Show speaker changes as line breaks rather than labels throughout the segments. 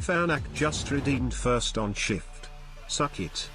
Fanak just redeemed first on shift. Suck it.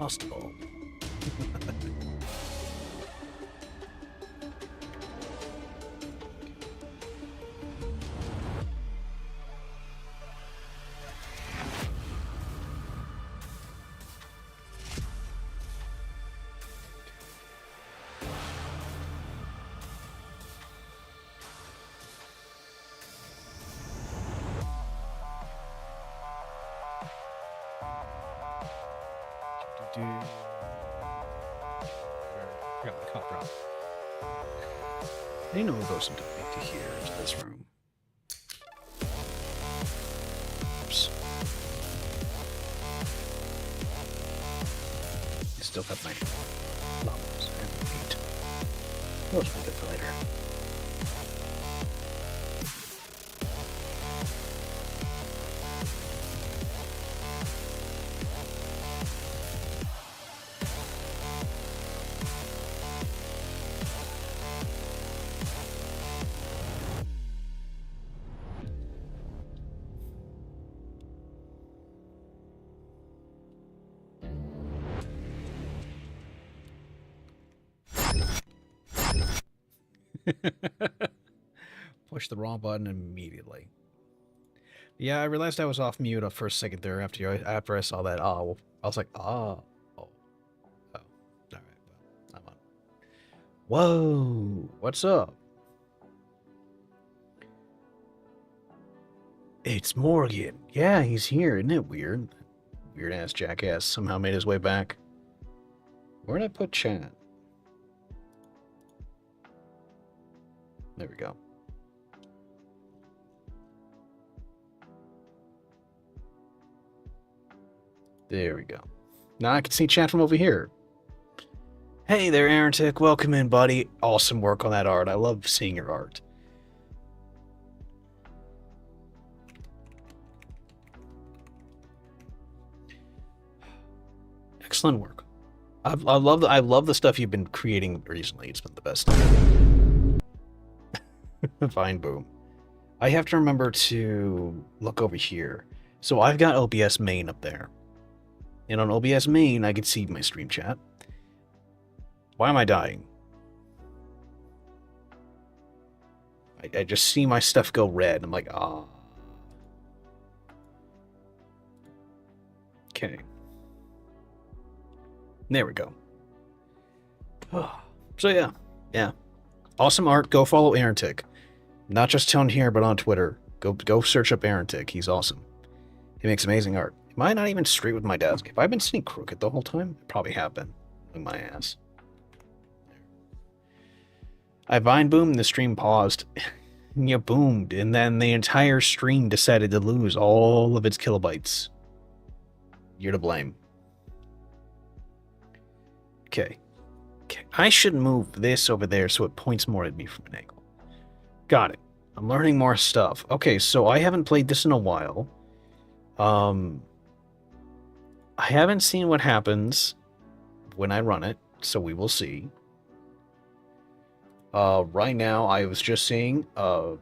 Impossible. Got the cup drop. They know who goes into here into this room. Oops. I still have my llamas and meat. Those will be good for later. Push the wrong button immediately. Yeah, I realized I was off mute for a second there after I saw that. Oh, I was like, oh. All right, well, I'm on. Whoa, what's up? It's Morgan. Yeah, he's here. Isn't it weird? Weird-ass jackass somehow made his way back. Where'd I put chat? There we go. There we go. Now I can see chat from over here. Hey there, Arentic. Welcome in, buddy. Awesome work on that art. I love seeing your art. Excellent work. I love the stuff you've been creating recently. It's been the best. Fine, boom. I have to remember to look over here. So I've got OBS main up there. And on OBS main, I can see my stream chat. Why am I dying? I just see my stuff go red. I'm like, ah. Okay. There we go. So yeah. Awesome art. Go follow Arentic. Not just on here, but on Twitter. Go search up Arentic. He's awesome. He makes amazing art. Am I not even straight with my desk? Have I been sitting crooked the whole time? I probably have been. With my ass. I vine boomed, the stream paused. You boomed, and then the entire stream decided to lose all of its kilobytes. You're to blame. Okay. I should move this over there so it points more at me from an angle. Got it. I'm learning more stuff. Okay, so I haven't played this in a while. I haven't seen what happens when I run it, so we will see. Right now, I was just seeing, oh,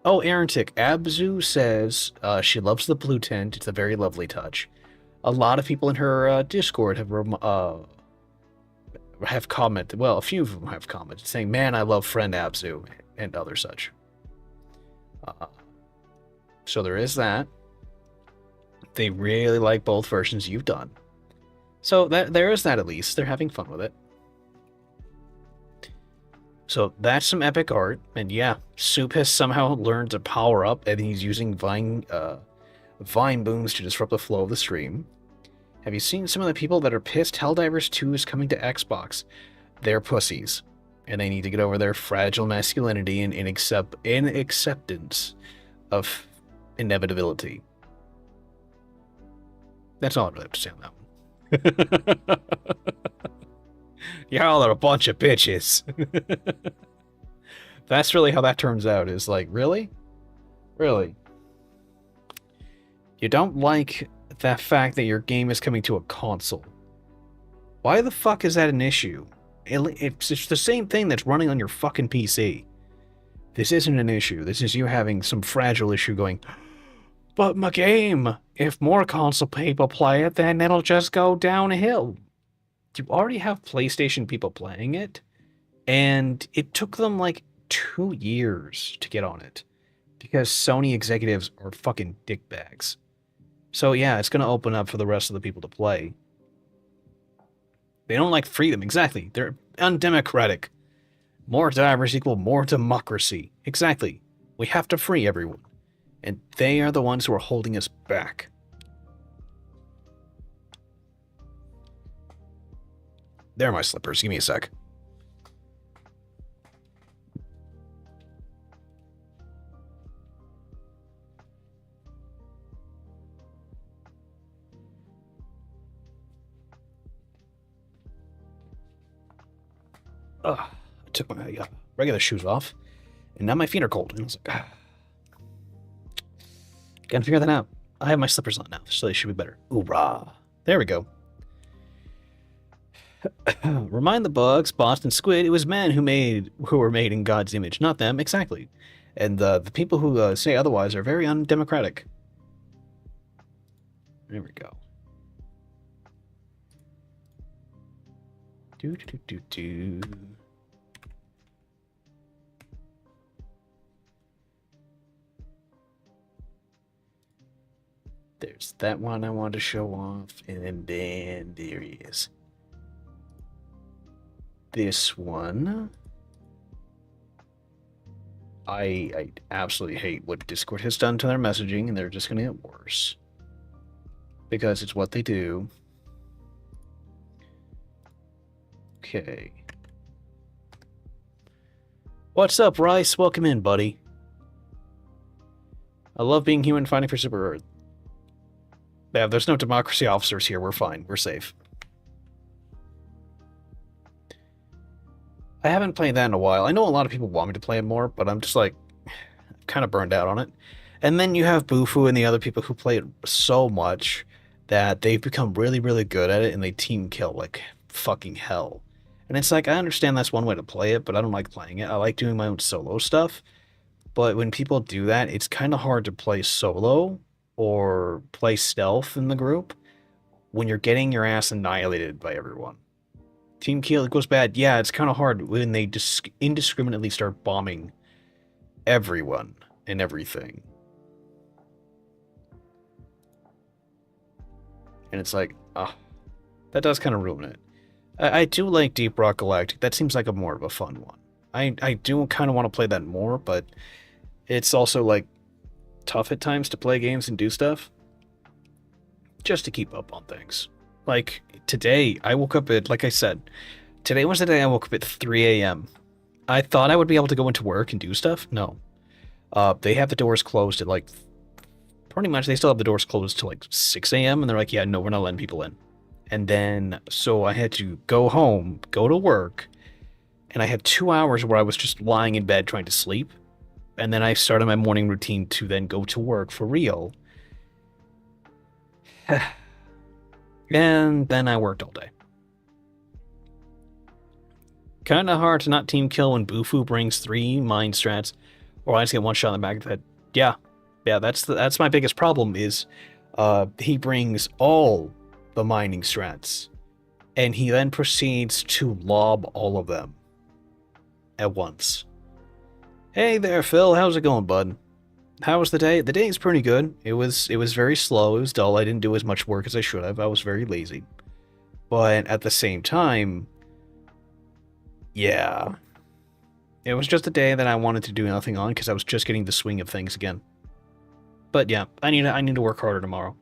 Arentic, Abzu says she loves the blue tent. It's a very lovely touch. A lot of people in her Discord have commented, well, a few of them have commented, saying, man, I love friend Abzu, and other such. So there is that. They really like both versions you've done. So there is that at least. They're having fun with it. So that's some epic art. And yeah, Soup has somehow learned to power up, and he's using vine booms to disrupt the flow of the stream. Have you seen some of the people that are pissed Helldivers 2 is coming to Xbox? They're pussies. And they need to get over their fragile masculinity and acceptance of inevitability. That's all I really have to say on that one. Y'all are a bunch of bitches. That's really how that turns out, is like, really? Really? You don't like the fact that your game is coming to a console. Why the fuck is that an issue? It's the same thing that's running on your fucking PC. This isn't an issue. This is you having some fragile issue going, but my game, if more console people play it, then it'll just go downhill. You already have PlayStation people playing it, and it took them like 2 years to get on it, because Sony executives are fucking dickbags. So yeah, it's going to open up for the rest of the people to play. They don't like freedom, exactly. They're undemocratic. More divers equal more democracy. Exactly. We have to free everyone. And they are the ones who are holding us back. There are my slippers. Give me a sec. Ugh. I took my regular shoes off, and now my feet are cold. And I was like, gotta figure that out. I have my slippers on now, so they should be better. Hoorah. There we go. Remind the bugs, Boston Squid, it was men who were made in God's image, not them, exactly. And the people who say otherwise are very undemocratic. There we go. Do. There's that one I wanted to show off, and then there he is. This one. I absolutely hate what Discord has done to their messaging, and they're just going to get worse. Because it's what they do. Okay. What's up, Rice? Welcome in, buddy. I love being human fighting for Super Earth. Yeah, there's no democracy officers here. We're fine. We're safe. I haven't played that in a while. I know a lot of people want me to play it more, but I'm just like, kind of burned out on it. And then you have Bufu and the other people who play it so much that they've become really, really good at it, and they team kill like fucking hell. And it's like, I understand that's one way to play it, but I don't like playing it. I like doing my own solo stuff. But when people do that, it's kind of hard to play solo or play stealth in the group when you're getting your ass annihilated by everyone. Team kill, it goes bad. Yeah, it's kind of hard when they just indiscriminately start bombing everyone and everything. And it's like, that does kind of ruin it. I do like Deep Rock Galactic. That seems like a more of a fun one. I do kind of want to play that more, but it's also like tough at times to play games and do stuff just to keep up on things. Like today, I woke up at, like I said, today was the day I woke up at 3 a.m. I thought I would be able to go into work and do stuff. No. They have the doors closed at like, pretty much they still have the doors closed till like 6 a.m. and they're like, yeah, no, we're not letting people in. And then, so I had to go home, go to work, and I had 2 hours where I was just lying in bed trying to sleep. And then I started my morning routine to then go to work for real. And then I worked all day. Kinda hard to not team kill when Bufu brings 3 mind strats, or I just get one shot in the back of the head. Yeah, that's my biggest problem is he brings all the mining strats, and he then proceeds to lob all of them at once. Hey there, Phil. How's it going, bud? How was the day? The day's pretty good. It was very slow. It was dull. I didn't do as much work as I should have. I was very lazy. But at the same time, yeah. It was just a day that I wanted to do nothing on because I was just getting the swing of things again. But yeah, I need to work harder tomorrow.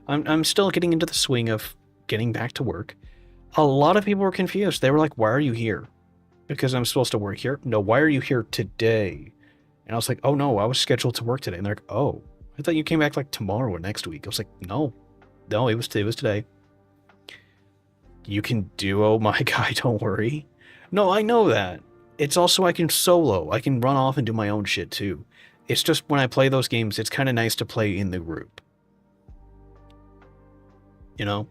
I'm still getting into the swing of getting back to work. A lot of people were confused. They were like, why are you here? Because I'm supposed to work here? No, why are you here today? And I was like, oh no, I was scheduled to work today. And they're like, oh, I thought you came back like tomorrow or next week. I was like, no, it was today. You can duo my guy, don't worry. No, I know that. It's also I can solo. I can run off and do my own shit too. It's just when I play those games, it's kind of nice to play in the group. You know?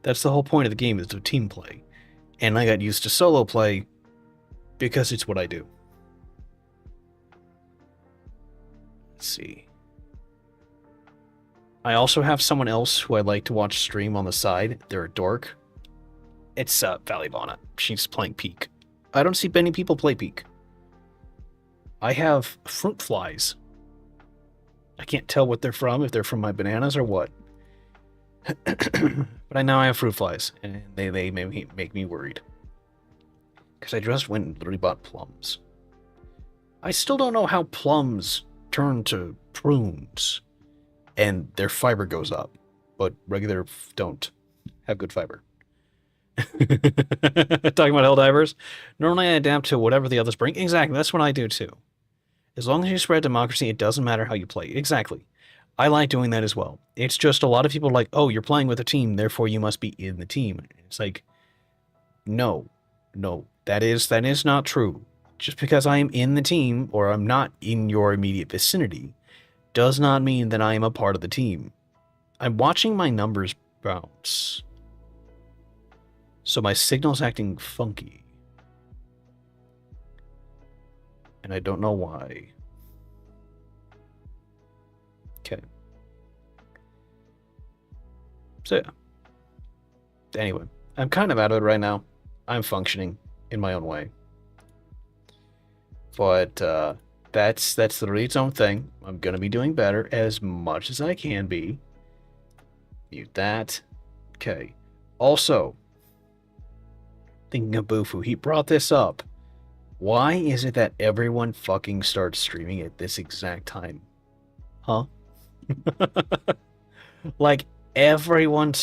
That's the whole point of the game, is to team play. And I got used to solo play because it's what I do. Let's see. I also have someone else who I like to watch stream on the side. They're a dork. It's Valley Bonnet. She's playing Peak. I don't see many people play Peak. I have fruit flies. I can't tell what they're from, if they're from my bananas or what. But I know I have fruit flies, and they make me worried. Because I just went and literally bought plums. I still don't know how plums turn to prunes, and their fiber goes up, but regular don't have good fiber. Talking about Helldivers. Normally I adapt to whatever the others bring. Exactly, that's what I do too. As long as you spread democracy, it doesn't matter how you play. Exactly. I like doing that as well. It's just a lot of people are like, oh, you're playing with a team, therefore you must be in the team. It's like, no, no, that is not true. Just because I am in the team or I'm not in your immediate vicinity does not mean that I am a part of the team. I'm watching my numbers bounce. So my signal's acting funky. And I don't know why. Okay. So yeah. Anyway, I'm kind of out of it right now. I'm functioning in my own way. But that's literally its own thing. I'm gonna be doing better as much as I can be. Mute that. Okay. Also, thinking of Bufu, he brought this up. Why is it that everyone fucking starts streaming at this exact time? Huh? Like everyone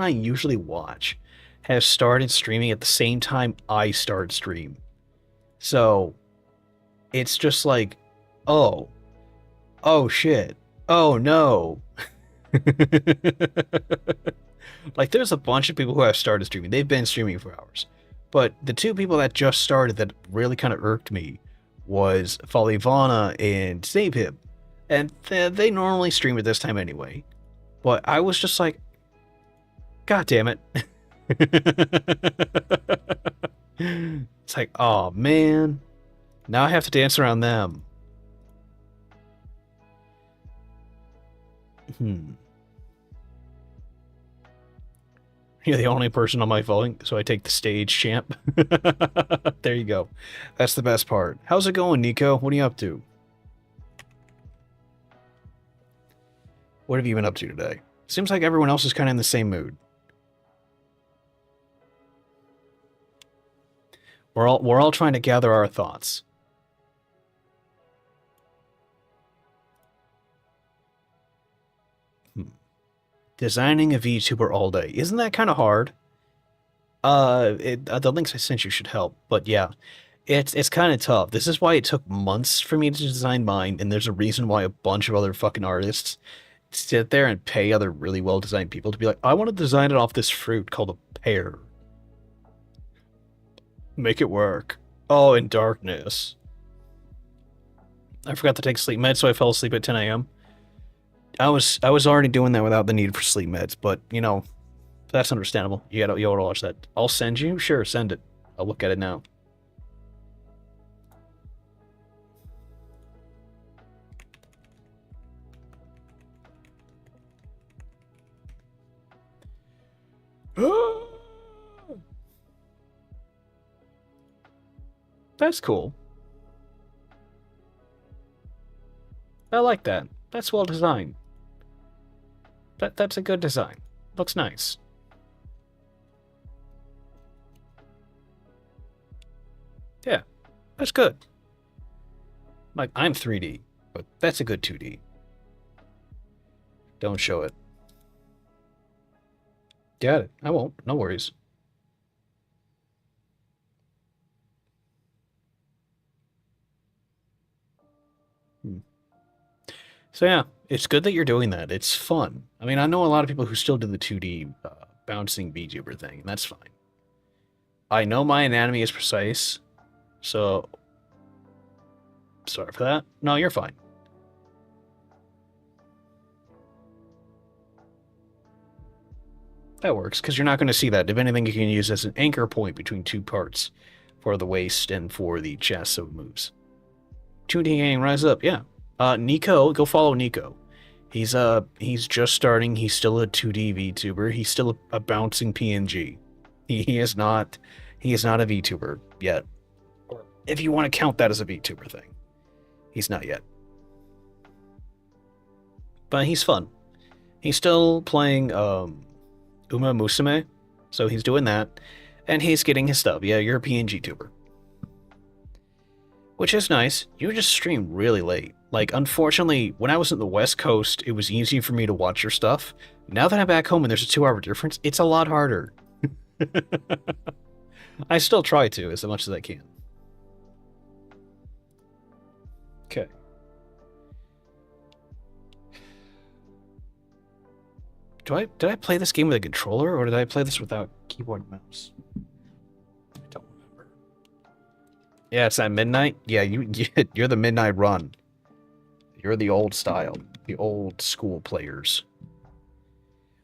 I usually watch has started streaming at the same time I start stream. So it's just like, oh shit, oh no. Like there's a bunch of people who have started streaming. They've been streaming for hours. But the two people that just started that really kind of irked me was Falivana and Save Him. And they normally stream at this time anyway. But I was just like, God damn it. It's like, oh man. Now I have to dance around them. You're the only person on my voting, so I take the stage, champ. There you go. That's the best part. How's it going, Nico? What are you up to? What have you been up to today? Seems like everyone else is kind of in the same mood. We're all trying to gather our thoughts. Designing a VTuber all day. Isn't that kind of hard? The links I sent you should help, but yeah, it's kind of tough. This is why it took months for me to design mine, and there's a reason why a bunch of other fucking artists sit there and pay other really well-designed people to be like, I want to design it off this fruit called a pear. Make it work. Oh, in darkness. I forgot to take sleep meds, so I fell asleep at 10 a.m. I was already doing that without the need for sleep meds, but you know, that's understandable. You gotta watch that. I'll send you. Sure, send it. I'll look at it now. That's cool. I like that. That's well designed. That's a good design. Looks nice. Yeah, that's good. Like, I'm 3D, but that's a good 2D. Don't show it. Got it. I won't. No worries. So yeah, it's good that you're doing that. It's fun. I mean, I know a lot of people who still do the 2D bouncing VTuber thing, and that's fine. I know my anatomy is precise, so sorry for that. No, you're fine. That works, because you're not going to see that. If anything, you can use as an anchor point between two parts for the waist and for the chest so it moves. 2D gang, rise up, yeah. Nico, go follow Nico. He's just starting. He's still a 2D VTuber. He's still a bouncing PNG. He is not a VTuber yet. Or if you want to count that as a VTuber thing. He's not yet. But he's fun. He's still playing Uma Musume, so he's doing that. And he's getting his stuff. Yeah, you're a PNG tuber. Which is nice. You just stream really late. Like, unfortunately, when I was in the West Coast, it was easy for me to watch your stuff. Now that I'm back home and there's a 2-hour difference, it's a lot harder. I still try to, as much as I can. Okay. Did I play this game with a controller, or did I play this without keyboard and mouse? I don't remember. Yeah, it's at midnight. Yeah, you're the midnight run. You're the old style, the old school players.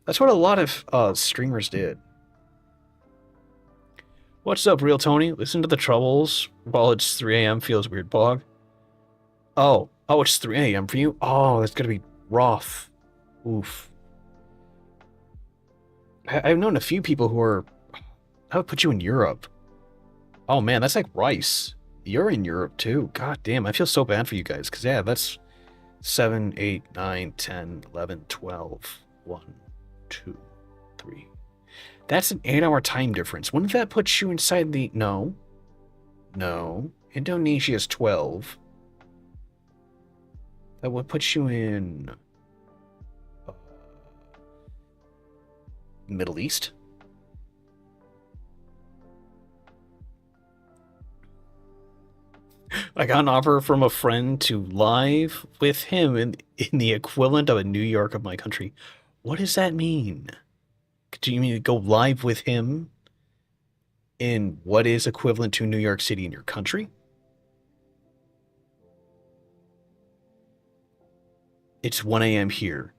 That's what a lot of streamers did. What's up, Real Tony? Listen to the troubles while it's 3 a.m. feels weird, Bog. Oh, it's 3 a.m. for you? Oh, that's gonna be rough. Oof. I've known a few people who are... How would put you in Europe? Oh man, that's like rice. You're in Europe too. God damn, I feel so bad for you guys. Because yeah, that's 7, 8, 9, 10, 11, 12. 1, 2, 3. That's an 8-hour time difference. Wouldn't that put you inside the... No. No. Indonesia's 12. That would put you in... Middle East? I got an offer from a friend to live with him in the equivalent of a New York of my country. What does that mean? Do you mean to go live with him in what is equivalent to New York City in your country? It's 1 a.m. here.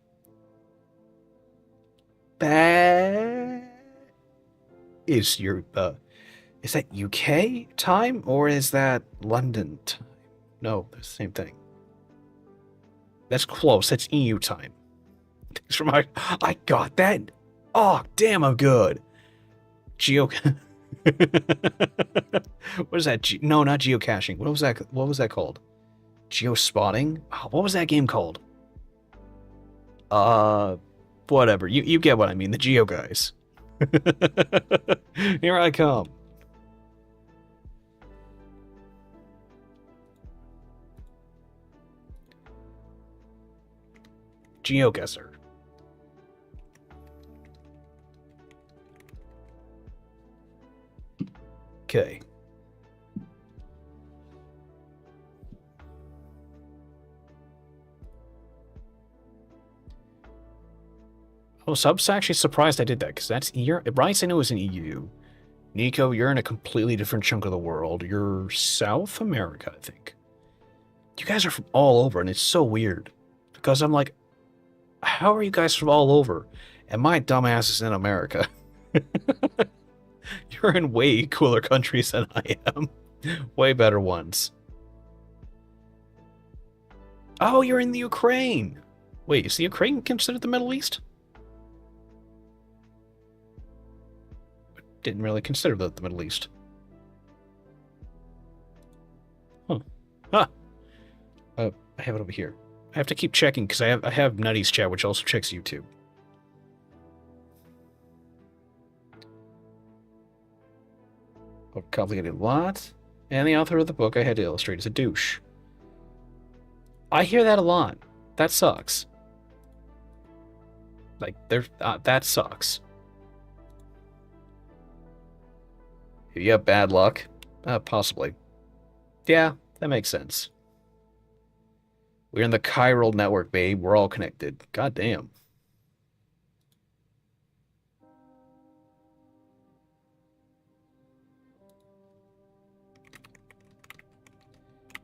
Is that UK time or is that London time? No, they're the same thing. That's close. That's EU time. Thanks for my... I got that. Oh, damn, I'm good. What is that? No, not geocaching. What was that called? Geospotting? Oh, what was that game called? Whatever. You get what I mean. The Geo guys. Here I come. GeoGuessr. Okay. Oh, Sub's actually surprised I did that, because that's... Bryce, I know, is in EU. Nico, you're in a completely different chunk of the world. You're South America, I think. You guys are from all over, and it's so weird. Because I'm like, how are you guys from all over? And my dumbass is in America. You're in way cooler countries than I am. Way better ones. Oh, you're in the Ukraine. Wait, is the Ukraine considered the Middle East? Didn't really consider that the Middle East. Huh. Ah. I have it over here. I have to keep checking because I have Nutty's chat, which also checks YouTube. Complicated lot. And the author of the book I had to illustrate is a douche. I hear that a lot. That sucks. Like, that sucks. If you have bad luck, possibly. Yeah, that makes sense. We're in the chiral network, babe. We're all connected. God damn.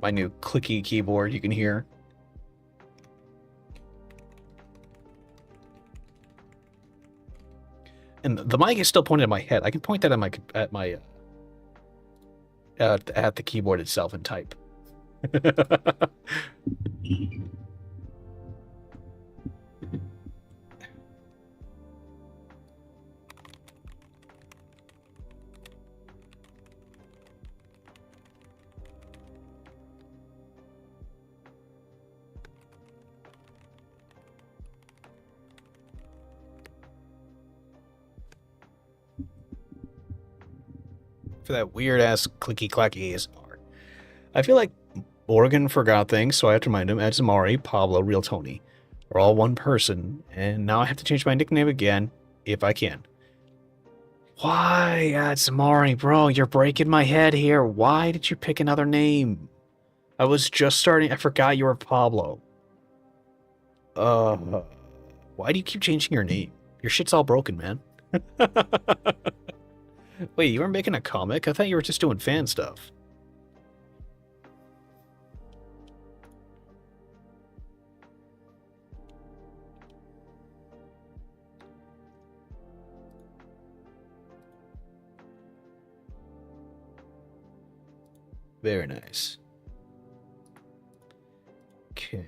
My new clicky keyboard you can hear. And the mic is still pointed at my head. I can point that at the keyboard itself and type. For that weird ass clicky clacky ASMR. I feel like Morgan forgot things, so I have to remind him. Adzamari, Pablo, Real Tony are all one person, and now I have to change my nickname again if I can. Why? It's Mari, bro. You're breaking my head here. Why did you pick another name? I was just starting. I forgot you were Pablo. Why do you keep changing your name? Your shit's all broken, man. Wait, you were making a comic? I thought you were just doing fan stuff. Very nice. Okay.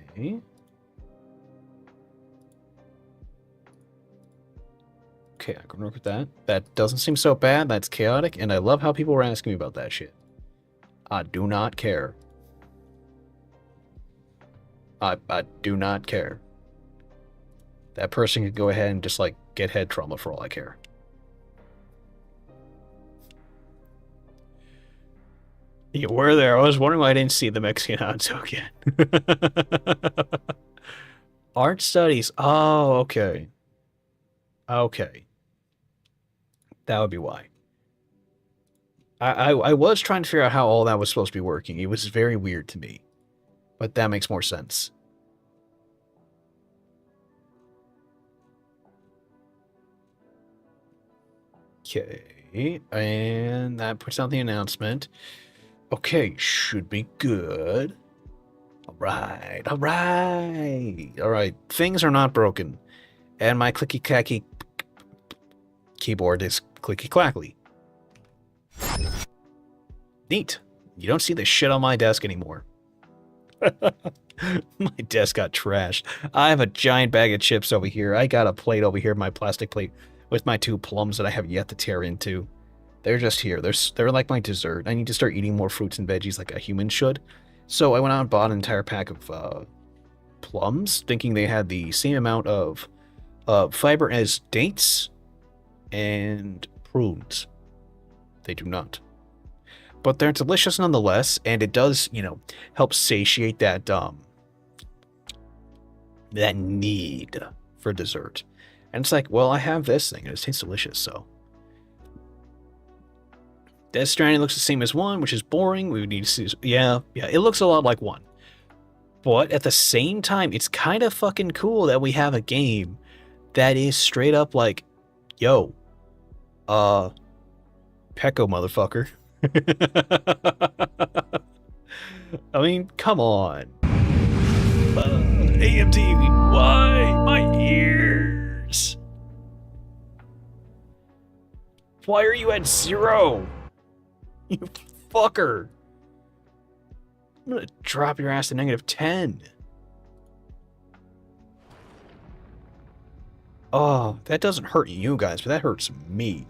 Okay, I can work with that. That doesn't seem so bad. That's chaotic, and I love how people were asking me about that shit. I do not care. I do not care. That person could go ahead and just, like, get head trauma for all I care. You were there. I was wondering why I didn't see the Mexican Hanzo again. Art studies. Oh, okay. Okay. That would be why. I was trying to figure out how all that was supposed to be working. It was very weird to me. But that makes more sense. Okay. And that puts out the announcement. Okay, should be good. Alright, alright. Alright, things are not broken. And my clicky-clacky keyboard is clicky-clackly. Neat. You don't see this shit on my desk anymore. My desk got trashed. I have a giant bag of chips over here. I got a plate over here, my plastic plate, with my 2 plums that I have yet to tear into. They're just here. They're like my dessert. I need to start eating more fruits and veggies like a human should. So I went out and bought an entire pack of plums, thinking they had the same amount of fiber as dates and prunes. They do not. But they're delicious nonetheless, and it does, you know, help satiate that that need for dessert. And it's like, well, I have this thing, and it tastes delicious, so. Death Stranding looks the same as 1, which is boring. We would need to see. Yeah, it looks a lot like 1. But at the same time, it's kind of fucking cool that we have a game that is straight up like, yo, Pecco, motherfucker. I mean, come on. AMT, why? My ears. Why are you at 0? You fucker. I'm gonna drop your ass to -10. Oh, that doesn't hurt you guys, but that hurts me.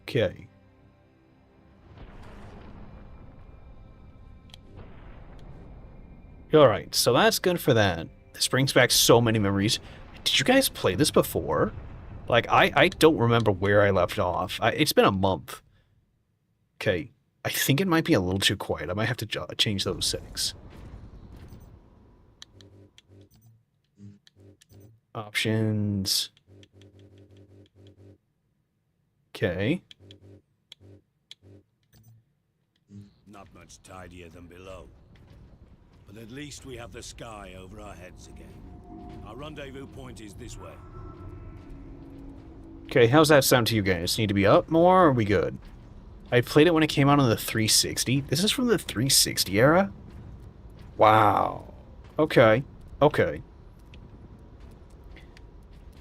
Okay. Alright, so that's good for that. This brings back so many memories. Did you guys play this before? Like, I don't remember where I left off. It's been a month. Okay. I think it might be a little too quiet. I might have to change those settings. Options. Okay.
Not much tidier than below. But at least we have the sky over our heads again. Our rendezvous point is this way.
Okay, how's that sound to you guys? Need to be up more, or are we good? I played it when it came out on the 360. This is from the 360 era? Wow. Okay. Okay.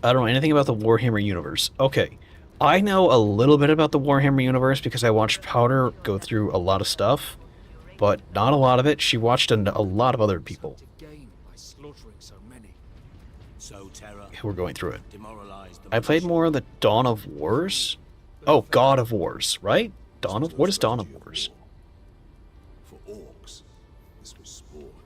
I don't know anything about the Warhammer universe. Okay. I know a little bit about the Warhammer universe because I watched Powder go through a lot of stuff, but not a lot of it. She watched a lot of other people. Who were going through it. I played more of the Dawn of Wars. Oh, God of Wars, right? What is Dawn of Wars?
For orcs, this was sport.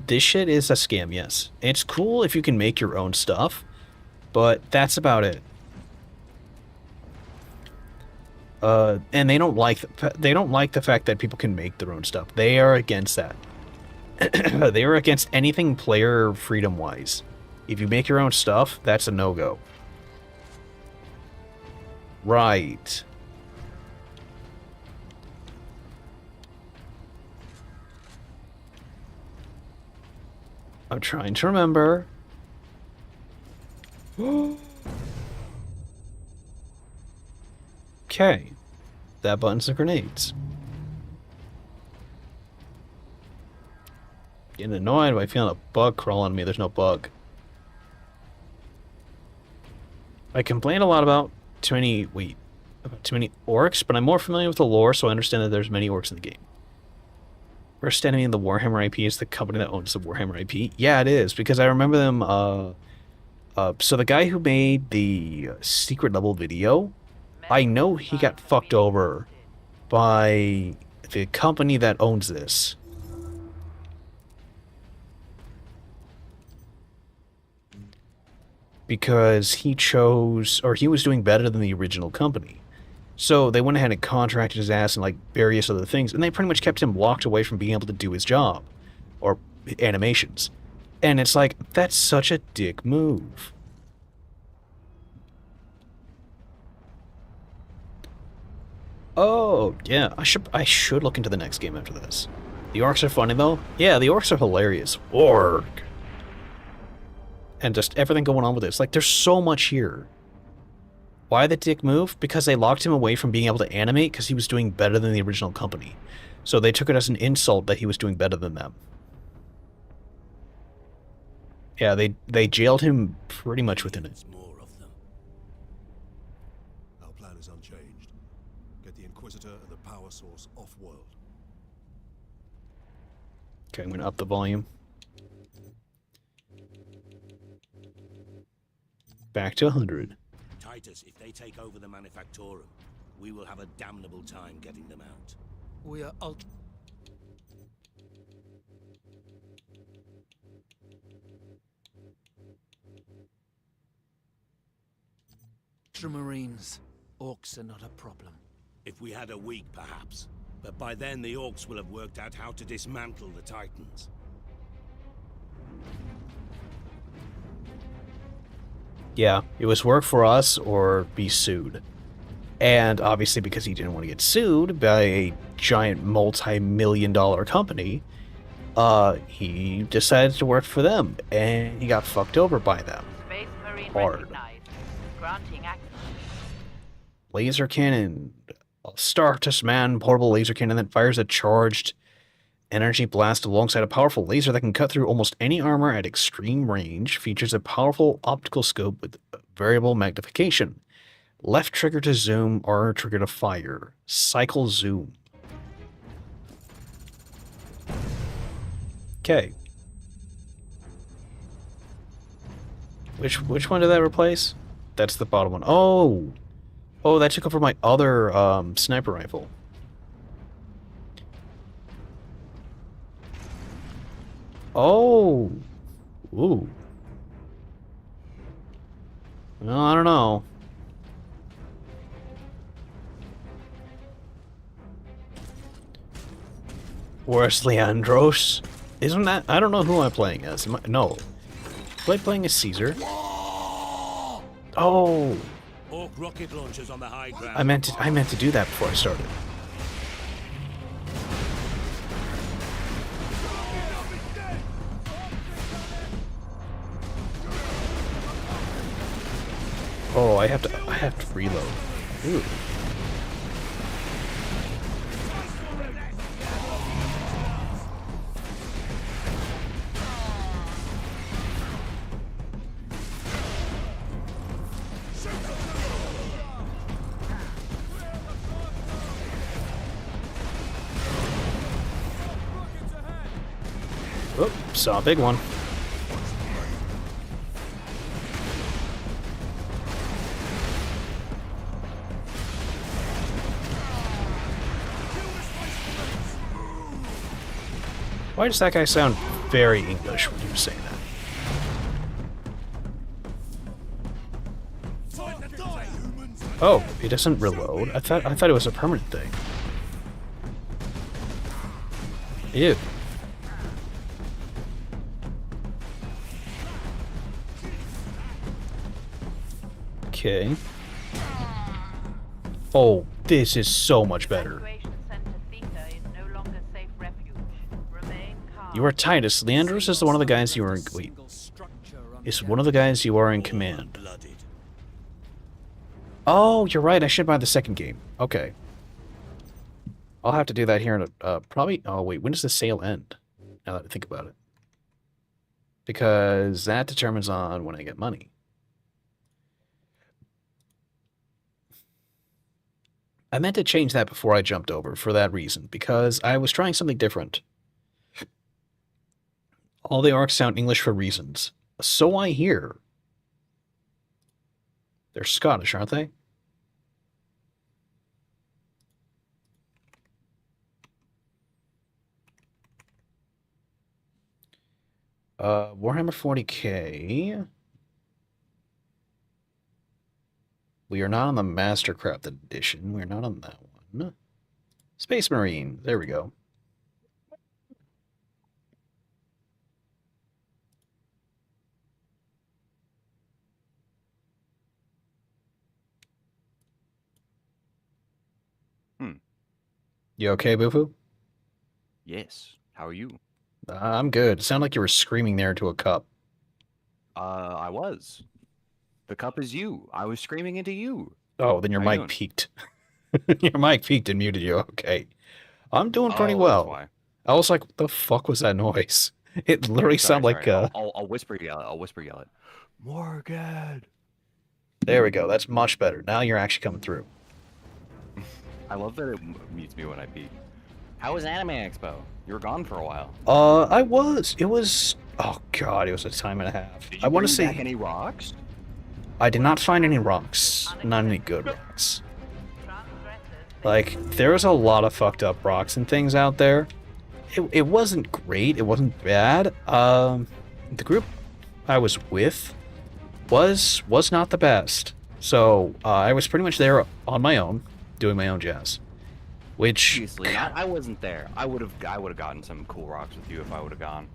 This shit is a scam, yes. It's cool if you can make your own stuff, but that's about it. And they don't like the fact that people can make their own stuff. They are against that. They are against anything player freedom-wise. If you make your own stuff, that's a no-go. Right. I'm trying to remember. Okay. That button's the grenades. Getting annoyed by feeling a bug crawl on me. There's no bug. I complain a lot about too many orcs, but I'm more familiar with the lore, so I understand that there's many orcs in the game. First enemy in the Warhammer IP is the company that owns the Warhammer IP. Yeah, it is, because I remember them, so the guy who made the secret level video, I know he got fucked over by the company that owns this. Because he chose, or he was doing better than the original company. So they went ahead and contracted his ass and like various other things, and they pretty much kept him locked away from being able to do his job. Or animations. And it's like, that's such a dick move. Oh, yeah, I should look into the next game after this. The orcs are funny though. Yeah, the orcs are hilarious. Orc. And just everything going on with this. Like, there's so much here. Why the dick move? Because they locked him away from being able to animate because he was doing better than the original company. So they took it as an insult that he was doing better than them. Yeah, they jailed him pretty much within it.
More of them.
Our plan is unchanged. Get the Inquisitor and the power source off-world.
Okay, I'm going to up the volume. Back to 100.
Titus, if they take over the Manufactorum, we will have a damnable time getting them out.
We are Ultramarines. Orcs are not a problem.
If we had a week, perhaps. But by then, the Orcs will have worked out how to dismantle the Titans.
Yeah, it was work for us or be sued. And obviously because he didn't want to get sued by a giant multi-million-dollar company, he decided to work for them, and he got fucked over by them.
Space Marine
Hard.
recognized. Granting access.
Laser cannon. A Startus Man portable laser cannon that fires a charged energy blast alongside a powerful laser that can cut through almost any armor at extreme range. Features a powerful optical scope with variable magnification. Left trigger to zoom, R trigger to fire. Cycle zoom. Okay. Which one did that replace? That's the bottom one. Oh! Oh, that took over my other sniper rifle. Oh! Ooh. Well, I don't know. Where's Leandros? Isn't that... I don't know who I'm playing as. No. Am I playing as Caesar? Oh!
Orc rocket launchers on the high ground.
I meant to do that before I started. Oh, I have to reload. Ooh. Oh, saw a big one. Why does that guy sound very English when he was saying that? Oh, he doesn't reload. I thought it was a permanent thing. Ew. Okay. Oh, this is so much better.
Evacuation Center Theta is no longer safe refuge. Remain calm.
You are Titus. Leandros is one of the guys you are in... Wait. Is one of the guys you are in command.
Blooded.
Oh, you're right. I should buy the second game. Okay. I'll have to do that here in a... probably... Oh, wait. When does the sale end? Now that I think about it. Because that determines on when I get money. I meant to change that before I jumped over for that reason, because I was trying something different. All the arcs sound English for reasons. So I hear. They're Scottish, aren't they? Warhammer 40k. We are not on the Mastercraft edition. We're not on that one. Space Marine. There we go. You okay, Boo-Foo?
Yes. How are you?
I'm good. It sounded like you were screaming there into a cup.
I was. The cup is you. I was screaming into you.
Oh, then your
How you
mic
doing?
peaked. Your mic peaked and muted you. Okay. I'm doing pretty
Oh,
well.
that's why.
I was like, what the fuck was that noise? It literally
Sorry,
sounded like...
sorry. I'll whisper yell it. I'll whisper yell it. Morgan.
There we go. That's much better. Now you're actually coming through.
I love that it mutes me when I peek. How was Anime Expo? You were gone for a while.
I was. It was... Oh, God. It was a time and a half.
Did you
I want to
bring
say...
back any rocks?
I did not find any rocks. Not any good rocks. Like, there was a lot of fucked up rocks and things out there. It wasn't great. It wasn't bad. The group I was with was not the best. So, I was pretty much there on my own, doing my own jazz. Which...
Obviously, I wasn't there. I would have gotten some cool rocks with you if I would have gone.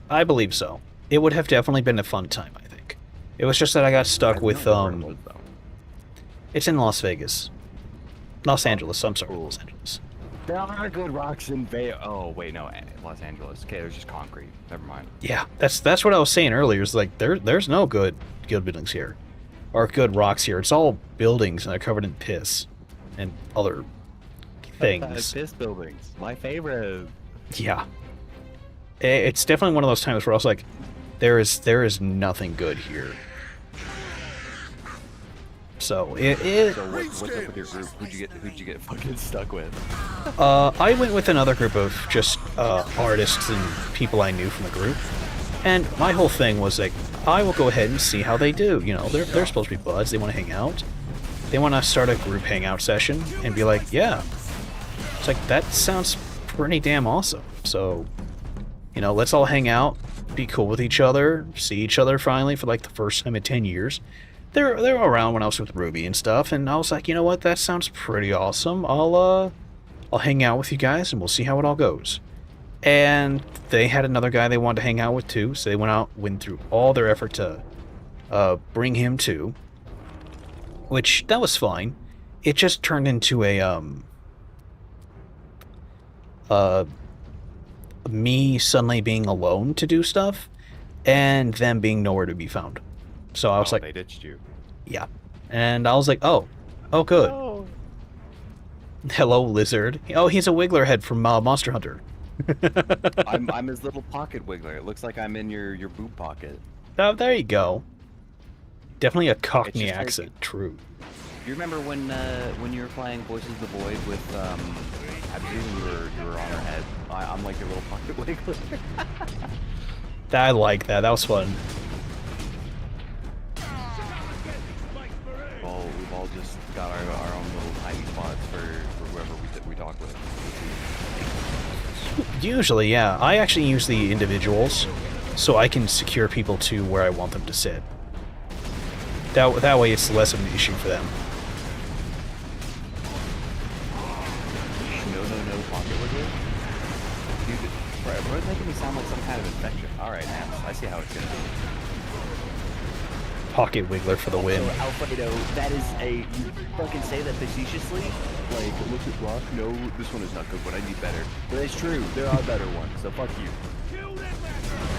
I believe so. It would have definitely been a fun time, I think. It was just that I got stuck with, It's in Las Vegas. Los Angeles, I'm sorry, Los Angeles.
There are good rocks in Vegas. Oh, wait, no, Los Angeles. Okay, there's just concrete. Never mind.
Yeah, that's what I was saying earlier. Is like there's no good buildings here, or good rocks here. It's all buildings and they're covered in piss and other things.
Piss buildings, my favorite.
Yeah, it's definitely one of those times where I was like, there is nothing good here. So
what's up with your group? Who'd you get fucking stuck with?
I went with another group of just artists and people I knew from the group, and my whole thing was like, I will go ahead and see how they do. You know, they're supposed to be buds. They want to hang out. They want to start a group hangout session and be like, yeah. It's like, that sounds pretty damn awesome. So, you know, let's all hang out, be cool with each other, see each other finally for like the first time in 10 years. They were around when I was with Ruby and stuff, and I was like, you know what, that sounds pretty awesome. I'll hang out with you guys and we'll see how it all goes. And they had another guy they wanted to hang out with too, so they went through all their effort to bring him too. Which, that was fine. It just turned into me suddenly being alone to do stuff, and them being nowhere to be found. So I was like,
they ditched you.
Yeah. And I was like, oh good.
Oh.
Hello, lizard. Oh, he's a wiggler head from Monster Hunter.
I'm his little pocket wiggler. It looks like I'm in your boot pocket.
Oh, there you go. Definitely a Cockney
just like-
accent, true.
You remember when you were playing Voices of the Void with I believe you were on her head. I'm like your little pocket wiggler.
I like that. That was fun.
We've all just got our own little tiny spots for whoever we talk with.
Usually, yeah. I actually use the individuals, so I can secure people to where I want them to sit. That way it's less of an issue for them.
No, pocket wiggler? Dude, bro, it's making me sound like some kind of infection. Alright, man, I see how it's gonna be.
Pocket Wiggler for the win.
Also, Alfredo, that is a... You fucking say that facetiously? Like, look at Rock, no, this one is not good, but I need better. But it's true, there are better ones, so fuck you.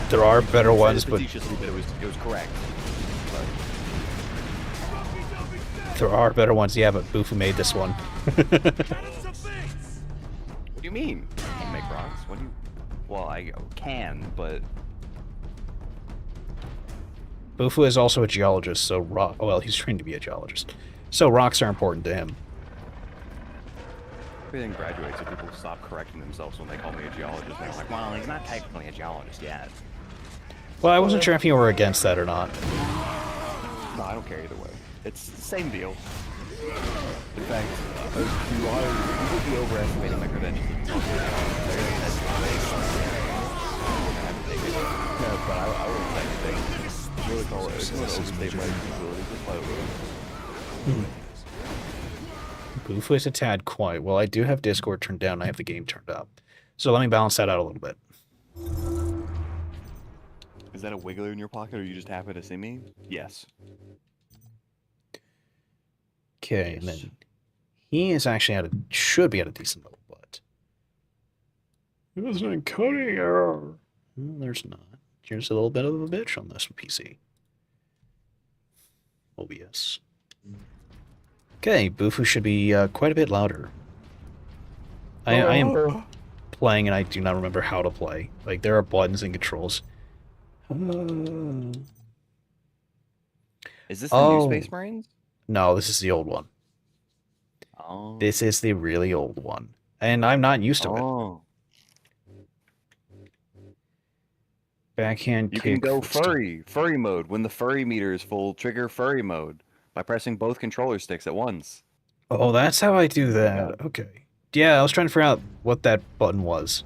There are better ones,
but... Facetiously, but it was correct. But...
There are better ones, yeah, but Bufu made this one.
What do you mean? Can make rocks? What do you... Well, I can, but...
Bufu is also a geologist, so rock... Well, he's trained to be a geologist. So rocks are important to him.
Everything graduates, so people stop correcting themselves when they call me a geologist. They're like, well, he's not technically a geologist yet.
Well, I wasn't sure if you were against that or not.
No, I don't care either way. It's the same deal. In fact, you would be overestimating my credentials. Yeah, but I wouldn't say anything. What do they call it? It's going to overstate my abilities to play with.
Bufu is a tad quiet. Well, I do have Discord turned down. I have the game turned up. So let me balance that out a little bit.
Is that a wiggler in your pocket, or you just happen to see me? Yes.
Okay, and then he is actually should be at a decent level, but there's an encoding error. Well, there's not. Here's a little bit of a bitch on this PC. OBS. Okay, Bufu should be quite a bit louder. I am playing and I do not remember how to play. Like, there are buttons and controls.
Is this the new Space Marines?
No, this is the old one.
Oh.
This is the really old one. And I'm not used to it. Backhand
You
kick.
can go furry mode. When the furry meter is full, trigger furry mode by pressing both controller sticks at once.
Oh, that's how I do that. Yeah. Okay. Yeah, I was trying to figure out what that button was.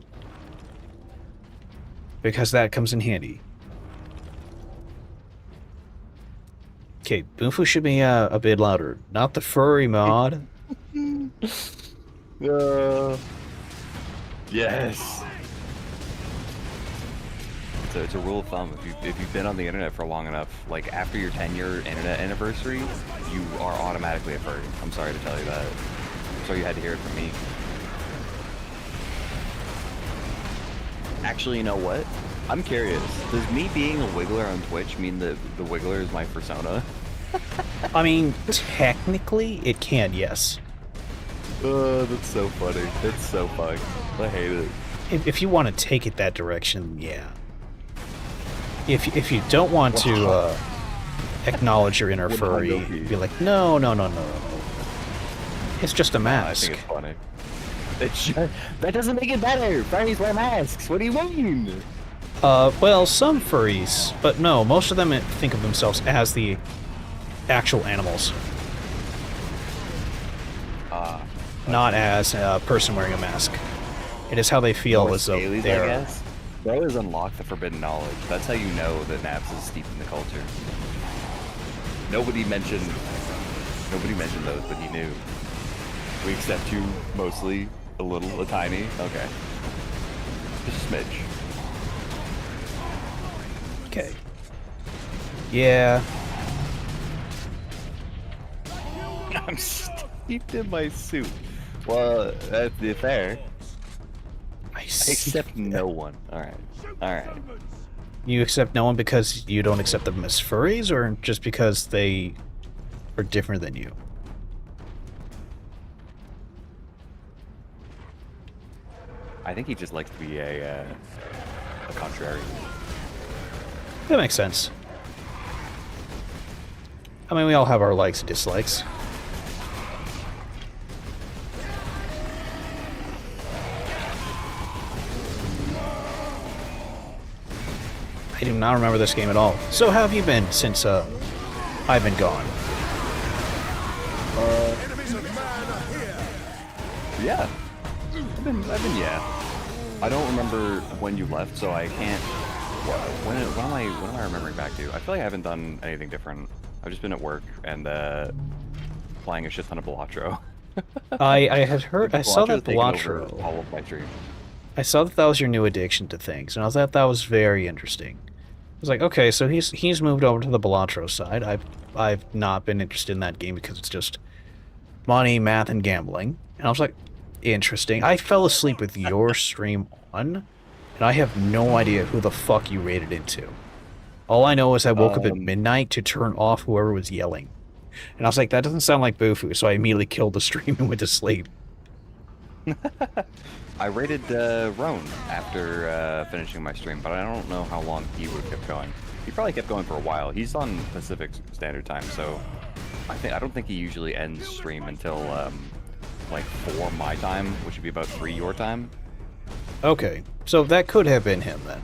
Because that comes in handy. Okay, Bufu should be a bit louder. Not the furry mod.
Yes. It's a rule of thumb. If you've been on the internet for long enough, like after your 10-year internet anniversary, you are automatically a furry. I'm sorry to tell you that. I'm sorry you had to hear it from me. Actually, you know what? I'm curious. Does me being a Wiggler on Twitch mean that the Wiggler is my persona?
I mean, technically, it can, yes.
That's so funny. It's so fucked. I hate it.
If you want to take it that direction, yeah. If you don't want to acknowledge your inner furry, be like, no. It's just a mask.
I think it's funny. That doesn't make it better. Furries wear masks. What do you mean?
Well, some furries, but no, most of them think of themselves as the actual animals. Not as a person wearing a mask. It is how they feel as though they're...
Brothers unlock the forbidden knowledge. That's how you know that Naps is steeped in the culture. Nobody mentioned those, but he knew. We accept you mostly, a tiny. Okay. Just a smidge.
Okay. Yeah.
I'm steeped in my soup. Well, that's fair. I accept no one. Alright.
You accept no one because you don't accept them as furries, or just because they are different than you?
I think he just likes to be a contrarian.
That makes sense. I mean, we all have our likes and dislikes. I do not remember this game at all. So how have you been since I've been gone?
Yeah. I've been yeah. I don't remember when you left, so I can't. When am I remembering back to? I feel like I haven't done anything different. I've just been at work and playing a shit ton of Balatro.
I had heard. I saw that Balatro.
All of my stream.
I saw that was your new addiction to things, and I thought that was very interesting. was like, okay, so he's moved over to the Balatro side. I've not been interested in that game because it's just money, math, and gambling. And I was like, interesting. I fell asleep with your stream on, and I have no idea who the fuck you raided into. All I know is I woke up at midnight to turn off whoever was yelling. And I was like, that doesn't sound like Bufu, so I immediately killed the stream and went to sleep.
I raided Roan after finishing my stream, but I don't know how long he would have kept going. He probably kept going for a while. He's on Pacific Standard Time, so I don't think he usually ends stream until like 4 my time, which would be about 3 your time.
Okay, so that could have been him then.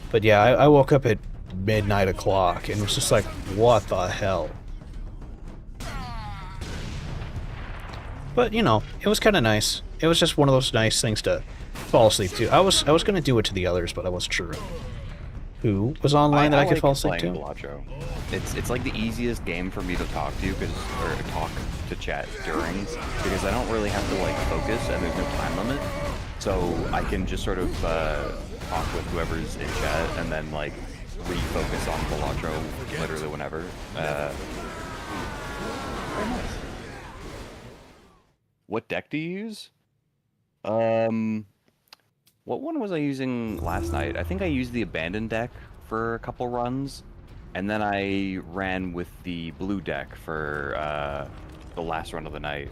But yeah, I woke up at midnight o'clock and was just like, what the hell? But, you know, it was kind of nice. It was just one of those nice things to fall asleep to. I was going to do it to the others, but I wasn't sure who was online that I could fall asleep to.
Balatro. It's like the easiest game for me to talk to, or talk to chat during, because I don't really have to like focus and there's no time limit. So I can just sort of talk with whoever's in chat and then like refocus on Balatro literally whenever. Very nice. What deck do you use? What one was I using last night? I think I used the Abandoned deck for a couple runs, and then I ran with the blue deck for the last run of the night,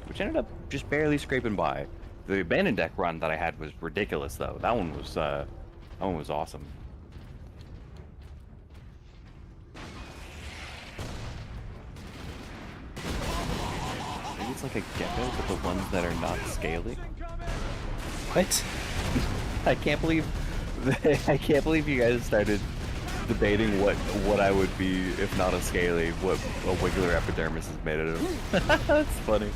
which ended up just barely scraping by. The Abandoned deck run that I had was ridiculous, though. That one was awesome. Maybe it's like a gecko, but the ones that are not scaly.
What?
I can't believe you guys started debating what I would be if not a scaly, what a wiggler epidermis is made out of. That's funny.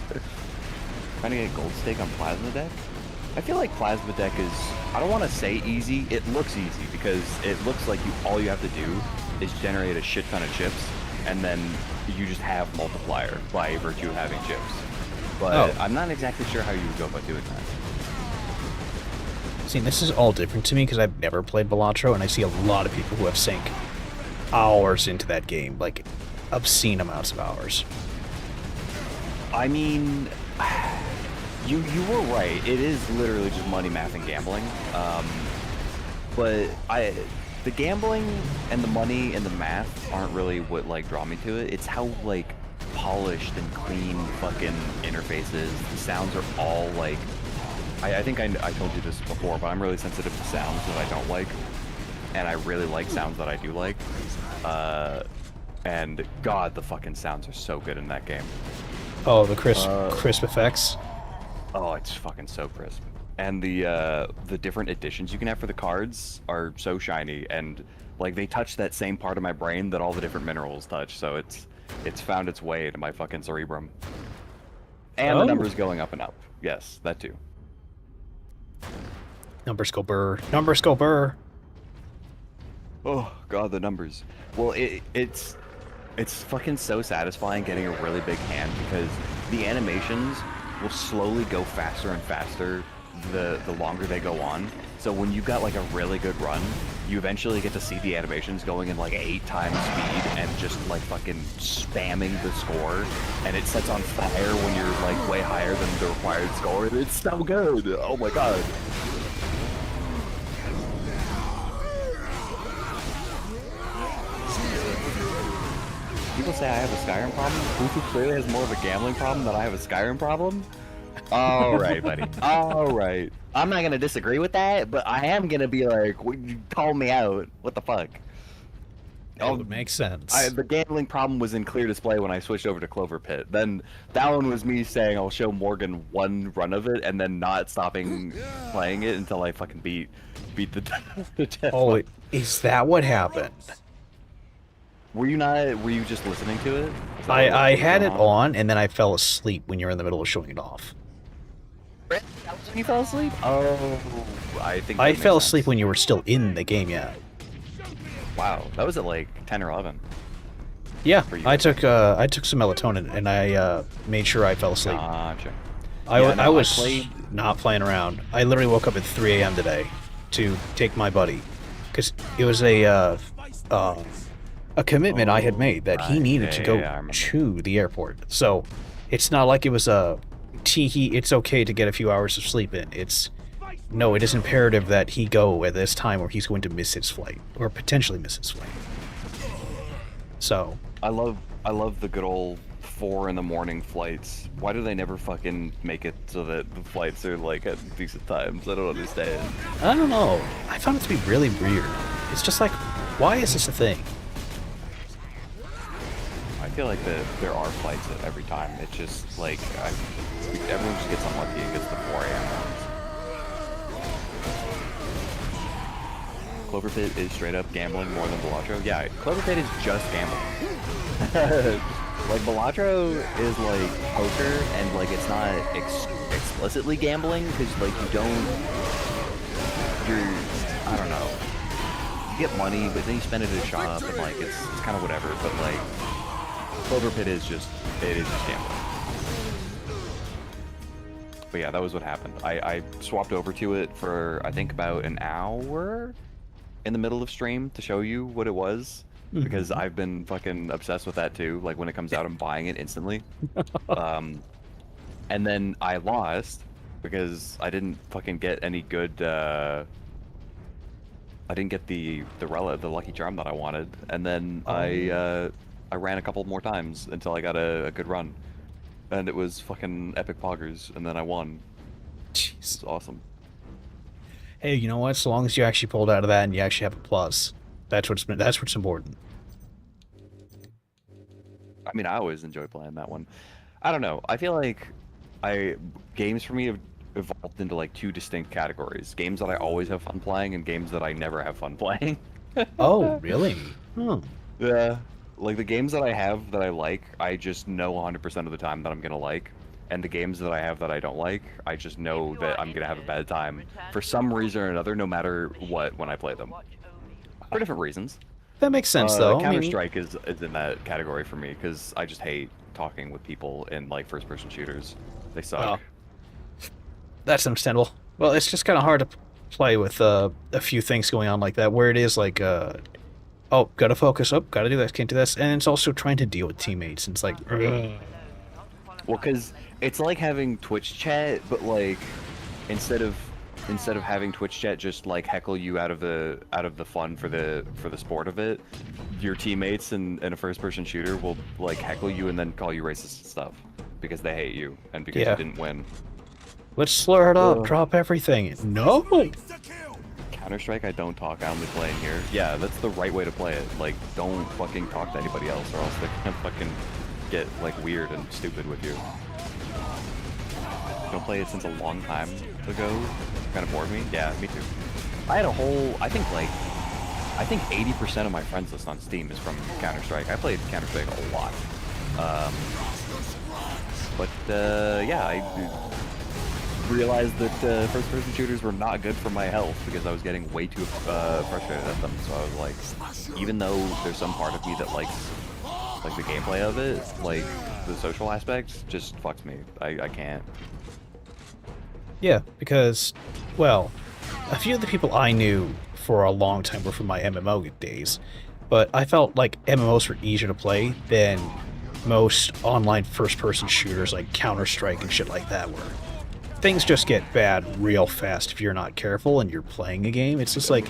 Trying to get gold stake on plasma deck? I feel like plasma deck is, I don't want to say easy, it looks easy because it looks like all you have to do is generate a shit ton of chips and then you just have multiplier by virtue of having chips. But I'm not exactly sure how you would go about doing that.
See, this is all different to me because I've never played Balatro, and I see a lot of people who have sank hours into that game, like obscene amounts of hours.
I mean, you were right. It is literally just money, math, and gambling. But the gambling and the money and the math aren't really what like draw me to it. It's how like polished and clean fucking interface is. The sounds are all like. I think I told you this before, but I'm really sensitive to sounds that I don't like, and I really like sounds that I do like. And God, the fucking sounds are so good in that game.
Oh, the crisp effects.
Oh, it's fucking so crisp. And the different additions you can have for the cards are so shiny, and like they touch that same part of my brain that all the different minerals touch. So it's found its way into my fucking cerebrum. And the numbers going up and up. Yes, that too.
Numbers go burr. Numbers go burr.
Oh God, the numbers. Well, it's fucking so satisfying getting a really big hand because the animations will slowly go faster and faster the longer they go on. So when you've got like a really good run, you eventually get to see the animations going in like 8 times speed and just like fucking spamming the score, and it sets on fire when you're like way higher than the required score. It's so good. Oh my God. People say I have a Skyrim problem. Bufu clearly has more of a gambling problem than I have a Skyrim problem. All right, buddy. All right. I'm not gonna disagree with that, but I am gonna be like, call me out. What the fuck?
That would make sense.
The gambling problem was in clear display when I switched over to Clover Pit. Then that one was me saying I'll show Morgan one run of it and then not stopping playing it until I fucking beat the death.
Oh, is that what happened?
Were you just listening to it?
I had it on and then I fell asleep when you're in the middle of showing it off.
That was when you fell asleep? Oh, I think
I fell asleep when you were still in the game, yeah.
Wow, that was at like 10 or 11.
Yeah, I took some melatonin and I made sure I fell asleep.
Gotcha.
I was not playing around. I literally woke up at 3 a.m. today to take my buddy. because it was a commitment I had made that he
right.
needed to
Yeah,
go
yeah, I remember.
to the airport. So it's not like it was it's okay to get a few hours of sleep in. No, it is imperative that he go at this time or he's going to miss his flight, or potentially miss his flight. So
I love the good old 4 in the morning flights. Why do they never fucking make it so that the flights are like at decent times? I don't understand.
I don't know. I found it to be really weird. It's just like, why is this a thing?
I feel like there are flights at every time. It's just like everyone just gets unlucky and gets the 4 a.m. ones. Clover Pit is straight up gambling more than Balatro. Yeah, Clover Pit is just gambling. Like Balatro is like poker, and like it's not explicitly gambling because like I don't know. You get money, but then you spend it at a shop, and like it's kind of whatever. But like Clover Pit is just gambling. But yeah, that was what happened. I swapped over to it for I think about an hour in the middle of stream to show you what it was. Because I've been fucking obsessed with that too. Like when it comes out, I'm buying it instantly. And then I lost because I didn't fucking get any good. I didn't get the lucky charm that I wanted. And then I ran a couple more times until I got a good run, and it was fucking epic poggers. And then I won.
Jeez.
It's awesome.
Hey, you know what? So long as you actually pulled out of that and you actually have a plus. That's what's important.
I mean, I always enjoy playing that one. I don't know. I feel like games for me have evolved into like 2 distinct categories: games that I always have fun playing, and games that I never have fun playing.
Oh, really? Hmm.
Yeah. Like the games that I have that I like, I just know 100% of the time that I'm gonna like, and the games that I have that I don't like, I just know that I'm gonna have a bad time for some reason or another, no matter what, when I play them. For different reasons.
That makes sense, though.
Counter-Strike is in that category for me, because I just hate talking with people in, like, first-person shooters. They suck.
Oh. That's understandable. Well, it's just kind of hard to play with a few things going on like that, where it is like, oh, gotta focus, oh, gotta do this, can't do this, and it's also trying to deal with teammates, and it's like, ugh.
Well, because it's like having Twitch chat, but, like, instead of having Twitch chat just like heckle you out of the fun for the sport of it, your teammates in a first-person shooter will like heckle you and then call you racist stuff because they hate you and because you didn't win.
Let's slur it up, drop everything. No!
Counter-Strike, I don't talk, I only play in here. Yeah, that's the right way to play it. Like, don't fucking talk to anybody else, or else they're gonna fucking get like weird and stupid with you. Don't play it since a long time ago. Kind of bored me. Yeah, me too. I had a whole, I think 80% of my friends list on Steam is from Counter-Strike. I played Counter-Strike a lot. Yeah, I realized that first-person shooters were not good for my health because I was getting way too frustrated at them. So I was like, even though there's some part of me that likes like the gameplay of it, like the social aspects, just fucks me. I can't.
Yeah, because, well, a few of the people I knew for a long time were from my MMO days, but I felt like MMOs were easier to play than most online first-person shooters like Counter-Strike and shit like that were. Things just get bad real fast if you're not careful and you're playing a game. It's just like,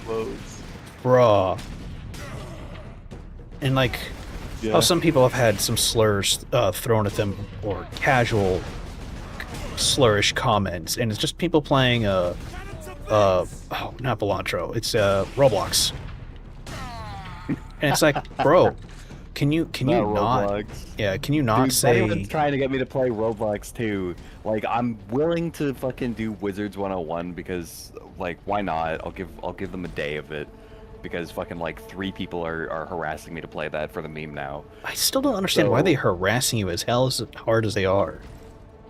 bruh. And like, how some people have had some slurs thrown at them, or casual slurish comments, and it's just people playing oh, not Balatro, it's Roblox. And it's like, bro, can you not
Roblox.
Yeah, can you not
Dude,
say
anyone's trying to get me to play Roblox too. Like, I'm willing to fucking do Wizards 101 because, like, why not? I'll give them a day of it because fucking like 3 people are harassing me to play that for the meme now.
I still don't understand why they're harassing you as hell as hard as they are.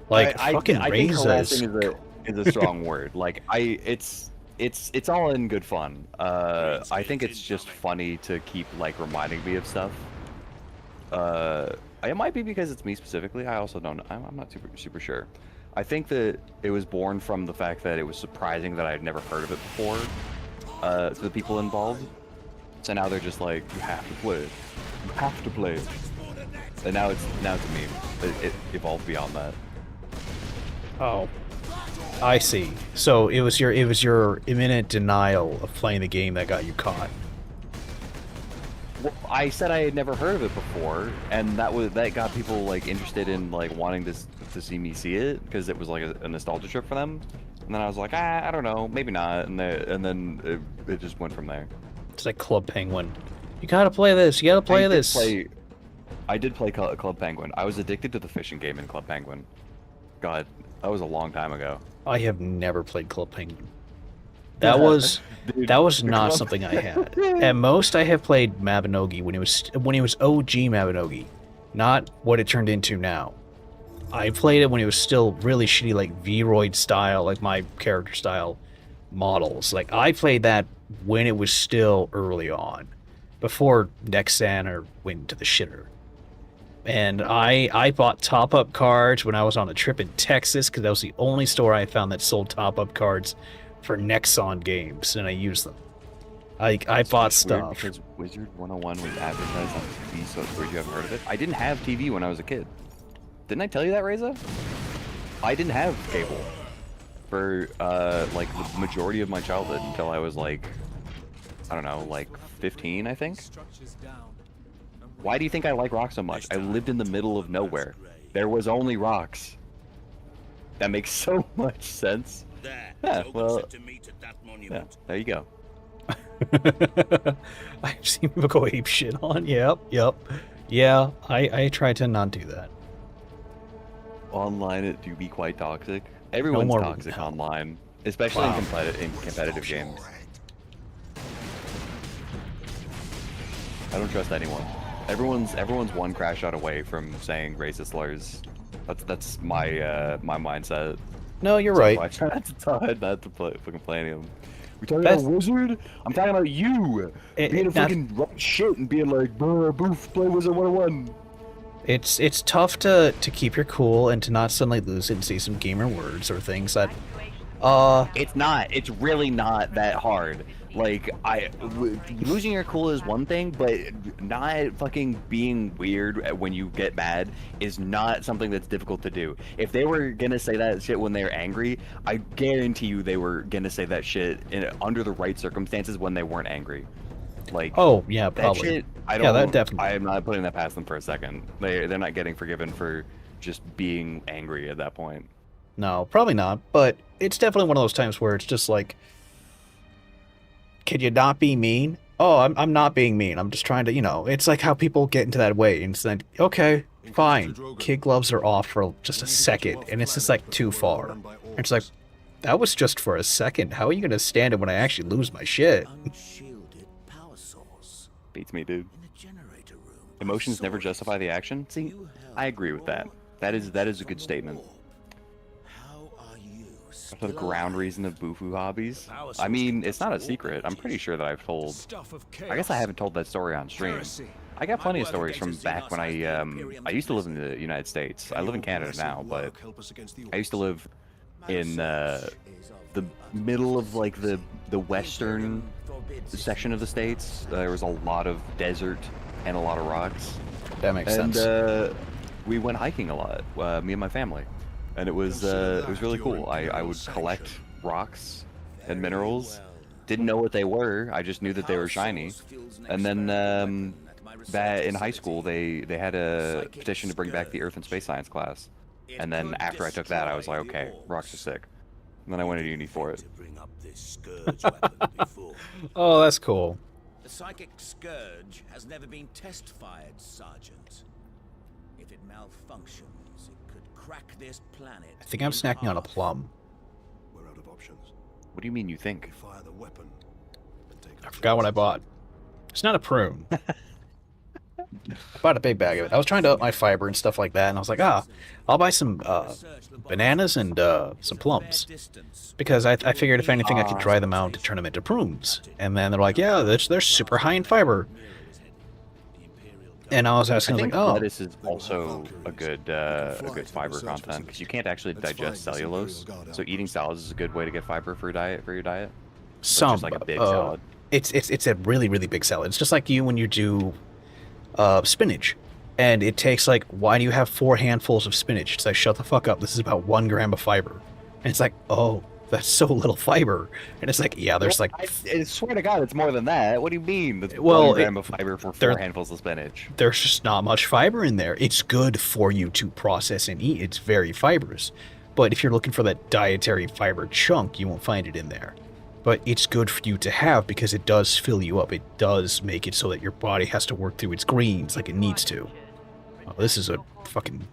Like,
I
fucking
think
raises.
harassing is a strong word. Like, it's all in good fun. I think it's just funny to keep like reminding me of stuff. It might be because it's me specifically. I also don't. I'm not super sure. I think that it was born from the fact that it was surprising that I'd never heard of it before. to the people involved. So now they're just like, you have to play it. You have to play it. And now it's a meme. It evolved beyond that.
Oh, I see. So it was your imminent denial of playing the game that got you caught.
Well, I said I had never heard of it before, and that got people like interested in like wanting to see me see it because it was like a nostalgia trip for them. And then I was like, I don't know, maybe not. And then it just went from there.
It's like Club Penguin. You gotta play this. You gotta play this.
I did play Club Penguin. I was addicted to the fishing game in Club Penguin. God, that was a long time ago.
I have never played Club Penguin. That was
Dude,
that was not something I had. At most, I have played Mabinogi when it was OG Mabinogi, not what it turned into now. I played it when it was still really shitty, like V-Roid style, like my character style models. Like I played that when it was still early on, before Nexaner went to the shitter. And I bought top-up cards when I was on a trip in Texas because that was the only store I found that sold top-up cards for Nexon games, and I used them. I bought stuff.
Because Wizard 101 was advertised on TV, so it's weird you haven't heard of it. I didn't have TV when I was a kid. Didn't I tell you that, Reza? I didn't have cable for like the majority of my childhood until I was like, I don't know, like 15, I think. Why do you think I like rocks so much? I lived in the middle of nowhere. There was only rocks. That makes so much sense. Yeah, well, yeah, there you go.
I've seen people go ape shit on. Yep. Yeah, I try to not do that.
Online, it do be quite toxic. Everyone's toxic online, especially in competitive games. I don't trust anyone. Everyone's one crash shot away from saying racist slurs. That's my my mindset.
No, you're right.
I try not to fucking play any of them. We talking about Wizard? I'm talking about you being a fucking right shit and being like, boof, play Wizard 101.
It's tough to keep your cool and to not suddenly lose it and say some gamer words or things that
It's not. It's really not that hard. Like, losing your cool is one thing, but not fucking being weird when you get mad is not something that's difficult to do. If they were gonna say that shit when they're angry, I guarantee you they were gonna say that shit under the right circumstances when they weren't angry. Like,
oh yeah, probably.
That shit,
that definitely.
I am not putting that past them for a second. They're not getting forgiven for just being angry at that point.
No, probably not. But it's definitely one of those times where it's just like, can you not be mean? Oh, I'm not being mean. I'm just trying to, it's like how people get into that way. And it's like, okay, fine. Kid gloves are off for just a second. And it's just like too far. And it's like, that was just for a second. How are you going to stand it when I actually lose my shit?
Beats me, dude. Emotions never justify the action? See, I agree with that. That is a good statement. For the ground reason of Bufu hobbies? I mean, it's not a secret. I'm pretty sure that I've told... I guess I haven't told that story on stream. I got plenty of stories from back when I used to live in the United States. I live in Canada now, but I used to live in the middle of like the western section of the states. There was a lot of desert and a lot of rocks.
That makes sense.
And we went hiking a lot, me and my family. And it was really cool. I would collect rocks and minerals. Didn't know what they were. I just knew that they were shiny. And then in high school, they had a petition to bring back the Earth and Space Science class. And then after I took that, I was like, okay, rocks are sick. And then I went to uni for it.
Oh, that's cool.
The psychic scourge has never been test-fired, Sergeant. If it malfunctions, it could crack this planet.
I think I'm snacking on a plum.
We're out of options.
What do you mean you think?
We fire the weapon. And take
I forgot what I bought. It's not a prune. I bought a big bag of it. I was trying to up my fiber and stuff like that, and I was like, I'll buy some bananas and some plums. Because I figured if anything, I could dry them out to turn them into prunes. And then they're like, yeah, they're super high in fiber. And I was asking, like, oh.
Lettuce is also a good fiber content, because you can't actually digest cellulose. So eating salads is a good way to get fiber for your diet.
Some
just like a big salad.
It's a really really big salad. It's just like you when you do spinach, and it takes like, why do you have 4 handfuls of spinach? It's like, shut the fuck up. This is about 1 gram of fiber, and it's like, oh, that's so little fiber. And it's like, yeah, there's like,
I swear to God, it's more than that. What do you mean? That's
Well,
1 gram of fiber for 4 handfuls of spinach.
there's just not much fiber in there. It's good for you to process and eat. It's very fibrous. But if you're looking for that dietary fiber chunk, you won't find it in there. But it's good for you to have because it does fill you up. It does make it so that your body has to work through its greens like it needs to. Oh, this is a fucking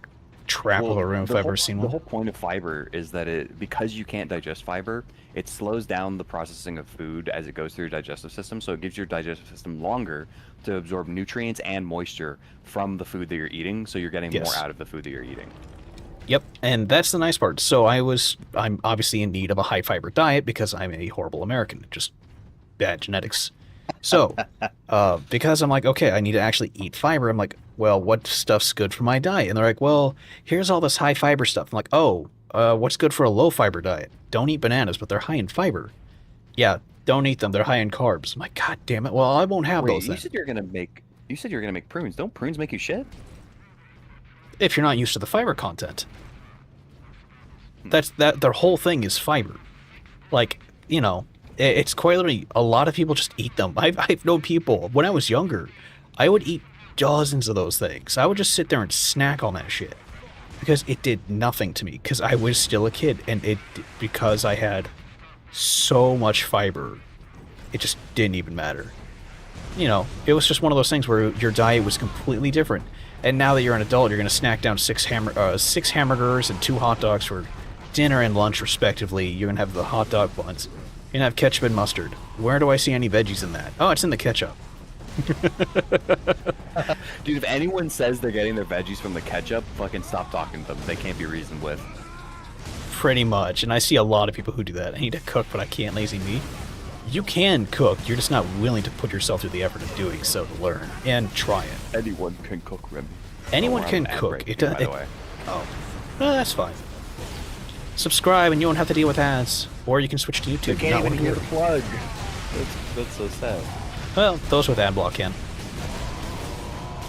trap of a room if I've ever seen
The
one.
whole point of fiber is that because you can't digest fiber, it slows down the processing of food as it goes through your digestive system, so it gives your digestive system longer to absorb nutrients and moisture from the food that you're eating, so you're getting more out of the food that you're eating.
Yep, and that's the nice part. So I'm obviously in need of a high fiber diet because I'm a horrible American, just bad genetics. So, because I'm like, okay, I need to actually eat fiber, I'm like, well, what stuff's good for my diet? And they're like, well, here's all this high fiber stuff. I'm like, oh, what's good for a low fiber diet? Don't eat bananas, but they're high in fiber. Yeah, don't eat them. They're high in carbs. I'm like, God damn it. Well, I won't have those then.
You said you're gonna make prunes. Don't prunes make you shit?
If you're not used to the fiber content. Their whole thing is fiber. Like, you know, it's quite literally, a lot of people just eat them. I've known people, when I was younger, I would eat dozens of those things. I would just sit there and snack on that shit. Because it did nothing to me. Because I was still a kid. And because I had so much fiber, it just didn't even matter. You know, it was just one of those things where your diet was completely different. And now that you're an adult, you're going to snack down 6 hamburgers and 2 hot dogs for dinner and lunch, respectively. You're going to have the hot dog buns. You're going to have ketchup and mustard. Where do I see any veggies in that? Oh, it's in the ketchup.
Dude, if anyone says they're getting their veggies from the ketchup, fucking stop talking to them. They can't be reasoned with.
Pretty much. And I see a lot of people who do that. I need to cook, but I can't, lazy me. You can cook. You're just not willing to put yourself through the effort of doing so to learn and try it.
Anyone can cook, Remy.
Anyone can cook.
By the way.
Oh, well, that's fine. Subscribe and you won't have to deal with ads. Or you can switch to YouTube.
You can't even hear the plug. That's so sad.
Well, those with ad block can.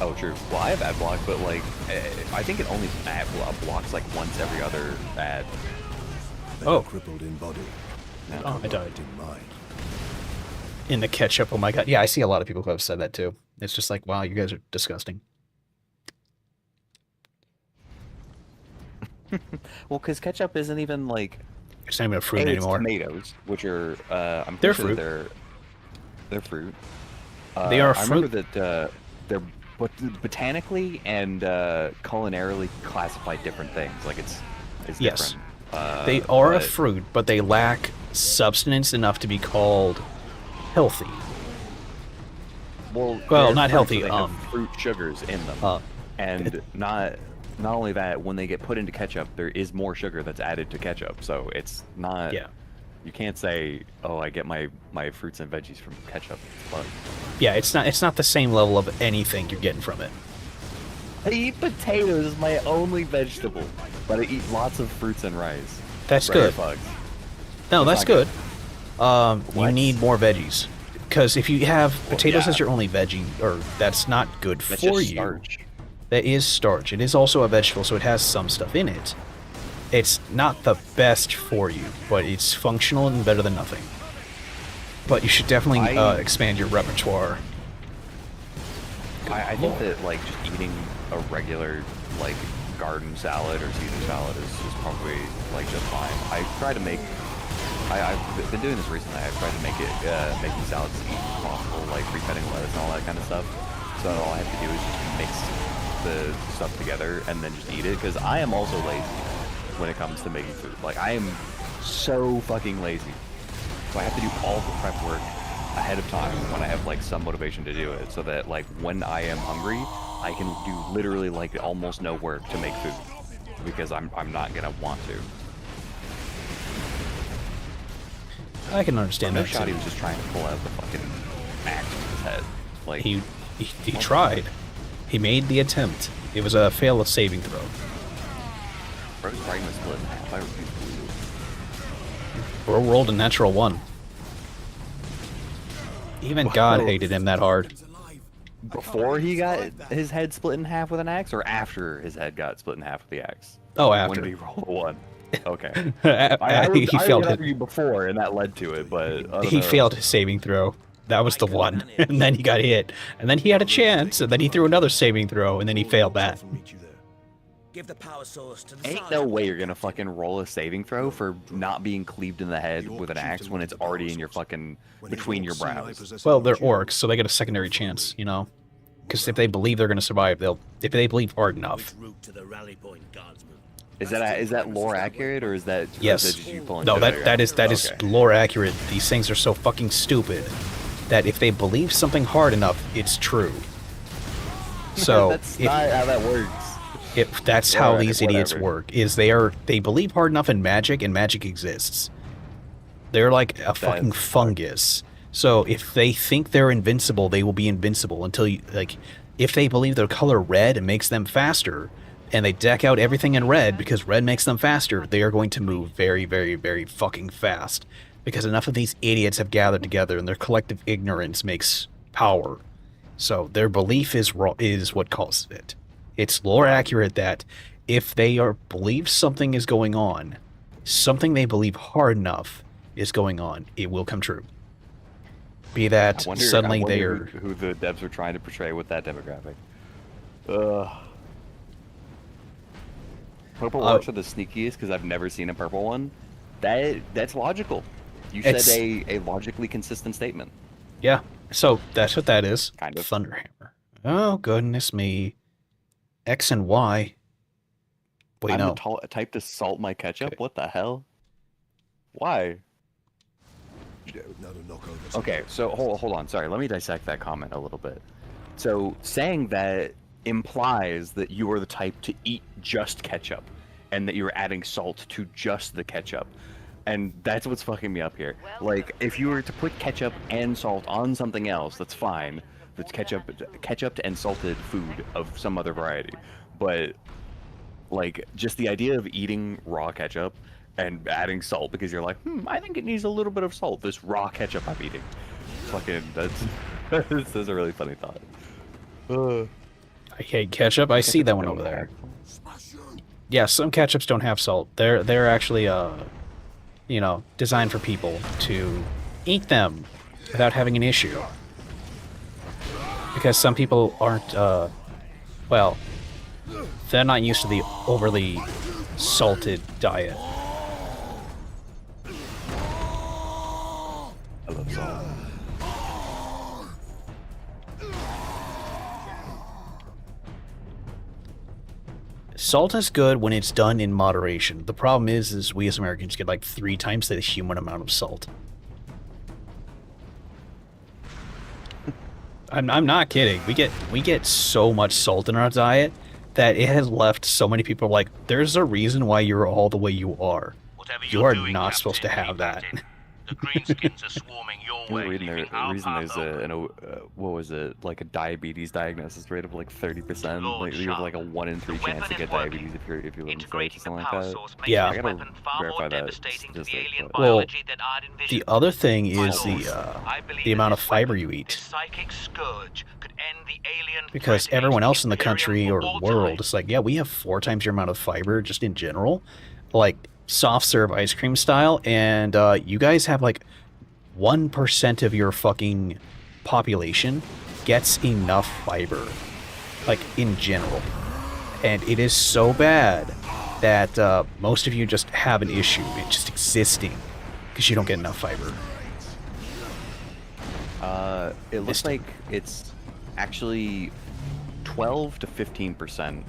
Oh, true. Well, I have ad block, but like, I think it only ad blocks like once every other ad.
Oh.
Crippled in body.
Oh, I died.
In mind.
In the ketchup, oh my god. Yeah, I see a lot of people who have said that too. It's just like, wow, you guys are disgusting.
Well, because ketchup isn't even like...
It's not even a fruit anymore.
It's tomatoes, which are...
they're fruit.
They're fruit.
They are fruit.
I remember that they're botanically and culinarily classified different things. Like, it's
yes.
different.
They are a fruit, but they lack substance enough to be called healthy.
Well,
not healthy.
So they have fruit sugars in them, and not only that, when they get put into ketchup, there is more sugar that's added to ketchup. So it's not.
Yeah.
You can't say, "Oh, I get my fruits and veggies from ketchup." But
yeah, it's not the same level of anything you're getting from it.
I eat potatoes as my only vegetable, but I eat lots of fruits and rice.
That's good. No, that's good. You need more veggies. Because if you have potatoes as your only veggie, or that's not good
That's
for
just
you.
Starch.
That is starch. It is also a vegetable, so it has some stuff in it. It's not the best for you, but it's functional and better than nothing. But you should definitely expand your repertoire.
I think that like just eating a regular like garden salad or Caesar salad is probably like just fine. I try to make. I've been doing this recently. I tried to make it making salads as easy as possible, like refetting lettuce and all that kind of stuff. So all I have to do is just mix the stuff together and then just eat it. Because I am also lazy when it comes to making food. Like I am so fucking lazy. So I have to do all the prep work ahead of time when I have like some motivation to do it, so that like when I am hungry, I can do literally like almost no work to make food because I'm not gonna want to.
I can understand that.
Shotty was just trying to pull out the fucking axe from his head. Like
he tried. He made the attempt. It was a fail of saving throw.
Bro's brain was split in half. I refuse to believe it.
Bro rolled a natural 1. Even God hated him that hard.
Before he got his head split in half with an axe, or after his head got split in half with the axe?
Oh,
When
after.
did he roll a 1? Okay.
He failed
I would
it.
argue before, and that led to it, but I don't
He
know.
failed his saving throw. That was the one. And then he got hit. And then he had a chance, and then he threw another saving throw, and then he failed that.
Give the power source to the
Ain't no
sergeant.
way you're gonna fucking roll a saving throw for not being cleaved in the head with an axe when it's already in your fucking between your brows.
Well, they're orcs, so they get a secondary chance, you know? Because if they believe they're going to survive, if they believe hard enough.
Route to the rally point, guardsman.
Is that lore accurate, or is that
Yes.
is that just you pulling
No,
shit out of your
that
ass?
is
Okay.
lore accurate. These things are so fucking stupid that if they believe something hard enough, it's true. So
That's not how that works.
that's how
Whatever,
these idiots
whatever.
work. Is they believe hard enough in magic, and magic exists. They're like a fucking fungus. So if they think they're invincible, they will be invincible until you if they believe their color red and makes them faster, and they deck out everything in red because red makes them faster, they are going to move very, very, very fucking fast. Because enough of these idiots have gathered together, and their collective ignorance makes power. So their belief is what causes it. It's lore accurate that if they believe something is going on, something they believe hard enough is going on, it will come true. Be that
I
suddenly they
wonder
are.
who the devs were trying to portray with that demographic. Purple orcs are the sneakiest because I've never seen a purple one. That's logical. You said
It's-
a logically consistent statement.
Yeah, so that's what that is.
Kind of.
Thunderhammer. Oh, goodness me. X and Y. Wait,
I'm
no.
the type to salt my ketchup?
Okay.
What the hell? Why?
Now to knock over
Okay, so hold on. Sorry, let me dissect that comment a little bit. So saying that implies that you are the type to eat just ketchup, and that you're adding salt to just the ketchup. And that's what's fucking me up here. Like, if you were to put ketchup and salt on something else, that's fine. That's ketchup and salted food of some other variety. But, like, just the idea of eating raw ketchup and adding salt because you're like, I think it needs a little bit of salt, this raw ketchup I'm eating. Fucking, that's a really funny thought.
I hate ketchup. I see that one over there. Yeah, some ketchups don't have salt. They're actually designed for people to eat them without having an issue. Because some people aren't they're not used to the overly salted diet.
I love salt.
Salt is good when it's done in moderation. The problem is we as Americans get like 3 times the human amount of salt. I'm not kidding. We get so much salt in our diet that it has left so many people like, there's a reason why you're all the way you are.
Whatever
You
you're
are
doing,
not supposed to
Captain,
have that.
keep at it. The greenskins are swarming your
The
way,
reason
leaving our
there's
path open.
what was it, like a diabetes diagnosis rate of like 30%?
Lord
Like you have like a
Sharp,
1 in 3
the
chance
weapon
to
is
get
working.
diabetes if you're living in States or
Integrating the
something like
power
that.
source makes
Yeah.
this
I gotta
weapon far more
verify that
devastating to the
statistic,
alien
but-
Well,
biology than I'd envisioned.
The other thing is
My lord, I believe
the
that
amount of
this
fiber
weapon,
you
this
eat.
psychic scourge, could end the alien
Because
threat
everyone
against
else in the country
Imperium
or
for all
world
time.
is like, yeah, we have 4 times your amount of fiber just in general. Like soft serve ice cream style, and you guys have like 1% of your fucking population gets enough fiber, like in general. And it is so bad that most of you just have an issue in just existing because you don't get enough fiber.
It looks like it's actually 12 to 15%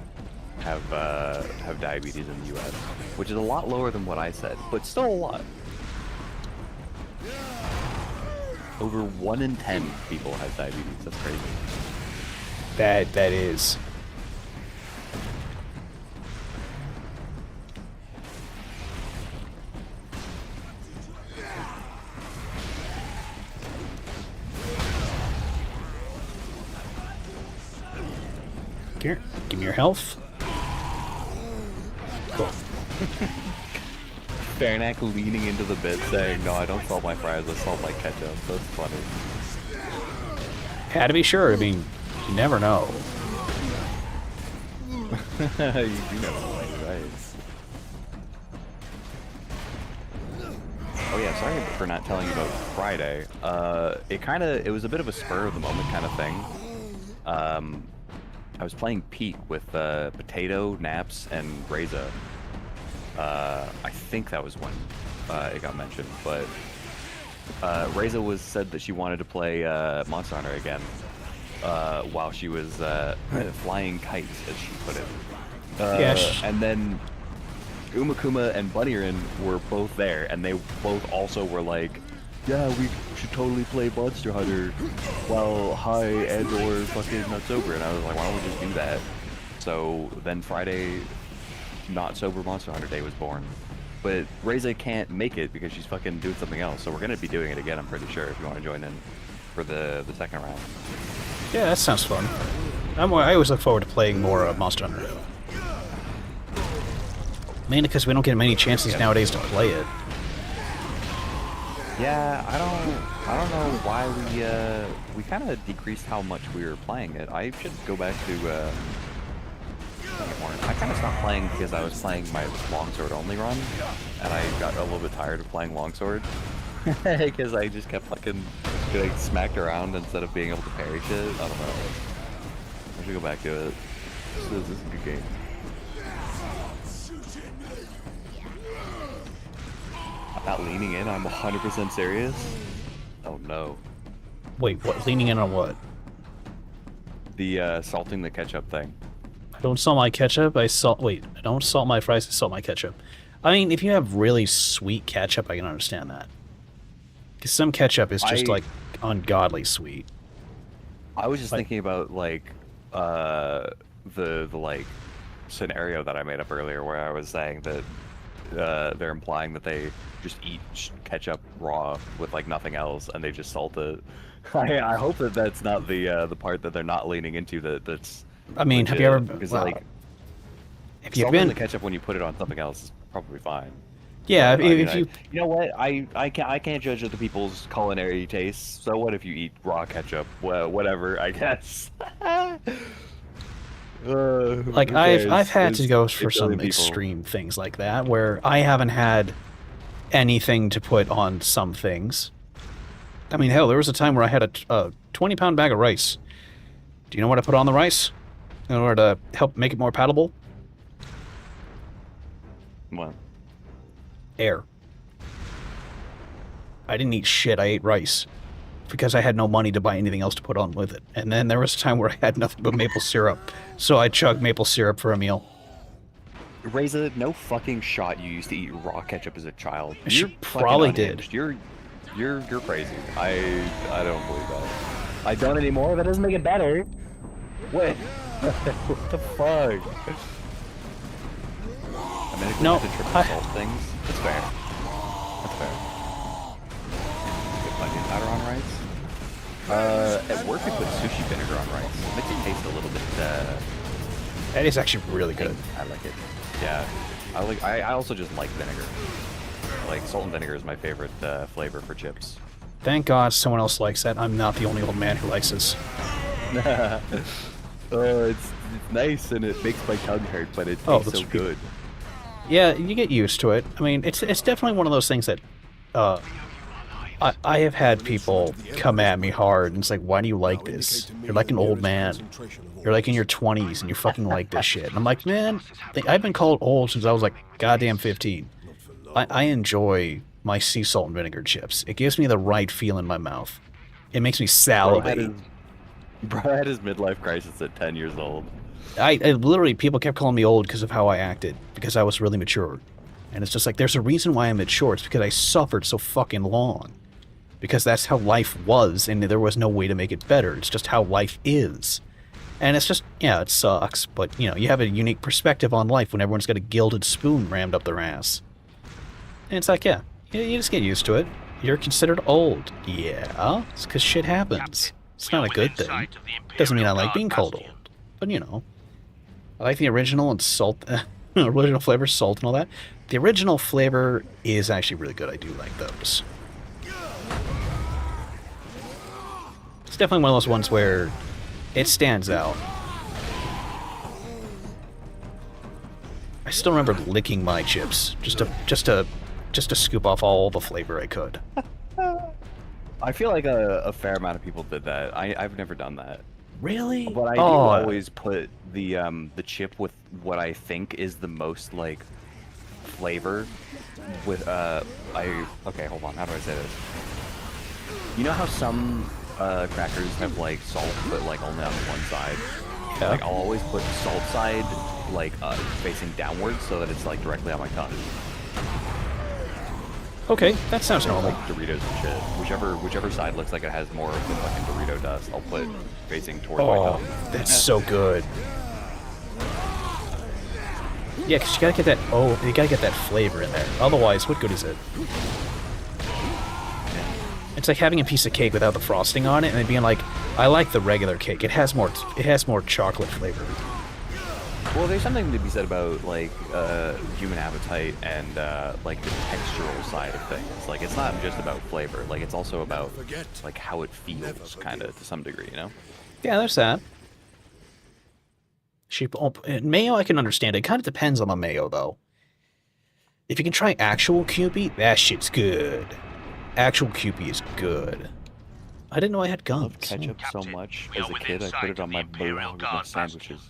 have diabetes in the U.S., which is a lot lower than what I said, but still a lot. Over 1 in 10 people have diabetes. That's crazy.
That is. Here, give me your health. Cool.
Farnak leaning into the bit saying, "No, I don't salt my fries. I salt my ketchup." That's funny.
Had to be sure. I mean, you never know.
You do know, right? Oh yeah, sorry for not telling you about Friday. It was a bit of a spur of the moment kind of thing. I was playing Pete with Potato, Naps, and Reza. I think that was when it got mentioned, but Reza said that she wanted to play Monster Hunter again while she was flying kites, as she put it. And then Umakuma and Bunnyrin were both there, and they both also were like, yeah, we should totally play Monster Hunter while high and or fucking not sober. And I was like, why don't we just do that? So then Friday, not sober Monster Hunter Day was born. But Reza can't make it because she's fucking doing something else. So we're going to be doing it again, I'm pretty sure, if you want to join in for the second round.
Yeah, that sounds fun. I always look forward to playing more Monster Hunter. Mainly because we don't get many chances nowadays to play it.
Yeah, I don't know why we kind of decreased how much we were playing it. I should go back to I kind of stopped playing because I was playing my longsword only run, and I got a little bit tired of playing longsword because I just kept fucking getting smacked around instead of being able to parry shit. I don't know. I should go back to it. This is a good game. I'm not leaning in, I'm 100% serious. Oh no.
Wait, what? Leaning in on what?
The salting the ketchup thing.
I don't salt my ketchup, I don't salt my fries, I salt my ketchup. I mean, if you have really sweet ketchup, I can understand that. Because some ketchup is just, like, ungodly sweet.
I was just thinking about, like, the like, scenario that I made up earlier where I was saying that they're implying that they just eat ketchup raw with like nothing else and they just salt it. I hope that that's not the part that they're not leaning into. That's.
I mean,
legit,
have you ever?
Because
Well,
like,
if you've
salting
been
the ketchup when you put it on something else is probably fine.
Yeah,
But, I mean,
if you...
You know what? I can't judge other people's culinary tastes. So what if you eat raw ketchup? Well, whatever, I guess.
Like, I've had to go for some extreme things like that, where I haven't had anything to put on some things. I mean, hell, there was a time where I had a 20-pound bag of rice. Do you know what I put on the rice in order to help make it more palatable?
What?
Air. I didn't eat shit, I ate rice. Because I had no money to buy anything else to put on with it. And then there was a time where I had nothing but maple syrup. So I chugged maple syrup for a meal.
Reza, no fucking shot you used to eat raw ketchup as a child.
She probably did.
You're crazy. I don't believe that. I don't anymore. That doesn't make it better. What? What the fuck? I mean, if
No,
you have to triple salt things, that's fair. That's fair. Get onion powder on rice. At work we put sushi vinegar on rice. It makes it taste a little bit.
That is actually really good.
I like it. Yeah, I also just like vinegar. Like salt and vinegar is my favorite flavor for chips.
Thank God someone else likes that. I'm not the only old man who likes this.
Oh, it's nice and it makes my tongue hurt, but it tastes so good.
Yeah, you get used to it. I mean, it's definitely one of those things that I have had people come at me hard and it's like, why do you like this? You're like an old man. You're like in your 20s and you fucking like this shit. And I'm like, man, I've been called old since I was like goddamn 15. I enjoy my sea salt and vinegar chips. It gives me the right feel in my mouth. It makes me salivate.
Bro had his midlife crisis at 10 years old.
I literally, people kept calling me old because of how I acted, because I was really mature. And it's just like, there's a reason why I'm mature. It's because I suffered so fucking long. Because that's how life was, and there was no way to make it better. It's just how life is. And it's just, yeah, it sucks, but, you know, you have a unique perspective on life when everyone's got a gilded spoon rammed up their ass. And it's like, yeah, you just get used to it. You're considered old. Yeah, it's because shit happens. It's not a good thing. Doesn't mean I like being called old. But, you know, I like the original and salt, original flavor, salt and all that. The original flavor is actually really good. I do like those. definitely one of those ones where it stands out. I still remember licking my chips just to scoop off all the flavor I could.
I feel like a fair amount of people did that. I've never done that.
Really?
But I do always put the chip with what I think is the most like flavor with okay, hold on, how do I say this? You know how some crackers have like salt but like only on one side?
Yeah.
Like I'll always put the salt side like facing downwards so that it's like directly on my tongue.
Okay, that sounds normal.
Like Doritos and shit. Whichever side looks like it has more of the fucking Dorito dust, I'll put facing towards my tongue.
That's so good. Yeah, because you gotta get that. Oh, you gotta get that flavor in there. Otherwise, what good is it? It's like having a piece of cake without the frosting on it, and then being like, "I like the regular cake. It has more chocolate flavor."
Well, there's something to be said about like human appetite and like the textural side of things. Like it's not just about flavor. Like it's also about like how it feels, kind of to some degree. You know?
Yeah, there's that. Mayo, I can understand. It kind of depends on the mayo, though. If you can try actual Kewpie, that shit's good. Actual Kewpie is good. I didn't know I had gums.
I love ketchup so much. As a kid, I put it on my bologna sandwiches.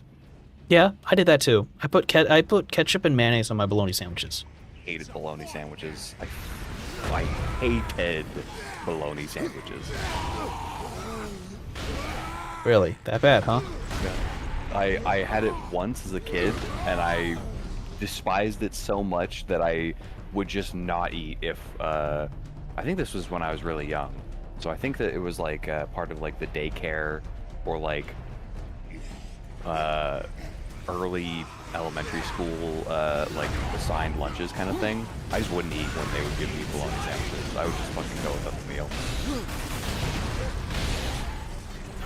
Yeah, I did that too. I put ketchup and mayonnaise on my bologna sandwiches.
Hated bologna sandwiches. I hated bologna sandwiches.
Really? That bad, huh?
Yeah. I had it once as a kid, and I despised it so much that I would just not eat if, I think this was when I was really young. So I think that it was like part of like the daycare or like early elementary school like assigned lunches kind of thing. I just wouldn't eat when they would give me bologna sandwiches. I would just fucking go without the meal.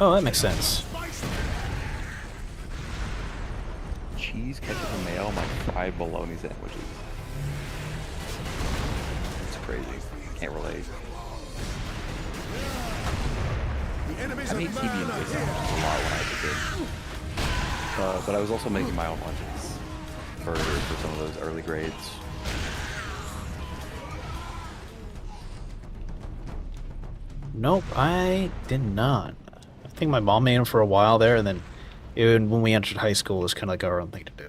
Oh, that makes sense.
Cheese, ketchup, and mayo on my fried bologna sandwiches. It's crazy. Can't relate. I made TB&J sandwiches a lot when I was a kid. But I was also making my own lunches for some of those early grades.
Nope, I did not. I think my mom made them for a while there, and then even when we entered high school, it was kind of like our own thing to do.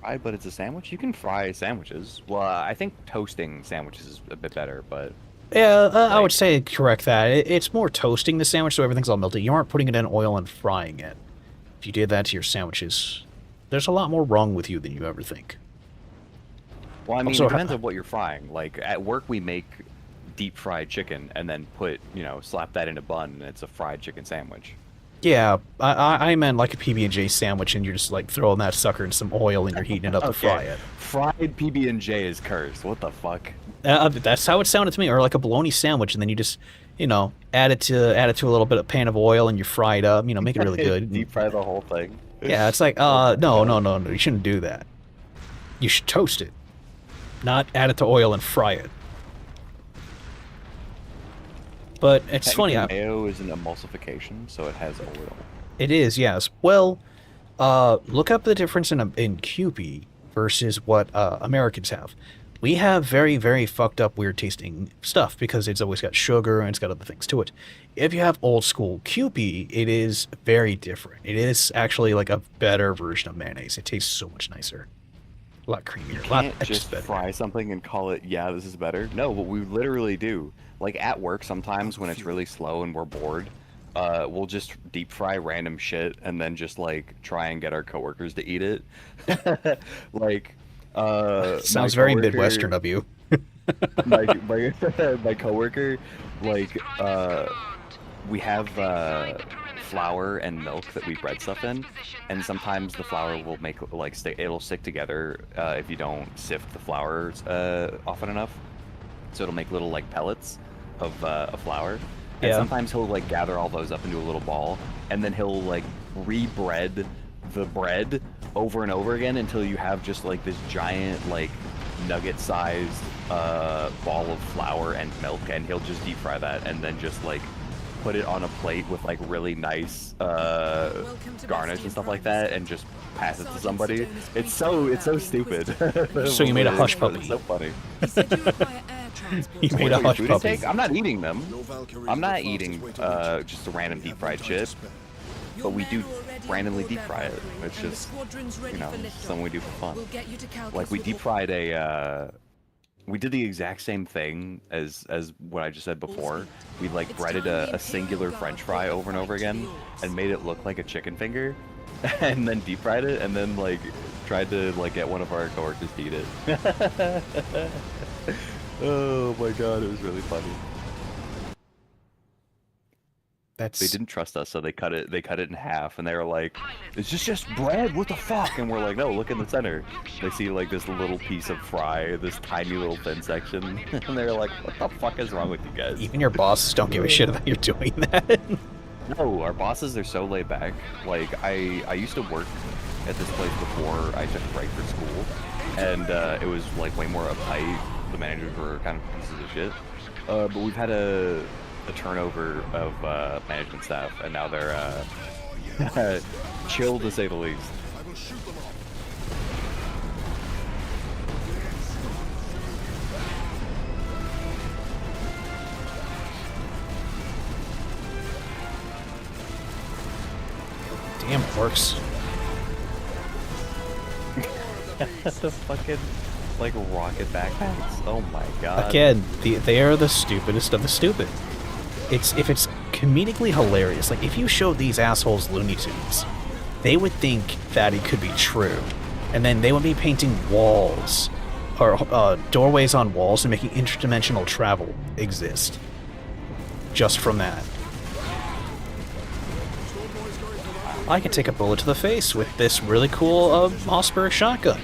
Fried, but it's a sandwich? You can fry sandwiches. Well, I think toasting sandwiches is a bit better, but...
Yeah, I would say correct that. It's more toasting the sandwich so everything's all melted. You aren't putting it in oil and frying it. If you did that to your sandwiches, there's a lot more wrong with you than you ever think.
Well, I mean,
Also,
it depends on what you're frying. Like, at work we make deep fried chicken and then put, you know, slap that in a bun and it's a fried chicken sandwich.
Yeah, I meant like a PB&J sandwich and you're just like throwing that sucker in some oil and you're heating it up to fry it.
Fried PB&J is cursed. What the fuck?
That's how it sounded to me. Or like a bologna sandwich and then you just, you know, add it to a little bit of pan of oil and you fry it up, you know, make it really good.
Deep fry the whole thing.
Yeah, it's like, no, you shouldn't do that. You should toast it, not add it to oil and fry it. But it's funny.
Mayo is an emulsification, so it has oil.
It is, yes. Well, look up the difference in Kewpie versus what Americans have. We have very, very fucked up, weird tasting stuff because it's always got sugar and it's got other things to it. If you have old school Kewpie, it is very different. It is actually like a better version of mayonnaise. It tastes so much nicer. A lot creamier.
You can't just fry something and call it, yeah, this is better. No, but we literally do. Like at work sometimes when it's really slow and we're bored, we'll just deep fry random shit and then just like try and get our coworkers to eat it. Like,
sounds very Midwestern of you.
my coworker, like, we have flour and milk that we bread stuff in, and sometimes the flour will make like it'll stick together if you don't sift the flour often enough. So it'll make little like pellets of flour. And
Yeah.
sometimes he'll like gather all those up into a little ball, and then he'll like re-bread the bread over and over again until you have just like this giant like nugget-sized ball of flour and milk, and he'll just deep fry that and then just like put it on a plate with like really nice garnish and stuff like that, and just pass it to somebody. It's so stupid.
So you made a hush puppy.
It's so funny.
You made a hush
Food
puppy.
intake? I'm not eating them.
Your Valkyrie
I'm
is
not
the
eating
fastest way to
just a random deep fried chip,
respect.
but we do randomly deep fry it. It's just, you know, something we do for fun. Like we deep fried we did the exact same thing as what I just said before. We like breaded a singular French fry over and over again and made it look like a chicken finger, and then deep fried it, and then like tried to like get one of our coworkers to eat it. Oh my god, it was really funny. They didn't trust us, so they cut it in half, and they were like, "Is this just bread? What the fuck?" And we're like, "No, look in the center." They see like this little piece of fry, this tiny little thin section, and they're like, "What the fuck is wrong with you guys?"
Even your bosses don't give a shit about you doing that.
No, our bosses are so laid back. Like I used to work at this place before I took a break for school, and it was like way more uptight. The managers were kind of pieces of shit. But we've had a turnover of management staff, and now they're chill to say the least.
I will shoot them all.
Damn orcs.
The fucking like rocket backpacks. Oh my god.
Again, they are the stupidest of the stupid. If it's comedically hilarious, like if you showed these assholes Looney Tunes, they would think that it could be true, and then they would be painting walls or doorways on walls and making interdimensional travel exist just from that. I can take a bullet to the face with this really cool Mossberg shotgun.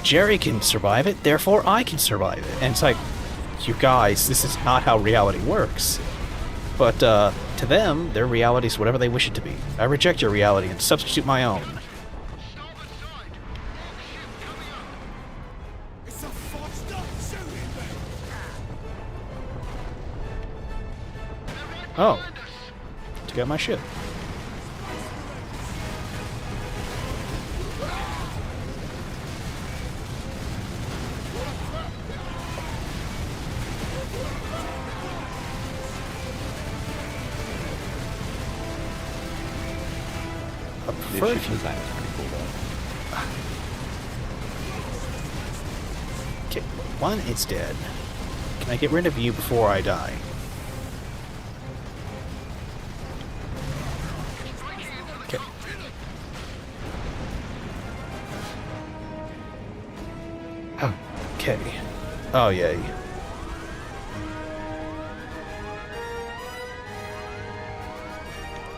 Jerry can survive it, therefore I can survive it. And it's like, you guys, this is not how reality works. But to them, their reality is whatever they wish it to be. I reject your reality and substitute my own.
It's a fuck. Stop shooting me.
Oh. Took out my ship.
The ship design is pretty cool though.
Okay, one, it's dead. Can I get rid of you before I die? Okay. Okay. Oh, yay.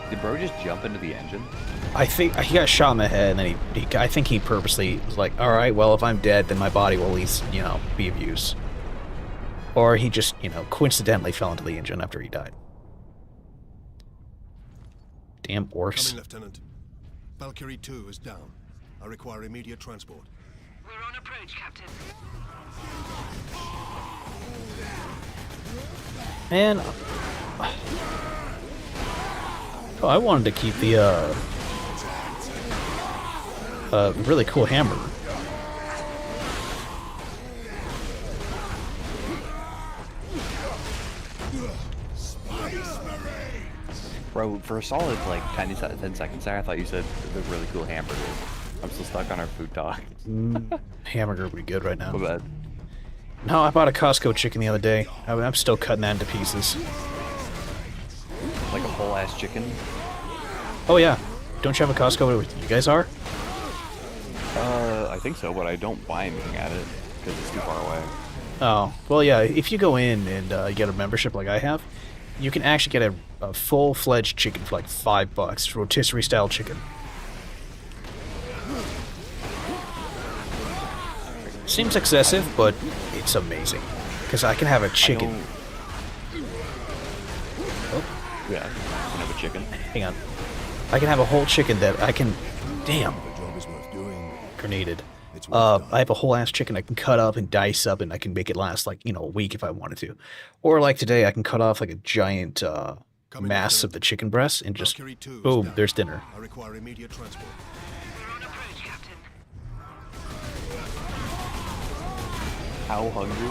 Did bro just jump into the engine?
I think he got shot in the head, and then I think he purposely was like, all right, well, if I'm dead, then my body will at least, you know, be of use. Or he just, you know, coincidentally fell into the engine after he died. Damn orcs.
Coming, Lieutenant. Valkyrie 2 is down. I require immediate transport.
We're on approach, Captain.
Man, oh, I wanted to keep the really cool hammer.
Bro, for a solid like 10 seconds there, I thought you said the really cool hamburger. I'm still stuck on our food talk.
Hamburger would be good right now.
My bad.
No, I bought a Costco chicken the other day. I'm still cutting that into pieces.
Like a whole ass chicken.
Oh yeah, don't you have a Costco where you guys are?
I think so, but I don't buy anything at it because it's too far away.
Oh, well yeah, if you go in and you get a membership like I have, you can actually get a full-fledged chicken for like $5, rotisserie style chicken. Seems excessive, but it's amazing. Because I can have a chicken. Oh,
Yeah, you can have a chicken.
hang on. I can have a whole chicken that I can... Damn.
The job is worth doing.
Grenaded.
It's worth
I have a whole ass chicken I can cut up and dice up, and I can make it last like, you know, a week if I wanted to. Or like today, I can cut off like a giant mass of the chicken breast and just
Valkyrie 2 is
boom,
down.
there's dinner.
I require immediate transport.
We're on approach, Captain.
How hungry?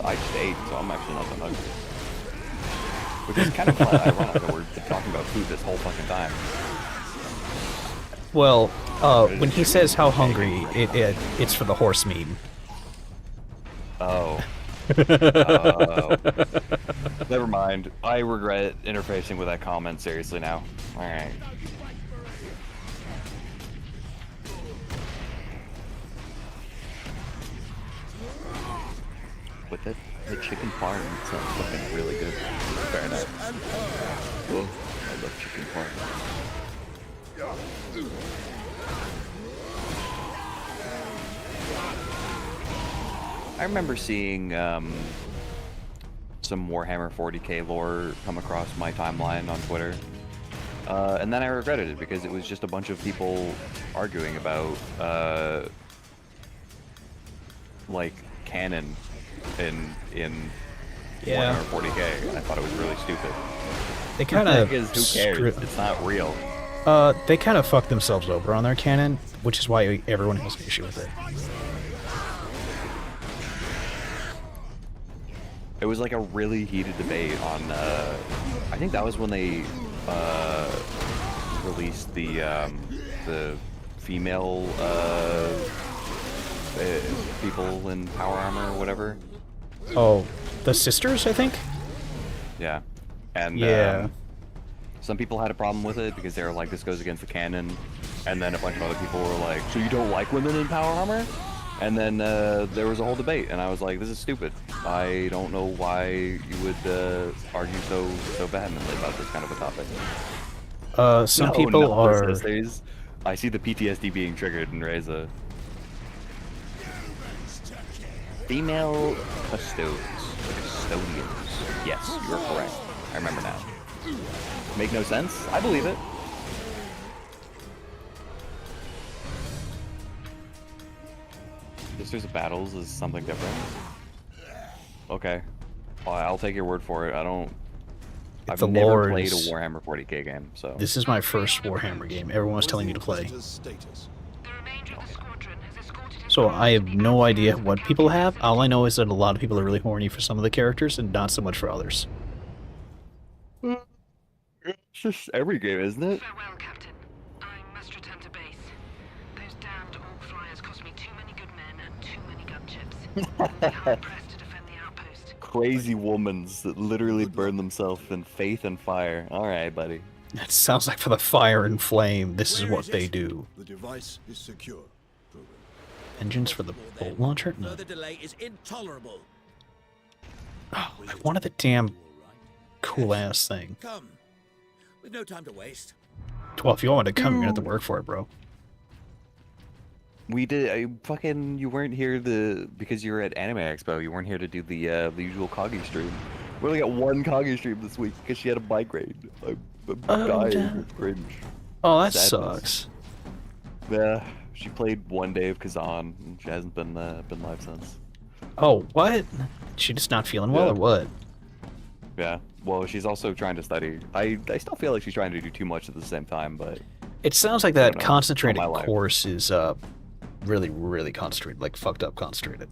I just ate, so I'm actually not that hungry. Which is kind of ironic that we're talking about food this whole fucking time.
Well, when he says how hungry, it's for the horse meme.
Oh. Never mind. I regret interfacing with that comment seriously now. Alright. With the chicken parm, it sounds fucking really good. Fair enough. Whoa, I love chicken parm. I remember seeing some Warhammer 40k lore come across my timeline on Twitter. And then I regretted it because it was just a bunch of people arguing about like canon in Warhammer 40k. I thought it was really stupid.
They kind of
who cares? It's not real.
they kind of fucked themselves over on their canon, which is why everyone has an issue with it.
It was like a really heated debate on, I think that was when they released the female people in power armor or whatever.
Oh, the sisters, I think?
Yeah. And
yeah.
Some people had a problem with it because they were like, this goes against the canon. And then a bunch of other people were like, so you don't like women in power armor? And then there was a whole debate, and I was like, this is stupid. I don't know why you would argue so vehemently about this kind of a topic.
Some people are...
Sisters. I see the PTSD being triggered in Reza. Female custodians. Yes, you're correct. I remember now. Make no sense? I believe it. Sisters of Battles is something different. Okay. Well, I'll take your word for it. I've never played a Warhammer 40k game, so...
This is my first Warhammer game. Everyone was telling me to play. So I have no idea what people have. All I know is that a lot of people are really horny for some of the characters and not so much for others.
It's just every game, isn't it?
Farewell, Captain. I must return to base. Those damned Orc flyers cost me too many good men and too many gunships. I'll be hard pressed to defend the outpost.
Crazy womans that literally burn themselves in faith and fire. Alright, buddy.
It sounds like for the fire and flame, this is what they do.
The device is secure.
Engines for the bolt launcher? No.
Further delay is intolerable.
Oh, I wanted the damn cool-ass thing.
Come. With no time to waste.
Well, if you want to come, you're gonna have to work for it, bro.
We did. You weren't here because you were at Anime Expo. You weren't here to do the usual Kagi stream. We only got one Kagi stream this week because she had a migraine. I'm dying of cringe.
Oh, that
Sadness.
sucks.
Yeah, she played one day of Kazan, and she hasn't been live since.
Oh, what? She just not feeling well, or what?
Yeah. Well, she's also trying to study. I still feel like she's trying to do too much at the same time, but...
It sounds like that concentrated course is really, really concentrated, like fucked up concentrated.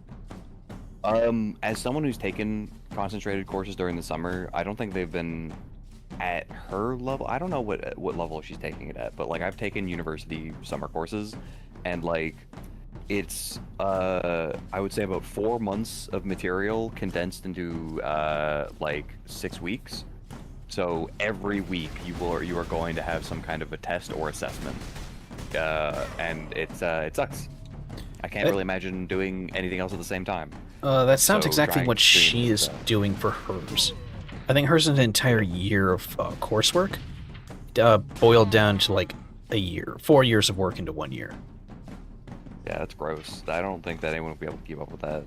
As someone who's taken concentrated courses during the summer, I don't think they've been at her level. I don't know what level she's taking it at, but like I've taken university summer courses, and like it's I would say about 4 months of material condensed into like 6 weeks. So every week you are going to have some kind of a test or assessment, and it sucks. I can't really imagine doing anything else at the same time.
That sounds exactly what she is doing for hers. I think hers is an entire year of coursework, boiled down to like a year, 4 years of work into 1 year.
Yeah, that's gross. I don't think that anyone would be able to keep up with that.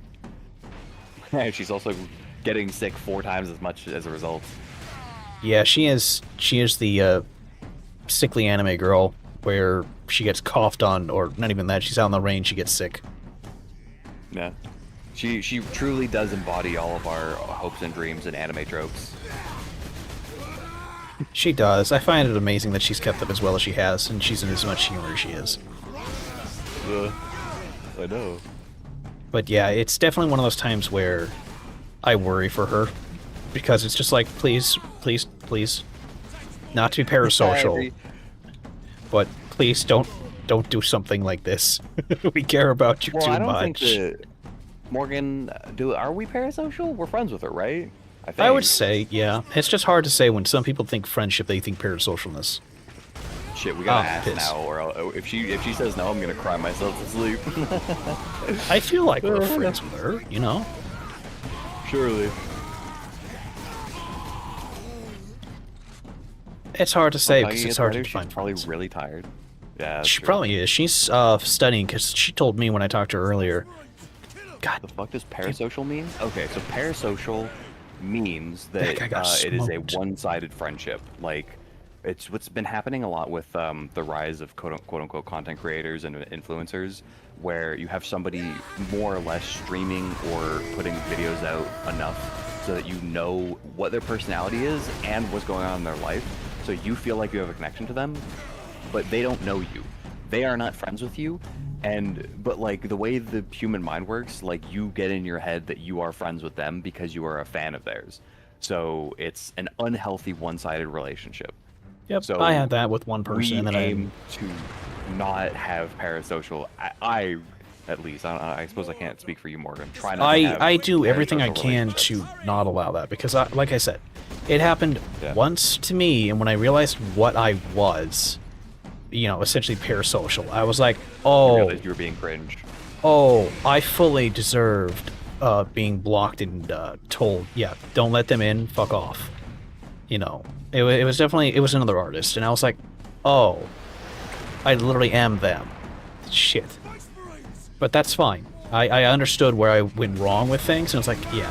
And she's also getting sick 4 times as much as a result.
Yeah, she is the sickly anime girl where she gets coughed on, or not even that, she's out in the rain, she gets sick.
Yeah. She truly does embody all of our hopes and dreams and anime tropes.
She does. I find it amazing that she's kept up as well as she has, and she's in as much humor as she is.
I know.
But yeah, it's definitely one of those times where I worry for her. Because it's just like, please, please, please. Not to be parasocial. But please don't do something like this. We care about you too
I don't
much.
think that Morgan, are we parasocial? We're friends with her, right? I think.
I would say, yeah. It's just hard to say when some people think friendship, they think parasocialness.
Shit, we gotta
Oh,
ask
piss.
now, or if she says no, I'm gonna cry myself to sleep.
I feel like we're friends with her, you know?
Surely.
It's hard to say
Talking
because it's
gets
hard to
better,
define
she's probably
friends.
really tired. Yeah, that's
She
true.
probably is. She's studying because she told me when I talked to her earlier. God,
The fuck does parasocial mean? Okay, so parasocial means
That
that
guy got
it is a
smoked.
one-sided friendship. Like, it's what's been happening a lot with the rise of quote-unquote content creators and influencers, where you have somebody more or less streaming or putting videos out enough so that you know what their personality is and what's going on in their life, so you feel like you have a connection to them, but they don't know you. They are not friends with you, but like the way the human mind works, like you get in your head that you are friends with them because you are a fan of theirs. So it's an unhealthy one-sided relationship.
yep,
So
I had that with one person,
we
and then
aim to not have parasocial. I at least, I suppose I can't speak for you, Morgan. Try not to have
I do everything I
parasocial
can
relationships.
to not allow that because, like I said, it happened
Yeah.
once to me, and when I realized what I was, you know, essentially parasocial, I was like,
You
oh,
realized you were being cringe.
I fully deserved being blocked and told, yeah, don't let them in, fuck off. You know, it was definitely, it was another artist, and I was like, oh, I literally am them. Shit. But that's fine. I understood where I went wrong with things, and I was like, yeah.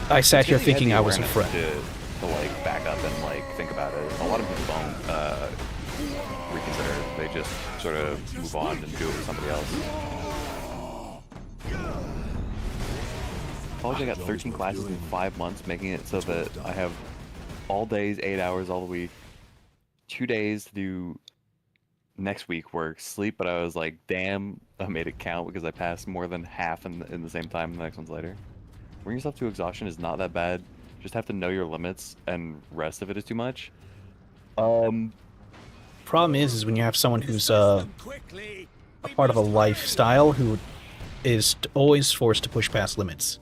I sat here
Because you had
thinking
the
I was a
awareness
friend.
to like back up and like think about it. A lot of people don't reconsider. They just sort of move on and do it with somebody else. College, I got 13 classes in 5 months, making it so that I have all days, 8 hours all the week, 2 days to do next week work, sleep, but I was like, damn, I made it count because I passed more than half in the same time, and the next one's later. Bring yourself to exhaustion is not that bad. Just have to know your limits, and rest of it is too much.
Problem is when you have someone who's a part of a lifestyle who is always forced to push past limits.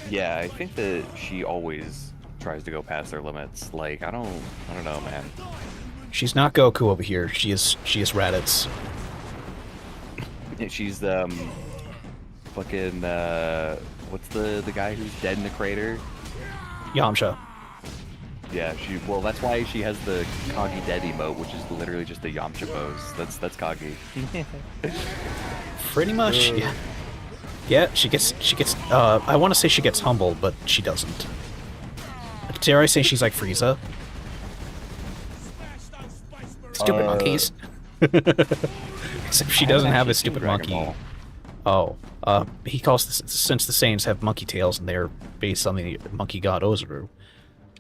Yeah, I think that she always tries to go past their limits. Like, I don't know, man.
She's not Goku over here. She is Raditz.
She's fucking what's the guy who's dead in the crater?
Yamcha.
Yeah, well, that's why she has the Kagi dead emote, which is literally just the Yamcha pose. That's Kagi.
Pretty much, yeah. Yeah, she gets I want to say she gets humbled, but she doesn't. Dare I say she's like Frieza? Stupid monkeys. Except she doesn't have a stupid
Dragon
monkey.
Ball.
Oh, he calls this, since the Saiyans have monkey tails and they're based on the monkey god Ozuru,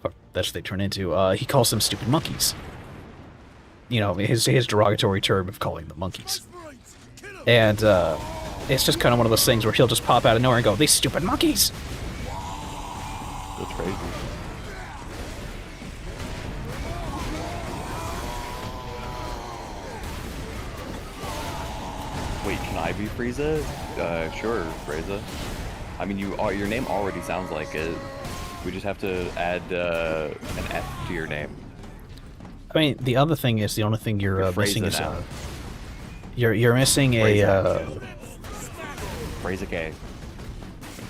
or that's what they turn into, he calls them stupid monkeys. You know, his derogatory term of calling them monkeys. And, it's just kind of one of those things where he'll just pop out of nowhere and go, "These stupid monkeys!"
That's crazy. Wait, can I be Frieza? Sure, Frieza. I mean, your name already sounds like it. We just have to add an F to your name.
I mean, the other thing is, the only thing you're missing
Frieza
is,
now.
you're missing
Frieza K.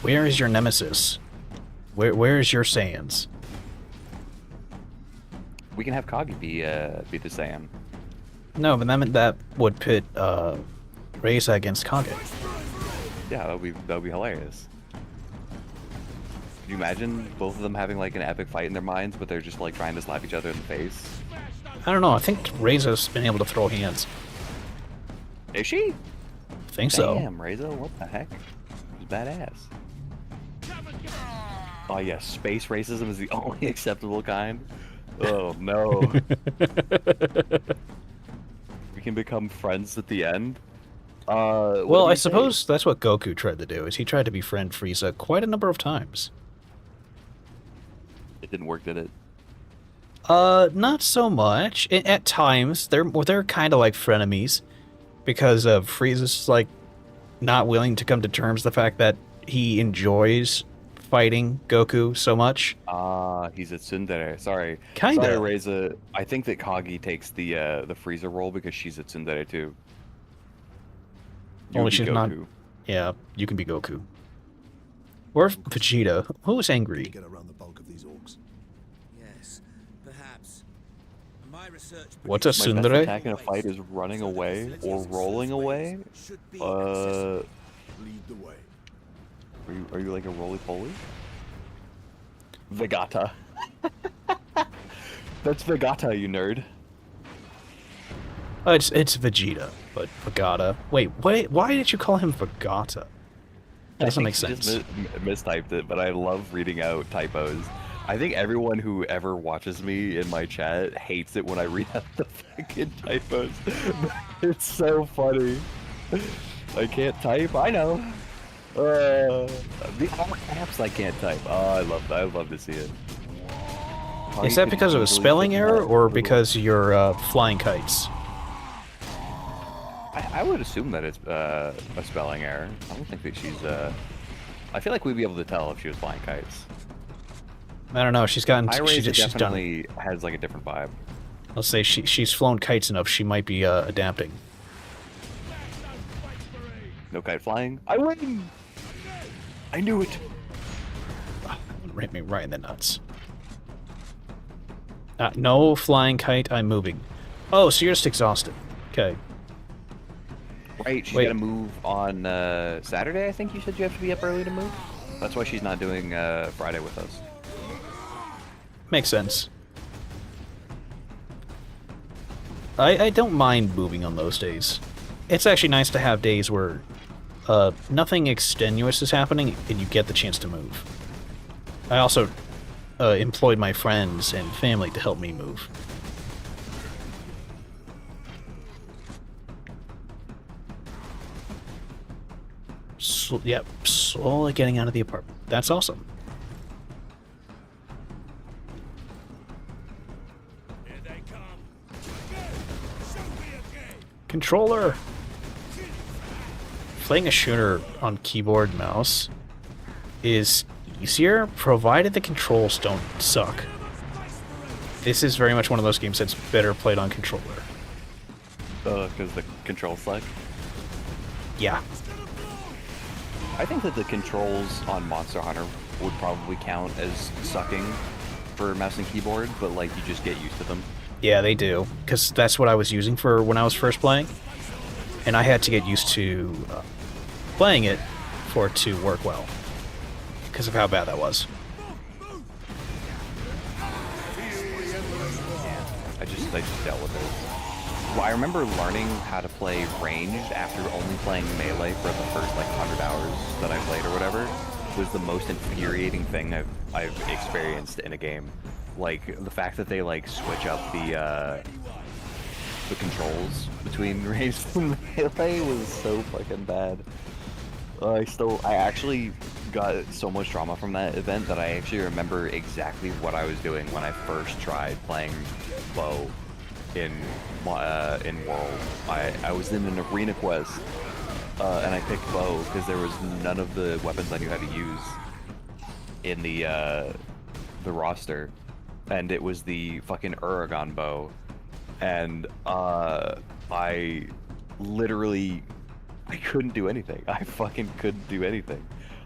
where is your nemesis? Where is your Saiyans?
We can have Kagi be the Saiyan.
No, but that would pit Reza against Kage.
Yeah, that would be hilarious. Could you imagine both of them having like an epic fight in their minds, but they're just like trying to slap each other in the face?
I don't know. I think Reza's been able to throw hands.
Is she?
I think so.
Damn, Reza, what the heck? She's badass. Oh yeah, space racism is the only acceptable kind. Oh no. We can become friends at the end.
Well, I suppose that's what Goku tried to do, is he tried to befriend Frieza quite a number of times.
It didn't work, did it?
Not so much. At times, they're kind of like frenemies, because Frieza's, like, not willing to come to terms with the fact that he enjoys fighting Goku so much.
He's a tsundere. Sorry.
Kinda.
Sorry, Reza. I think that Kagi takes the Frieza role because she's a tsundere too. You
Only
would be
she's not.
Goku.
Yeah, you can be Goku. Or Vegeta. Who's angry?
Get around the bulk of these orcs.
Yes, perhaps. My research.
What's a
My best
tsundere?
attack in a fight is running away or rolling away.
Lead the way.
Are you like a roly-poly? Vegata. That's Vegata, you nerd.
Oh, it's Vegeta, but Vegata. Wait, why did you call him Vegata? That doesn't make sense.
Just mistyped it, but I love reading out typos. I think everyone who ever watches me in my chat hates it when I read out the fucking typos. It's so funny. I can't type. I know. The all caps I can't type. Oh, I love that. I love to see it.
Is that because of a spelling error or because you're flying kites?
I would assume that it's a spelling error. I don't think that she's. I feel like we'd be able to tell if she was flying kites.
I don't know. She's gotten.
She's
She's done.
definitely has like a different vibe.
Let's say she's flown kites enough. She might be adapting.
No kite flying. I win. I knew it.
Hit me right in the nuts. No flying kite. I'm moving. Oh, so you're just exhausted. Okay.
Right, she's
Wait.
got to move on Saturday, I think you said you have to be up early to move? That's why she's not doing Friday with us.
Makes sense. I don't mind moving on those days. It's actually nice to have days where nothing extenuous is happening and you get the chance to move. I also employed my friends and family to help me move. Yep, slowly getting out of the apartment. That's awesome.
Here they come. Show me again.
Controller! Playing a shooter on keyboard and mouse is easier, provided the controls don't suck. This is very much one of those games that's better played on controller.
Because the controls suck?
Yeah.
I think that the controls on Monster Hunter would probably count as sucking for mouse and keyboard, but like you just get used to them.
Yeah, they do, because that's what I was using for when I was first playing, and I had to get used to playing it for it to work well, because of how bad that was.
I just dealt with it. Well, I remember learning how to play ranged after only playing melee for the first like 100 hours that I played or whatever. Was the most infuriating thing I've experienced in a game. Like the fact that they like switch up the controls between ranged and melee was so fucking bad. I actually got so much trauma from that event that I actually remember exactly what I was doing when I first tried playing bow in World. I was in an arena quest and I picked bow because there was none of the weapons I knew how to use in the roster, and it was the fucking Uragan bow, and I couldn't do anything. I fucking couldn't do anything.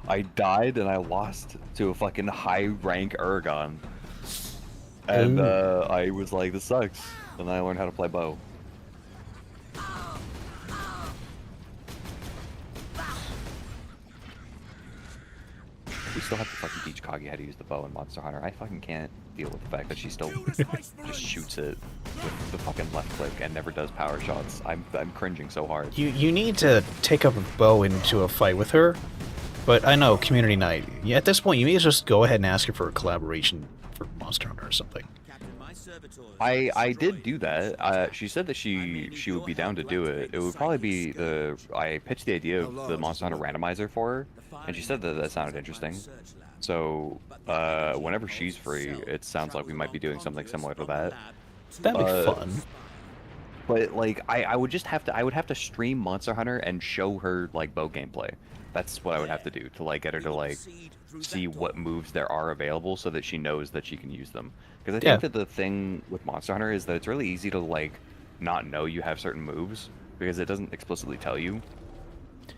I died and I lost to a fucking high rank Uragan, and I was like, this sucks. And then I learned how to play bow. We still have to fucking teach Kagi how to use the bow in Monster Hunter. I fucking can't deal with the fact that she still just shoots it with the fucking left click and never does power shots. I'm cringing so hard.
You need to take up a bow into a fight with her, but I know, community night. Yeah, at this point, you may just go ahead and ask her for a collaboration for Monster Hunter or something.
I did do that. She said that she would be down to do it. It would probably be the I pitched the idea of the Monster Hunter randomizer for her, and she said that that sounded interesting. So whenever she's free, it sounds like we might be doing something similar to that.
That'd be fun.
But like I would just have to I would have to stream Monster Hunter and show her like bow gameplay. That's what I would have to do to like get her to like see what moves there are available so that she knows that she can use them. Because I think that the thing with Monster Hunter is that it's really easy to like not know you have certain moves because it doesn't explicitly tell you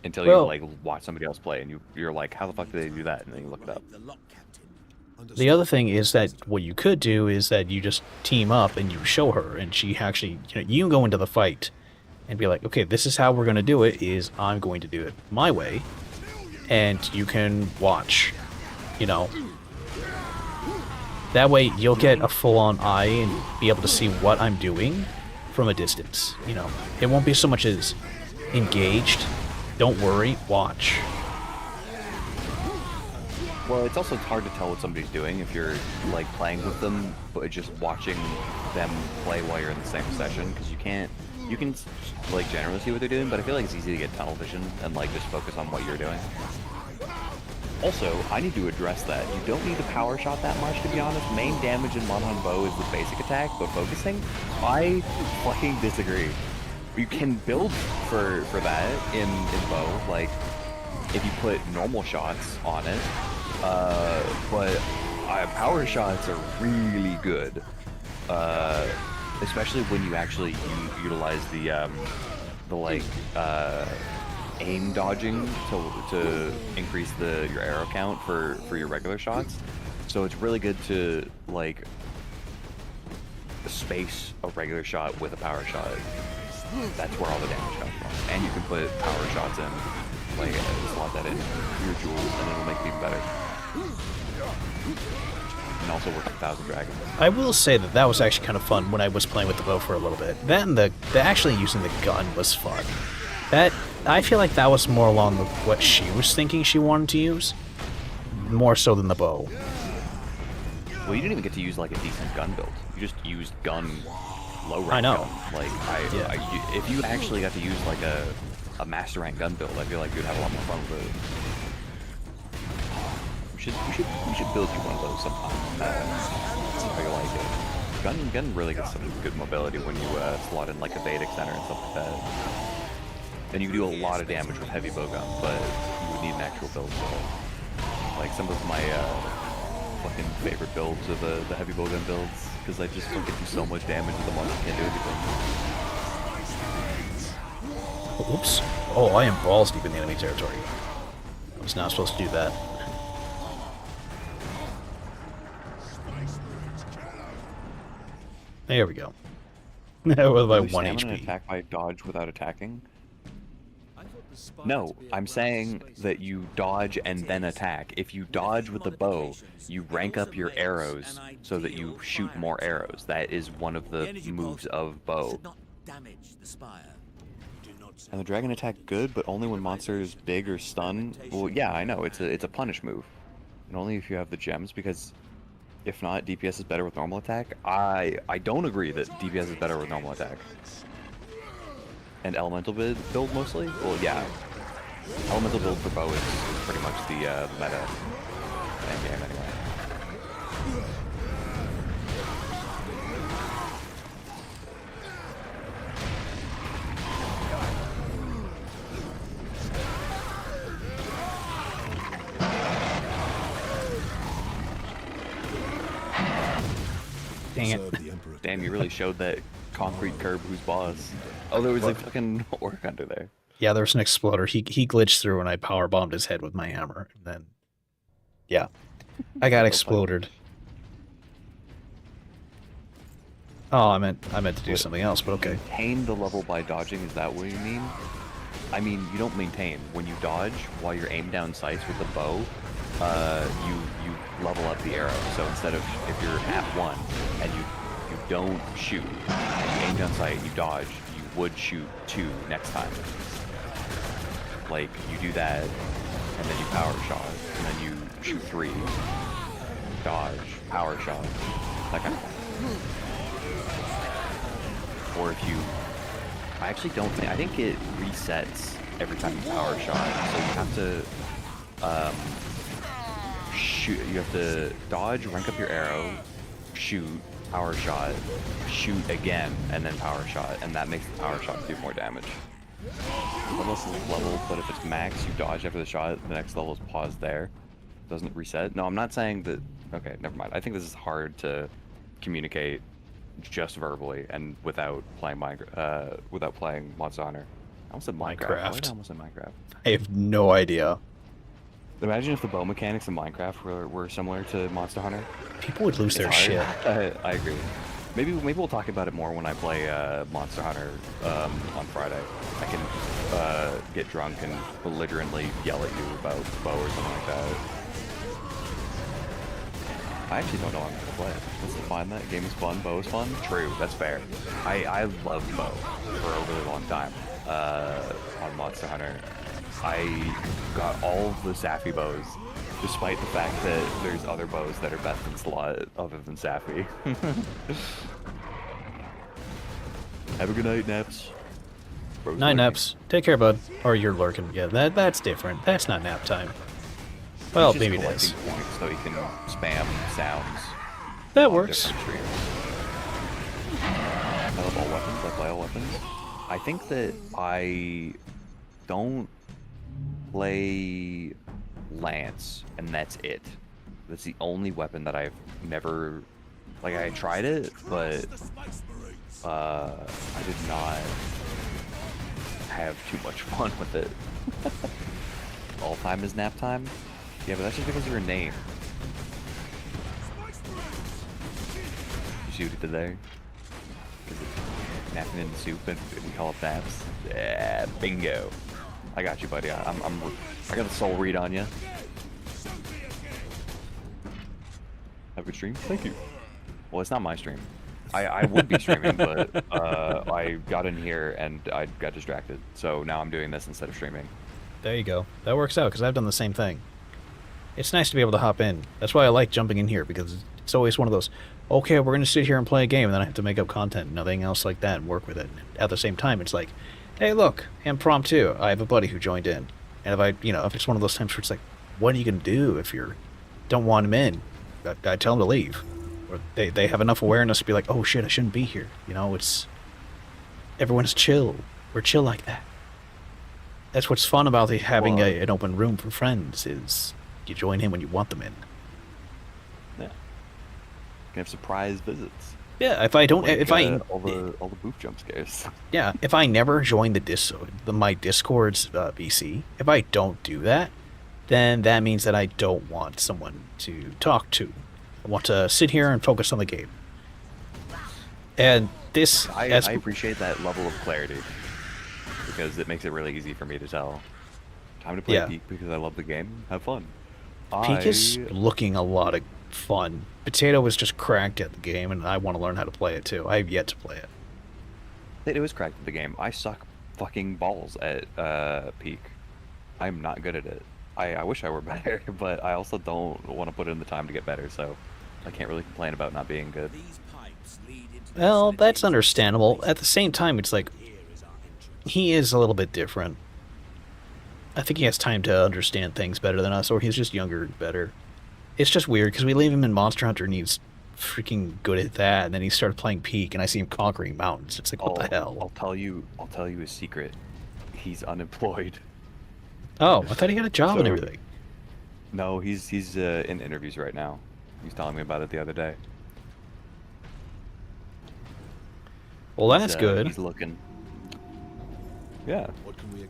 until you like watch somebody else play and you're like, how the fuck did they do that? And then you look it up.
The other thing is that what you could do is that you just team up and you show her, and she actually, you go into the fight and be like, okay, this is how we're going to do it, is I'm going to do it my way, and you can watch, That way you'll get a full-on eye and be able to see what I'm doing from a distance, It won't be so much as engaged, don't worry, watch.
Well, it's also hard to tell what somebody's doing if you're like playing with them, but just watching them play while you're in the same session, because you can like generally see what they're doing, but I feel like it's easy to get tunnel vision and like just focus on what you're doing. Also, I need to address that. You don't need to power shot that much, to be honest. Main damage in Monhan Bow is the basic attack, but focusing, I fucking disagree. You can build for that in Bow, like if you put normal shots on it. But power shots are really good, especially when you actually utilize the like aim dodging to increase your arrow count for your regular shots. So it's really good to like space a regular shot with a power shot. That's where all the damage comes from, and you can put power shots in. Like, slot that in your jewels, and it'll make it even better. And also work with 1,000 Dragons.
I will say that was actually kind of fun when I was playing with the bow for a little bit. That and the actually using the gun was fun. I feel like that was more along with what she was thinking she wanted to use, more so than the bow.
Well, you didn't even get to use like a decent gun build. You just used gun low rank.
I know.
Gun. Like, if you actually got to use like a master rank gun build, I feel like you'd have a lot more fun with it. We should build you one of those sometime. See how you like it. Gun really gets some good mobility when you slot in like a Vedic center and stuff like that. Then you can do a lot of damage with heavy bowgun, but you would need an actual build for it. Like some of my fucking favorite builds are the heavy bowgun builds, because I just fucking do so much damage with the monster can't do anything.
Oops. Oh, I am balls deep in the enemy territory. I was not supposed to do that. There we go. With my 1 HP.
Attack by dodge without attacking? No, I'm saying that you dodge and then attack. If you dodge with the bow, you rank up your arrows so that you shoot more arrows. That is one of the moves of bow. And the dragon attack good, but only when monster is big or stun. Well, yeah, I know, it's a punish move. And only if you have the gems, because if not, DPS is better with normal attack. I don't agree that DPS is better with normal attack. And elemental build mostly? Well, yeah. Elemental build for bow is pretty much the meta end game anyway.
Dang it.
Damn, you really showed that concrete curb who's boss. Oh, there was a fucking orc under there.
Yeah, there was an exploder. He glitched through and I power bombed his head with my hammer. And then, yeah, I got exploded. Oh, I meant to do something else, but okay.
Maintain the level by dodging, is that what you mean? I mean, you don't maintain. When you dodge, while you're aimed down sights with the bow, you level up the arrow. So instead of, if you're at 1 and you don't shoot, and you aim down sight and you dodge, you would shoot 2 next time. Like, you do that, and then you power shot, and then you shoot 3, dodge, power shot, that kind of thing. or if you... I actually don't think... I think it resets every time you power shot. So you have to shoot. You have to dodge, rank up your arrow, shoot, power shot, shoot again, and then power shot. And that makes the power shot do more damage. Regardless of level, but if it's max, you dodge after the shot, the next level is paused there. Doesn't reset. No, I'm not saying that... Okay, never mind. I think this is hard to communicate just verbally and without playing without playing Monster Hunter. I almost said Minecraft. Why did I almost said Minecraft?
I have no idea.
Imagine if the bow mechanics in Minecraft were similar to Monster Hunter.
People would lose their shit.
I agree. Maybe we'll talk about it more when I play Monster Hunter on Friday. I can get drunk and belligerently yell at you about bow or something like that. I actually don't know how I'm gonna play it. Let's define that. Game is fun, bow is fun. True, that's fair. I loved bow for a really long time on Monster Hunter. I got all of the Safi bows, despite the fact that there's other bows that are best in slot other than Safi. Have a good night, Naps. Bro's
Night,
lurking.
Naps. Take care, bud. Or you're lurking. Yeah, that's different. That's not nap time. Well,
He's just
maybe it is.
collecting points so he can spam sounds.
That
on
works.
different streams. I love all weapons. I play all weapons. I think that I don't play Lance, and that's it. That's the only weapon that I've never... Like, I tried it, but I did not have too much fun with it. All time is nap time? Yeah, but that's just because of your name. You see what he did there? Napping in the soup and we call it naps? Yeah, bingo. I got you, buddy. I got the soul read on you. Have a good stream? Thank you. Well, it's not my stream. I would be streaming, but I got in here and I got distracted. So now I'm doing this instead of streaming.
There you go. That works out, because I've done the same thing. It's nice to be able to hop in. That's why I like jumping in here, because it's always one of those, okay, we're going to sit here and play a game, and then I have to make up content and nothing else like that and work with it. At the same time, it's like, hey, look, impromptu. I have a buddy who joined in. And if it's one of those times where it's like, what are you going to do if you don't want him in? I tell him to leave. Or they have enough awareness to be like, oh shit, I shouldn't be here. It's... Everyone's chill. We're chill like that. That's what's fun about having an open room for friends, is you join in when you want them in.
Yeah. You can have surprise visits.
Yeah, if I don't...
Like, all the booth jump scares.
Yeah, if I never join my Discord's VC, if I don't do that, then that means that I don't want someone to talk to. I want to sit here and focus on the game. And this...
I appreciate that level of clarity, because it makes it really easy for me to tell. Time to play Peak because I love the game. Have fun.
Peak is looking a lot of fun. Potato was just cracked at the game, and I want to learn how to play it too. I have yet to play it.
It was cracked at the game. I suck fucking balls at Peak. I'm not good at it. I wish I were better, but I also don't want to put in the time to get better, so I can't really complain about not being good.
Well, that's understandable. At the same time, it's like, he is a little bit different. I think he has time to understand things better than us, or he's just younger and better. It's just weird, because we leave him in Monster Hunter and he's freaking good at that, and then he started playing Peak, and I see him conquering mountains. It's like, what the hell?
I'll tell you a secret. He's unemployed.
Oh, I thought he had a job and everything.
No, he's in interviews right now. He was telling me about it the other day.
Well, that's good.
He's looking. Yeah.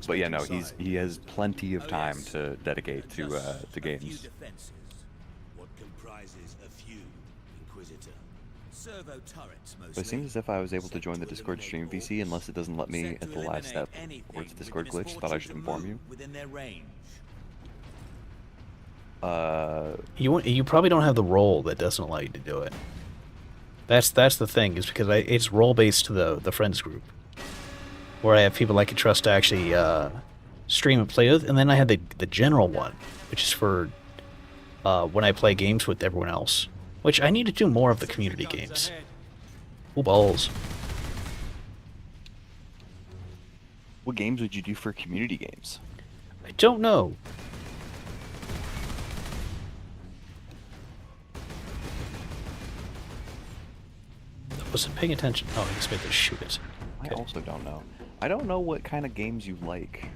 But yeah, no, he has plenty of time to dedicate to games.
What comprises a few, Inquisitor?
Servo turrets, mostly.
But it seems as if I was able to join the Discord stream VC unless it doesn't let me at the last step. Or it's a Discord glitch. Thought I should inform you.
Within their range.
You probably don't have the role that doesn't allow you to do it. That's the thing, is because it's role based to the friends group, where I have people I can trust to actually stream and play with, and then I have the general one, which is for when I play games with everyone else. Which I need to do more of the community games. Ooh, balls.
What games would you do for community games?
I don't know. I wasn't paying attention. Oh, I expect to shoot it.
I
Okay.
also don't know. I don't know what kind of games you like.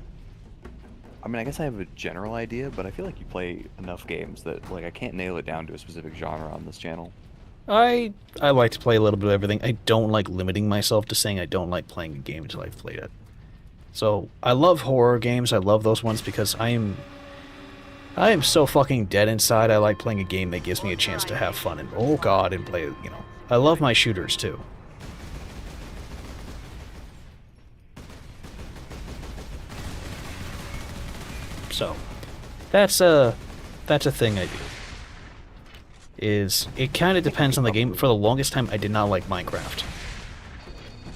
I mean, I guess I have a general idea, but I feel like you play enough games that, like, I can't nail it down to a specific genre on this channel.
I like to play a little bit of everything. I don't like limiting myself to saying I don't like playing a game until I've played it. So I love horror games. I love those ones because I am so fucking dead inside. I like playing a game that gives me a chance to have fun and oh god and play. You know, I love my shooters too. So that's a thing I do. Is it kind of depends on the game. For the longest time, I did not like Minecraft.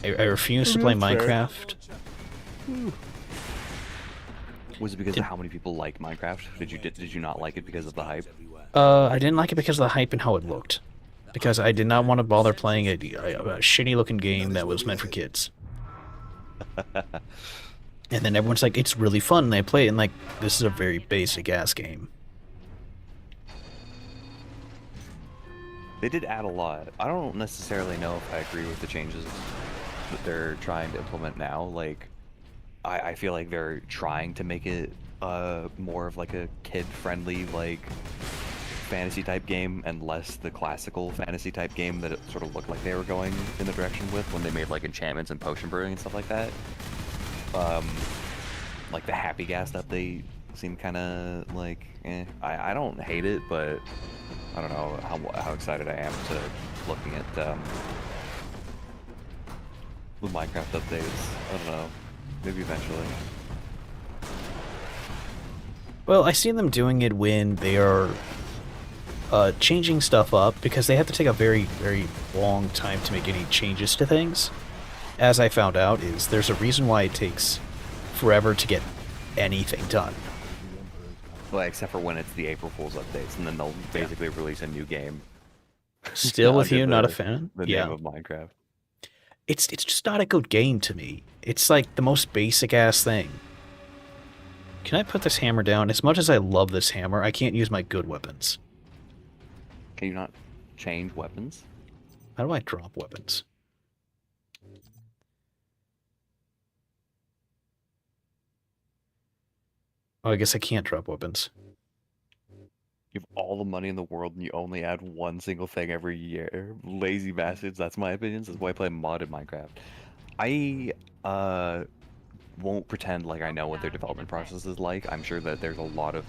I refused to play Minecraft.
Was it because of how many people like Minecraft? Did you not like it because of the hype?
I didn't like it because of the hype and how it looked. Because I did not want to bother playing a shitty-looking game that was meant for kids. And then everyone's like, it's really fun, and I play it, and like, this is a very basic-ass game.
They did add a lot. I don't necessarily know if I agree with the changes that they're trying to implement now. Like, I feel like they're trying to make it more of like a kid-friendly, like, fantasy-type game, and less the classical fantasy-type game that it sort of looked like they were going in the direction with when they made, like, enchantments and potion brewing and stuff like that. Like, the Happy Gas update seemed kind of, like, eh. I don't hate it, but I don't know how excited I am to looking at the Minecraft updates. I don't know. Maybe eventually.
Well, I see them doing it when they are changing stuff up, because they have to take a very, very long time to make any changes to things. As I found out, is there's a reason why it takes forever to get anything done.
Well, except for when it's the April Fool's updates, and then they'll basically release a new game.
Still with you,
Under
not a
the-
fan?
The
Yeah.
name of Minecraft.
It's just not a good game to me. It's like the most basic-ass thing. Can I put this hammer down? As much as I love this hammer, I can't use my good weapons.
Can you not change weapons?
How do I drop weapons? Oh, I guess I can't drop weapons.
You have all the money in the world and you only add one single thing every year. Lazy bastards, that's my opinion. That's why I play modded Minecraft. I won't pretend like I know what their development process is like. I'm sure that there's a lot of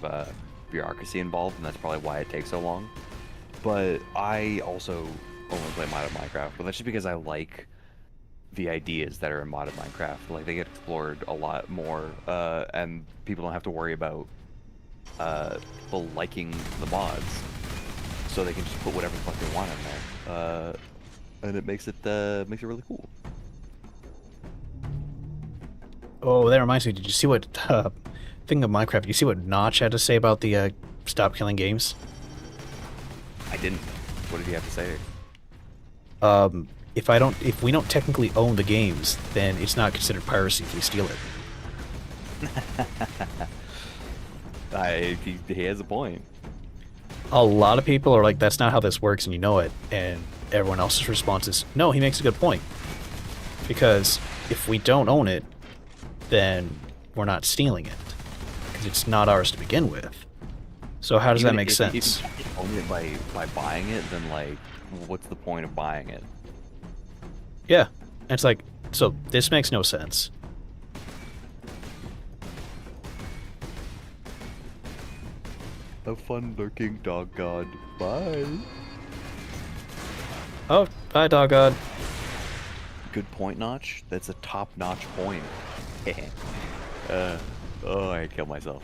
bureaucracy involved, and that's probably why it takes so long. But I also only play modded Minecraft, but that's just because I like the ideas that are in modded Minecraft. Like, they get explored a lot more, and people don't have to worry about people liking the mods, so they can just put whatever the fuck they want in there, and it makes it really cool.
Oh, that reminds me. Did you see what thing of Minecraft? Did you see what Notch had to say about the stop killing games?
I didn't. What did he have to say?
If we don't technically own the games, then it's not considered piracy if we steal it.
He has a point.
A lot of people are like, that's not how this works, and you know it. And everyone else's response is, no, he makes a good point. Because if we don't own it, then we're not stealing it. Because it's not ours to begin with. So how does that make sense?
If you own it by buying it, then, like, what's the point of buying it?
Yeah. And it's like, so this makes no sense.
Have fun lurking, dog god. Bye.
Oh, bye, dog god.
Good point, Notch. That's a top-notch point. Oh, I killed myself.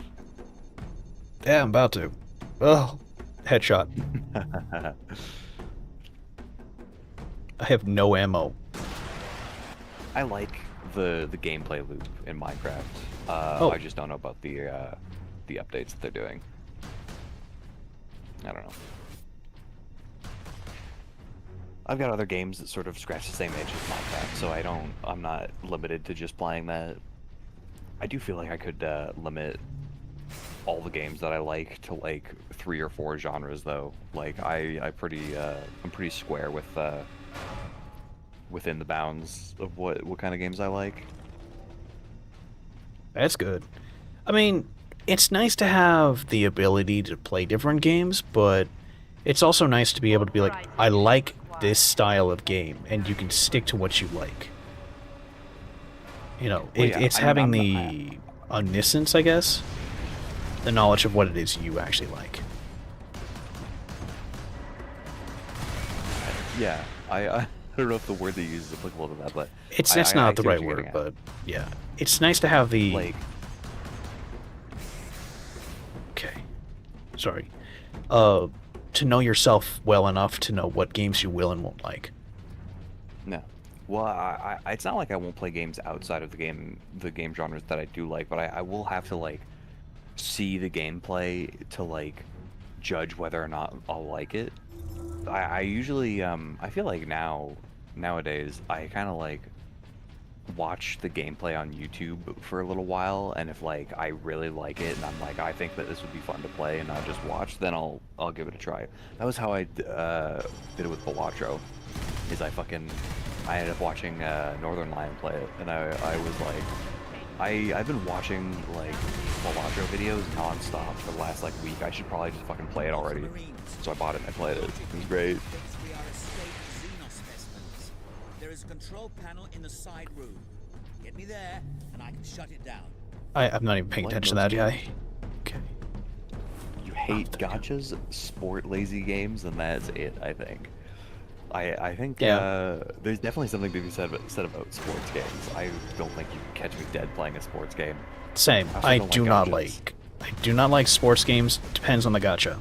Yeah, I'm about to. Oh, headshot. I have no ammo.
I like the gameplay loop in Minecraft. I just don't know about the updates that they're doing. I don't know. I've got other games that sort of scratch the same itch as Minecraft, so I'm not limited to just playing that I do feel like I could limit all the games that I like to like 3 or 4 genres though. Like I'm pretty square with within the bounds of what kind of games I like.
That's good. I mean, it's nice to have the ability to play different games, but it's also nice to be able to be like, I like this style of game, and you can stick to what you like. You know,
Well, yeah,
it's
I mean,
having the omniscience, I guess, the knowledge of what it is you actually like.
Yeah, I don't know if the word they use is applicable to that, but
That's not the
see what
right
you're
word,
getting at.
but yeah, it's nice to have the
Like,
okay, sorry, to know yourself well enough to know what games you will and won't like.
no. Well, it's not like I won't play games outside of the game genres that I do like, but I will have to like see the gameplay to like judge whether or not I'll like it. I usually I feel like nowadays I kind of like watch the gameplay on YouTube for a little while, and if like I really like it and I'm like I think that this would be fun to play and not just watch, then I'll give it a try. That was how I did it with Balatro. Is I ended up watching Northern Lion play it, and I was like, I've been watching like Balatro videos nonstop for the last like week. I should probably just fucking play it already. So I bought it and I played it. It was great.
We are a state of xenospecimens. There is a control panel in the side room. Get me there, and I can shut it down.
I'm not even paying
Like
attention to that guy. Okay.
You hate gotchas, sport lazy games, and that's it, I think. I think there's definitely something to be said about sports games. I don't think you can catch me dead playing a sports game.
Same.
also
I
don't
do
like
not
gotchas.
like. I do not like sports games. Depends on the gacha.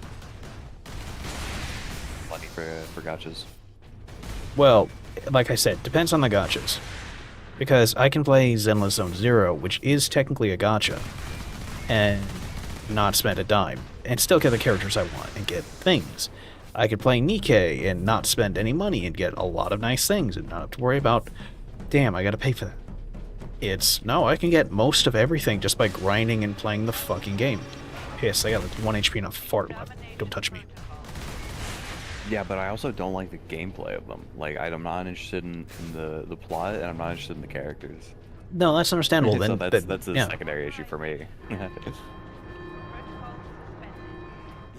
Plenty for gotchas.
Well, like I said, depends on the gachas. Because I can play Zenless Zone Zero, which is technically a gacha, and not spend a dime, and still get the characters I want and get things. I could play Nikkei and not spend any money and get a lot of nice things and not have to worry about, damn, I gotta pay for that. No, I can get most of everything just by grinding and playing the fucking game. Piss, I got like 1 HP and a fart left. Don't touch me.
Yeah, but I also don't like the gameplay of them. Like, I'm not interested in the plot, and I'm not interested in the characters.
No, that's understandable.
So
Then
that's a
yeah.
secondary issue for me.
The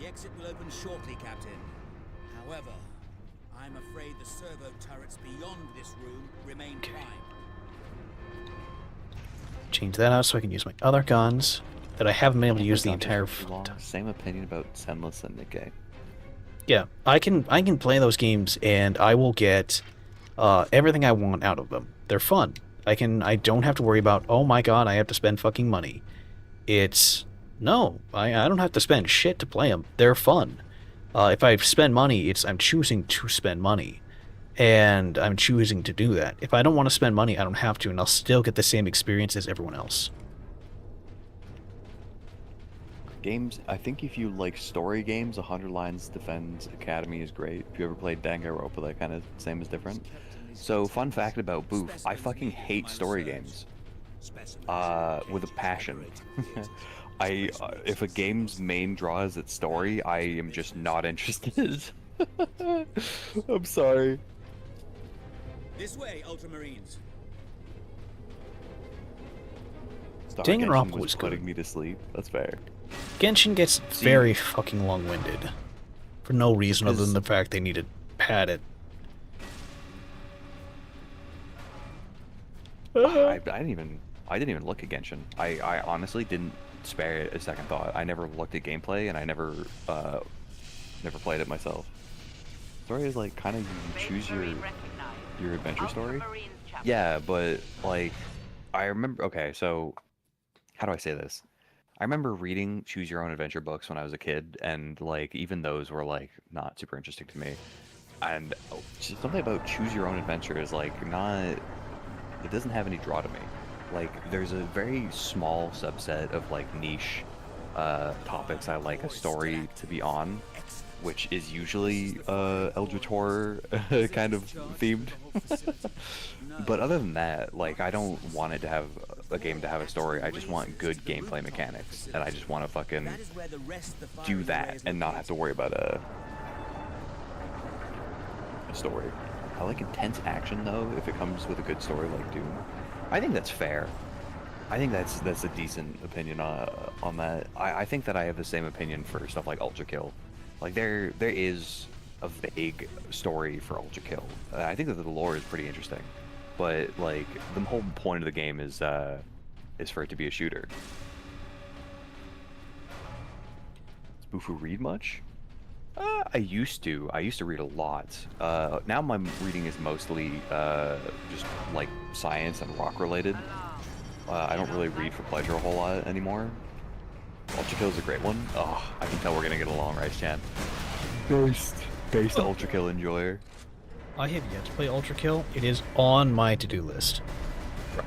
exit will open shortly, Captain. However, I'm afraid the servo turrets beyond this room remain primed.
Change that out so I can use my other guns that I haven't been able to use the
Gotchas
entire
for too long. Same opinion about Zenless and Nikkei.
Yeah, I can play those games and I will get everything I want out of them. They're fun. I don't have to worry about, oh my god, I have to spend fucking money. No, I don't have to spend shit to play them. They're fun. If I spend money, I'm choosing to spend money. And I'm choosing to do that. If I don't want to spend money, I don't have to, and I'll still get the same experience as everyone else.
Games, I think if you like story games, 100 Lines Defense Academy is great. If you ever played Danganronpa, that kind of same is different. So, fun fact about Boof, I fucking hate story games. With a passion. If a game's main draw is its story, I am just not interested. I'm sorry.
This way, Ultramarines.
Danganronpa
Genshin
was good.
putting me to sleep. That's fair.
Genshin gets very fucking long-winded. For no reason other than the fact they need to pad it.
I didn't even look at Genshin. I honestly didn't spare it a second thought. I never looked at gameplay, and I never played it myself. Story is like kind of you choose your adventure story. Yeah, but like I remember. Okay, so how do I say this? I remember reading choose your own adventure books when I was a kid, and like even those were like not super interesting to me. And just something about choose your own adventure is like not. It doesn't have any draw to me. Like there's a very small subset of like niche topics I like a story to be on, which is usually Eldritch Horror kind of themed. But other than that, like I don't want it to have a game to have a story. I just want good gameplay mechanics, and I just want to fucking do that and not have to worry about a story. I like intense action though. If it comes with a good story like Doom, I think that's fair. I think that's a decent opinion on that. I think that I have the same opinion for stuff like Ultra Kill. Like there is a vague story for Ultra Kill. I think that the lore is pretty interesting, but like the whole point of the game is for it to be a shooter. Does Bufu read much? I used to read a lot. Now my reading is mostly just like science and rock related. I don't really read for pleasure a whole lot anymore. Ultra Kill is a great one. Oh, I can tell we're gonna get along, right, Chan? Based Ultra Kill enjoyer.
I have yet to play Ultra Kill. It is on my to-do list.
Right.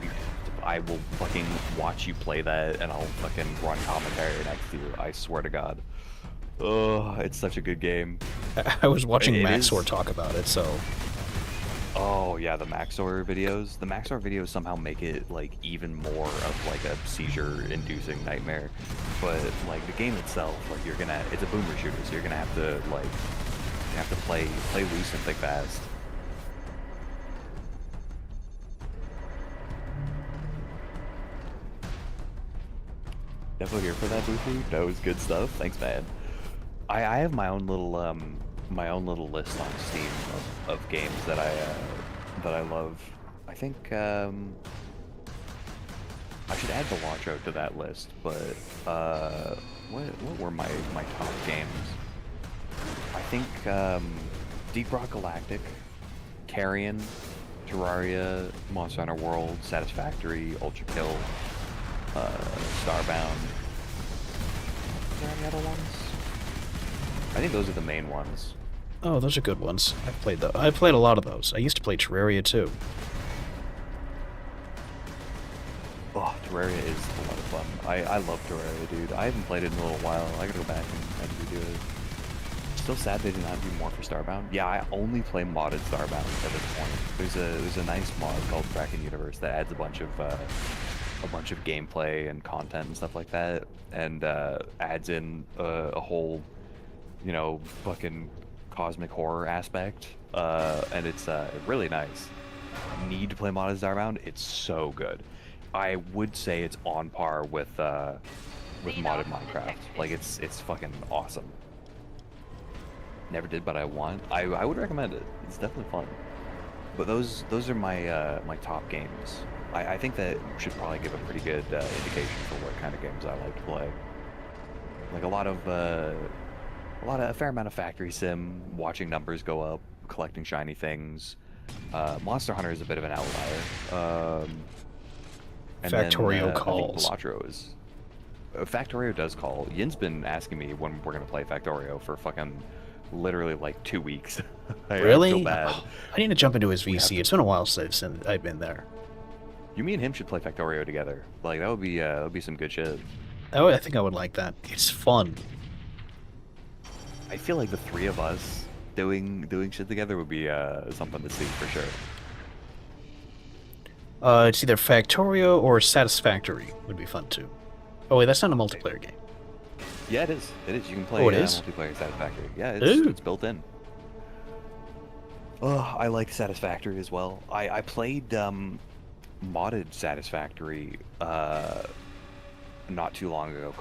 I will fucking watch you play that, and I'll fucking run commentary next to you. I swear to God. Oh, it's such a good game.
I was watching
It
Maxor
is-
talk about it, so...
Oh yeah, the Maxor videos. The Maxor videos somehow make it like even more of like a seizure-inducing nightmare. But like the game itself, like it's a boomer shooter, so you're gonna have to like, you have to play loose and play fast. Definitely here for that, Boofy. That was good stuff. Thanks, man. I have my own little list on Steam of games that I love. I think I should add the Watcho to that list, but what were my top games? I think Deep Rock Galactic, Carrion, Terraria, Monster Hunter World, Satisfactory, Ultra Kill, Starbound. Is there any other ones? I think those are the main ones.
Oh, those are good ones. I've played a lot of those. I used to play Terraria too.
Oh, Terraria is a lot of fun. I love Terraria, dude. I haven't played it in a little while. I gotta go back and redo it. Still sad they did not do more for Starbound. Yeah, I only play modded Starbound at this point. There's a nice mod called Kraken Universe that adds a bunch of gameplay and content and stuff like that, and adds in a whole, fucking cosmic horror aspect, and it's really nice. Need to play modded Starbound? It's so good. I would say it's on par with modded Minecraft. Like it's fucking awesome. Never did, but I would recommend it. It's definitely fun. But those are my my top games. I think that should probably give a pretty good indication for what kind of games I like to play. Like a fair amount of factory sim, watching numbers go up, collecting shiny things. Monster Hunter is a bit of an outlier. And
Factorio
then,
calls.
I think Balatro is. Factorio does call. Yin's been asking me when we're gonna play Factorio for fucking literally like 2 weeks. I
Really?
feel bad.
Oh, I need to jump into his VC. It's been a while since I've been there.
You, me, and him should play Factorio together. Like that would be some good shit.
I think I would like that. It's fun.
I feel like the three of us doing shit together would be something to see for sure.
It's either Factorio or Satisfactory would be fun too. Oh wait, that's not a multiplayer game.
Yeah, it is. It is. You can play
Oh, it is?
multiplayer Satisfactory. Yeah,
Ooh.
it's built in. Oh, I like Satisfactory as well. I played modded Satisfactory not too long ago.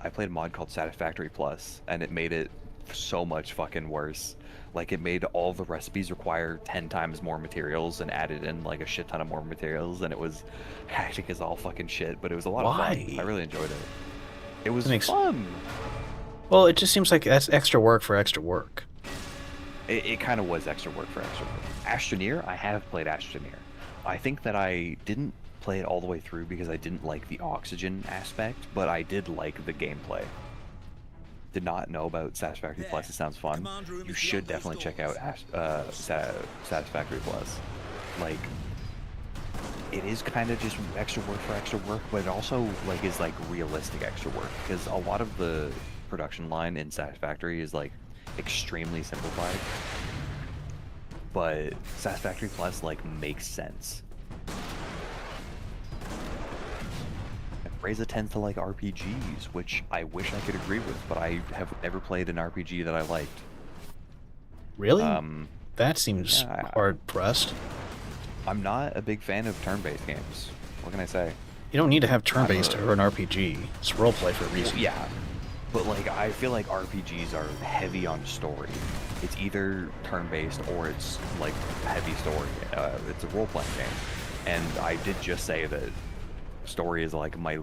I played a mod called Satisfactory Plus, and it made it so much fucking worse. Like it made all the recipes require 10 times more materials and added in like a shit ton of more materials, and it was hectic as all fucking shit, but it was a lot of fun. I really enjoyed it. It was fun.
Well, it just seems like that's extra work for extra work.
It kind of was extra work for extra work. Astroneer, I have played Astroneer. I think that I didn't play it all the way through because I didn't like the oxygen aspect, but I did like the gameplay. Did not know about Satisfactory Plus. It sounds fun. You should definitely check out Satisfactory Plus. Like, it is kind of just extra work for extra work, but it also like is like realistic extra work, because a lot of the production line in Satisfactory is like extremely simplified, but Satisfactory Plus like makes sense. Reza tends to like RPGs, which I wish I could agree with, but I have never played an RPG that I liked.
Really? That seems
yeah,
hard-pressed.
I'm not a big fan of turn-based games. What can I say?
You don't need to have turn-based for an RPG. It's roleplay for a reason.
Yeah, but like I feel like RPGs are heavy on story. It's either turn-based or it's like heavy story. It's a role-playing game, and I did just say that story is like my.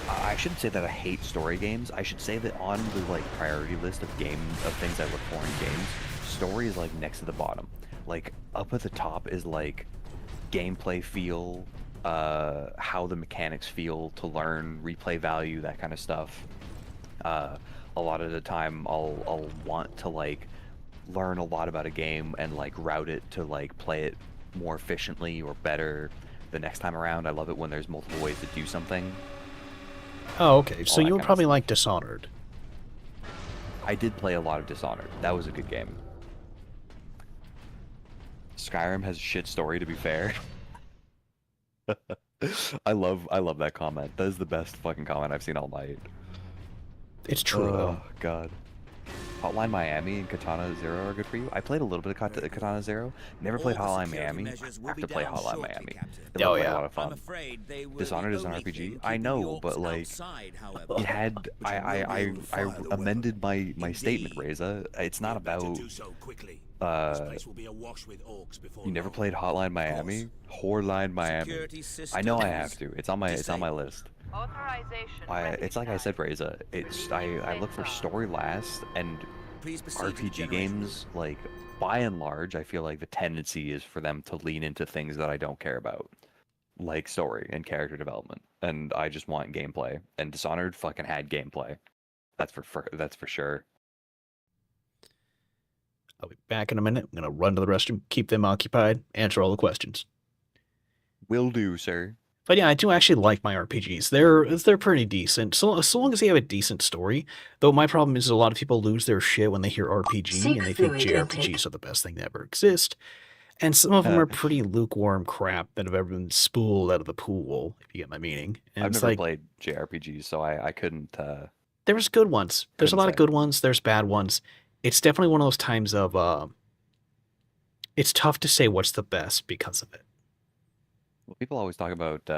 I shouldn't say that I hate story games. I should say that on the like priority list of things I look for in games, story is like next to the bottom. Like up at the top is like gameplay feel, how the mechanics feel to learn, replay value, that kind of stuff. A lot of the time I'll want to like learn a lot about a game and like route it to like play it more efficiently or better the next time around. I love it when there's multiple ways to do something.
Oh, okay. So you would probably like Dishonored.
I did play a lot of Dishonored. That was a good game. Skyrim has a shit story, to be fair. I love that comment. That is the best fucking comment I've seen all night.
It's true, though.
Oh, God. Hotline Miami and Katana Zero are good for you. I played a little bit of Katana Zero. Never played Hotline Miami. I have to play Hotline Miami. It looked like a lot of fun. Dishonored is an RPG. I know, but like, it had. I amended my statement, Reza. It's not about. You never played Hotline Miami? Hotline Miami. I know I have to. It's on my list. It's like I said, Reza. I look for story last, and RPG games, like by and large, I feel like the tendency is for them to lean into things that I don't care about, like story and character development, and I just want gameplay. And Dishonored fucking had gameplay. That's for sure.
I'll be back in a minute. I'm gonna run to the restroom, keep them occupied, answer all the questions.
Will do, sir.
But yeah, I do actually like my RPGs. They're pretty decent. So long as they have a decent story. Though my problem is a lot of people lose their shit when they hear RPG and they think JRPGs are the best thing that ever exist. And some of them are pretty lukewarm crap that have ever been spooled out of the pool, if you get my meaning. And
I've never played JRPGs, so I couldn't.
There's good ones. There's a lot of good ones. There's bad ones. It's definitely one of those times of it's tough to say what's the best because of it.
Well, people always talk about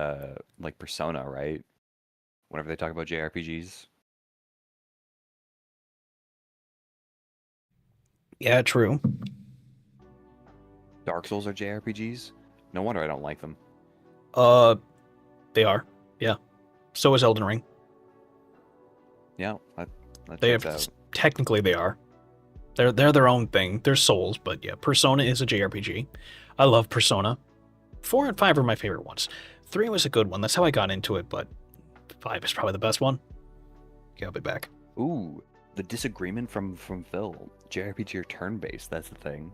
like Persona, right? Whenever they talk about JRPGs.
Yeah, true.
Dark Souls are JRPGs? No wonder I don't like them.
They are. Yeah. So is Elden Ring.
Yeah, that
checks out. Technically they are. They're their own thing. They're Souls, but yeah, Persona is a JRPG. I love Persona. 4 and 5 are my favorite ones. 3 was a good one. That's how I got into it, but 5 is probably the best one. Okay, I'll be back.
Ooh, the disagreement from Phil. JRPG or turn-based, that's the thing.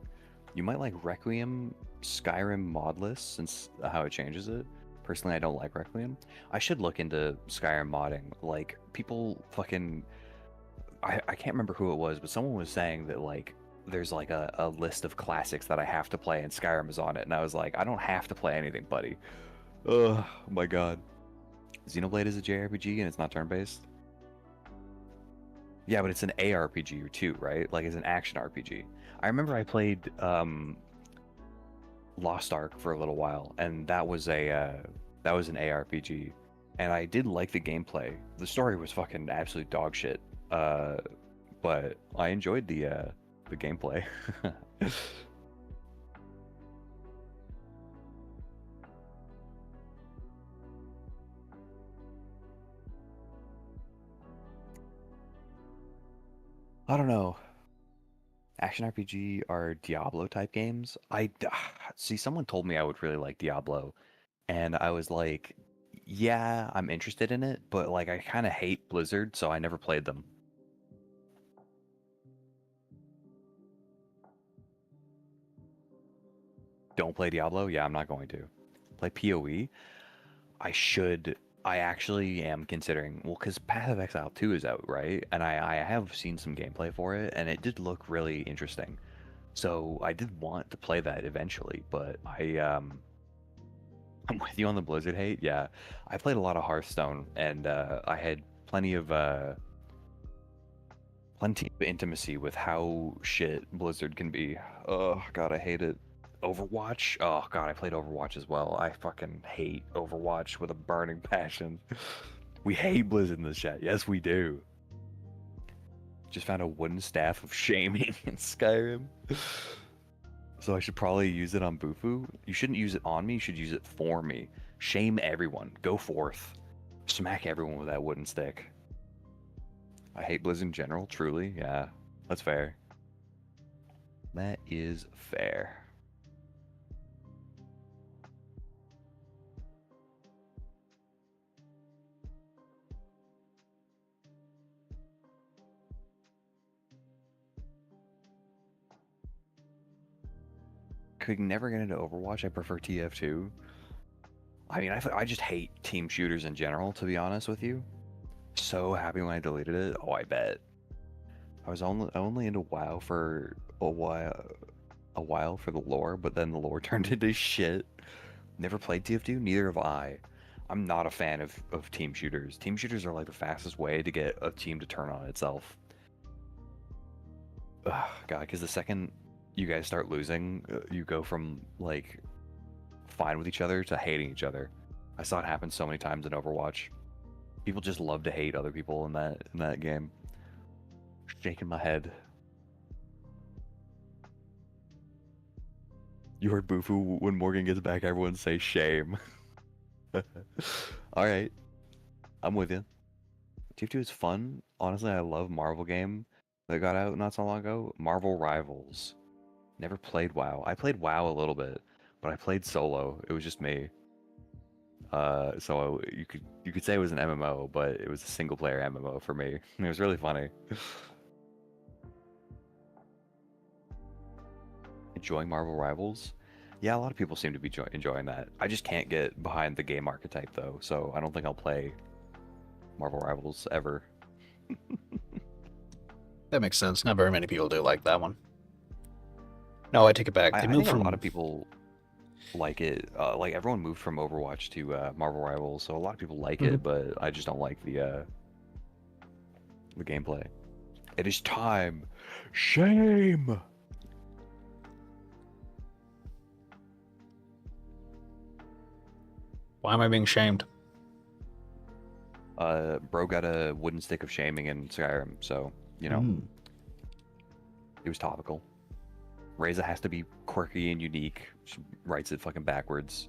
You might like Requiem, Skyrim modless, since how it changes it. Personally, I don't like Requiem. I should look into Skyrim modding. Like, people fucking... I can't remember who it was, but someone was saying that, like, there's like a list of classics that I have to play and Skyrim is on it, and I was like, I don't have to play anything, buddy. Oh my god. Xenoblade is a JRPG and it's not turn-based? Yeah, but it's an ARPG too, right? Like it's an action RPG. I remember I played Lost Ark for a little while, and that was an ARPG, and I did like the gameplay. The story was fucking absolute dog shit, but I enjoyed the gameplay. I don't know. Action RPG are Diablo type games. See, someone told me I would really like Diablo, and I was like, yeah, I'm interested in it, but like I kind of hate Blizzard, so I never played them. Don't play Diablo? Yeah, I'm not going to. Play PoE? I should. I actually am considering, well, because Path of Exile 2 is out, right? And I have seen some gameplay for it, and it did look really interesting. So I did want to play that eventually, but I I'm with you on the Blizzard hate. Yeah, I played a lot of Hearthstone, and I had plenty of intimacy with how shit Blizzard can be. Oh god, I hate it. Overwatch? Oh god, I played Overwatch as well. I fucking hate Overwatch with a burning passion. We hate Blizzard in this chat. Yes, we do. Just found a wooden staff of shaming in Skyrim. So I should probably use it on Bufu. You shouldn't use it on me, you should use it for me. Shame everyone. Go forth. Smack everyone with that wooden stick. I hate Blizzard in general, truly. Yeah, that's fair. That is fair. Could never get into Overwatch. I prefer TF2. I mean, I just hate team shooters in general, to be honest with you. So happy when I deleted it. Oh, I bet. I was only into WoW for a while for the lore, but then the lore turned into shit. Never played TF2, neither have I. I'm not a fan of team shooters. Team shooters are like the fastest way to get a team to turn on itself. Ugh, God, because the second you guys start losing, you go from like fine with each other to hating each other. I saw it happen so many times in Overwatch. People just love to hate other people in that game. Shaking my head. You heard Bufu, when Morgan gets back, everyone say shame. Alright. I'm with you. TF2 is fun. Honestly, I love Marvel game that got out not so long ago. Marvel Rivals. Never played WoW. I played WoW a little bit, but I played solo. It was just me. So you could say it was an MMO, but it was a single player MMO for me. It was really funny. Enjoying Marvel Rivals? Yeah, a lot of people seem to be enjoying that. I just can't get behind the game archetype though, so I don't think I'll play Marvel Rivals ever.
That makes sense. Not very many people do like that one. No, I take it back.
I think a lot of people like it. Like everyone moved from Overwatch to Marvel Rivals, so a lot of people like it, but I just don't like the gameplay. It is time. Shame.
Why am I being shamed?
Bro got a wooden stick of shaming in Skyrim, so you know it was topical. Reza has to be quirky and unique. She writes it fucking backwards.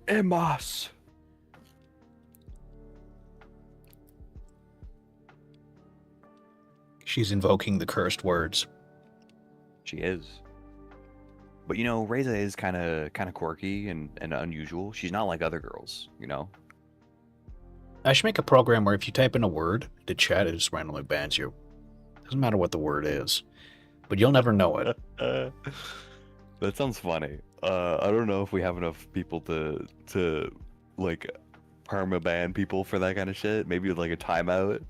Emas!
She's invoking the cursed words.
She is. But you know, Reza is kind of quirky and unusual. She's not like other girls, you know?
I should make a program where if you type in a word, the chat just randomly bans you. Doesn't matter what the word is. But you'll never know it.
That sounds funny. I don't know if we have enough people to like perma-ban people for that kind of shit. Maybe like a timeout.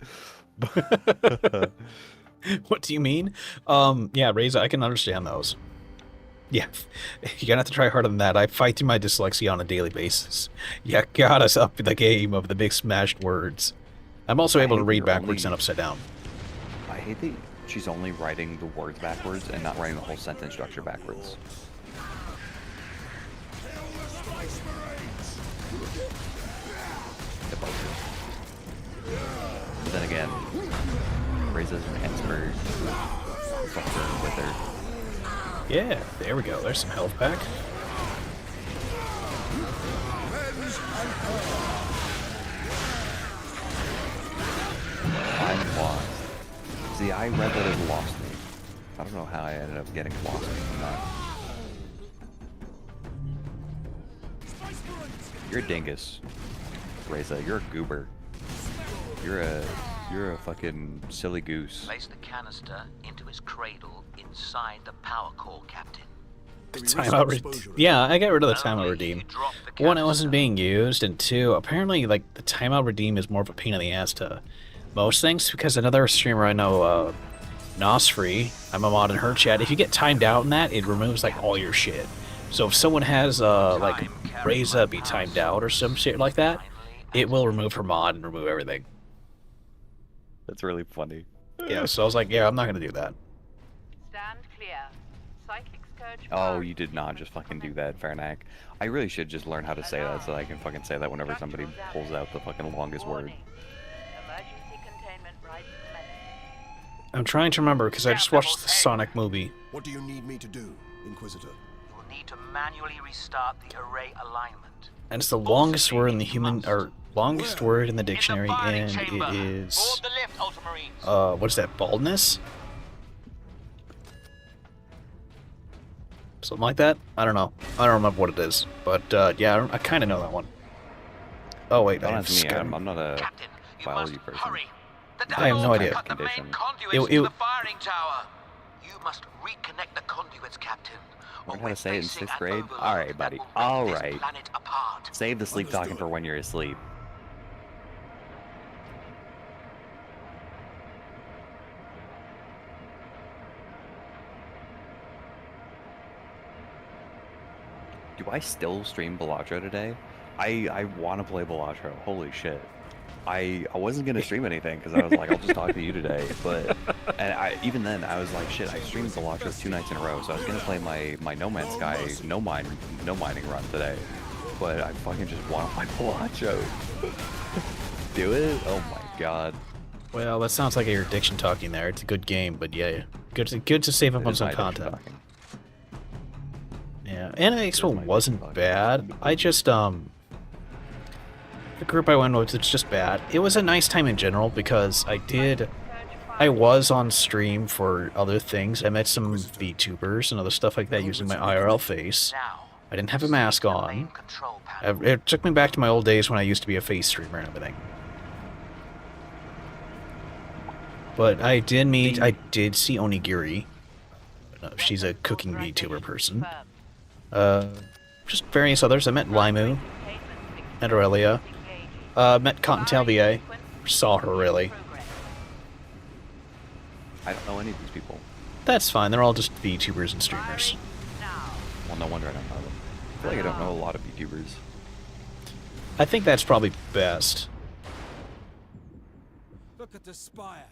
What do you mean? Yeah, Reza, I can understand those. Yeah, you're gonna have to try harder than that. I fight through my dyslexia on a daily basis. You got us up in the game of the big smashed words. I'm also able to read backwards and upside down.
I hate that she's only writing the words backwards and not writing the whole sentence structure backwards. But then again, Reza's an expert. Fuck her with her.
Yeah, there we go. There's some health back.
I'm lost. See, I read that it lost me. I don't know how I ended up getting lost from that. You're a dingus, Reza. You're a goober. You're a fucking silly goose.
Place the canister into his cradle inside the power core, Captain.
Yeah, I got rid of the timeout redeem. One, it wasn't being used, and two, apparently like the timeout redeem is more of a pain in the ass to most things, because another streamer I know, Nosfree, I'm a mod in her chat, if you get timed out in that, it removes like all your shit. So if someone has like Reza be timed out or some shit like that, it will remove her mod and remove everything.
That's really funny.
Yeah, so I was like, yeah, I'm not gonna do that.
Stand clear. Cyclic scourge.
Oh, you did not just fucking do that, Farnak. I really should just learn how to say that so that I can fucking say that whenever somebody pulls out the fucking longest word.
Emergency containment right commenced.
I'm trying to remember because I just watched the Sonic movie.
What do you need me to do, Inquisitor?
You will need to manually restart the array alignment.
And it's the longest word in the longest word in the dictionary, and it is
Board the lift, Ultramarines.
what is that? Baldness? Something like that? I don't know. I don't remember what it is, but yeah, I kind of know that one. Oh wait,
Don't
I
ask me. I'm not a
Captain, you
biology
must
person.
hurry. The
I have no
Daimler
idea.
cut the main
Condition.
conduits to the firing tower. You must reconnect the conduits, Captain.
Learn
or
how to
we're
say it in
facing
6th
an
grade?
overload
Alright,
that
buddy.
will rip
Alright.
this planet apart.
Save the sleep talking
Understood.
for when you're asleep. Do I still stream Balatro today? I want to play Balatro. Holy shit. I wasn't gonna stream anything because I was like, I'll just talk to you today. But even then I was like, shit. I streamed Balatro 2 nights in a row, so I was gonna play my No Man's Sky no mining run today. But I fucking just want to play Balatro. Do it? Oh my god.
Well, that sounds like your addiction talking there. It's a good game, but yeah, good to save up
It
on
is
some
my addiction
content.
talking.
Yeah, Anime Expo wasn't bad. I just the group I went with, it's just bad. It was a nice time in general because I was on stream for other things. I met some VTubers and other stuff like that using my IRL face.
Now,
I didn't have a mask
the main
on.
control panel.
It took me back to my old days when I used to be a face streamer and everything. But I did see Onigiri. She's a cooking VTuber person. Just various others. I met Limu, met Aurelia, met Cottontail VA. Saw her really.
I don't know any of these people.
That's fine. They're all just VTubers and streamers.
Well, no wonder I don't know them. I feel like I don't know a lot of VTubers.
I think that's probably best.
Look at the spire.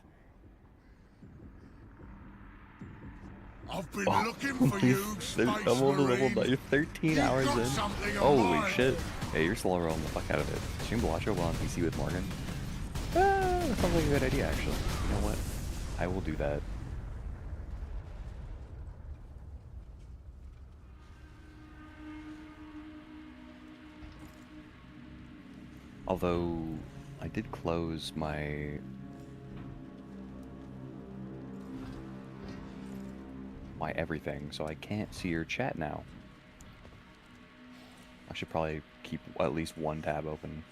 I've been looking for you, Space
I'm on level
Marine.
13
You've
hours
got
in.
something of
Holy
mine.
shit. Hey, you're slow rolling the fuck out of it. Stream Balatro while on PC with Morgan. That sounds like a good idea, actually. You know what? I will do that. Although, I did close my everything, so I can't see your chat now. I should probably keep at least one tab open.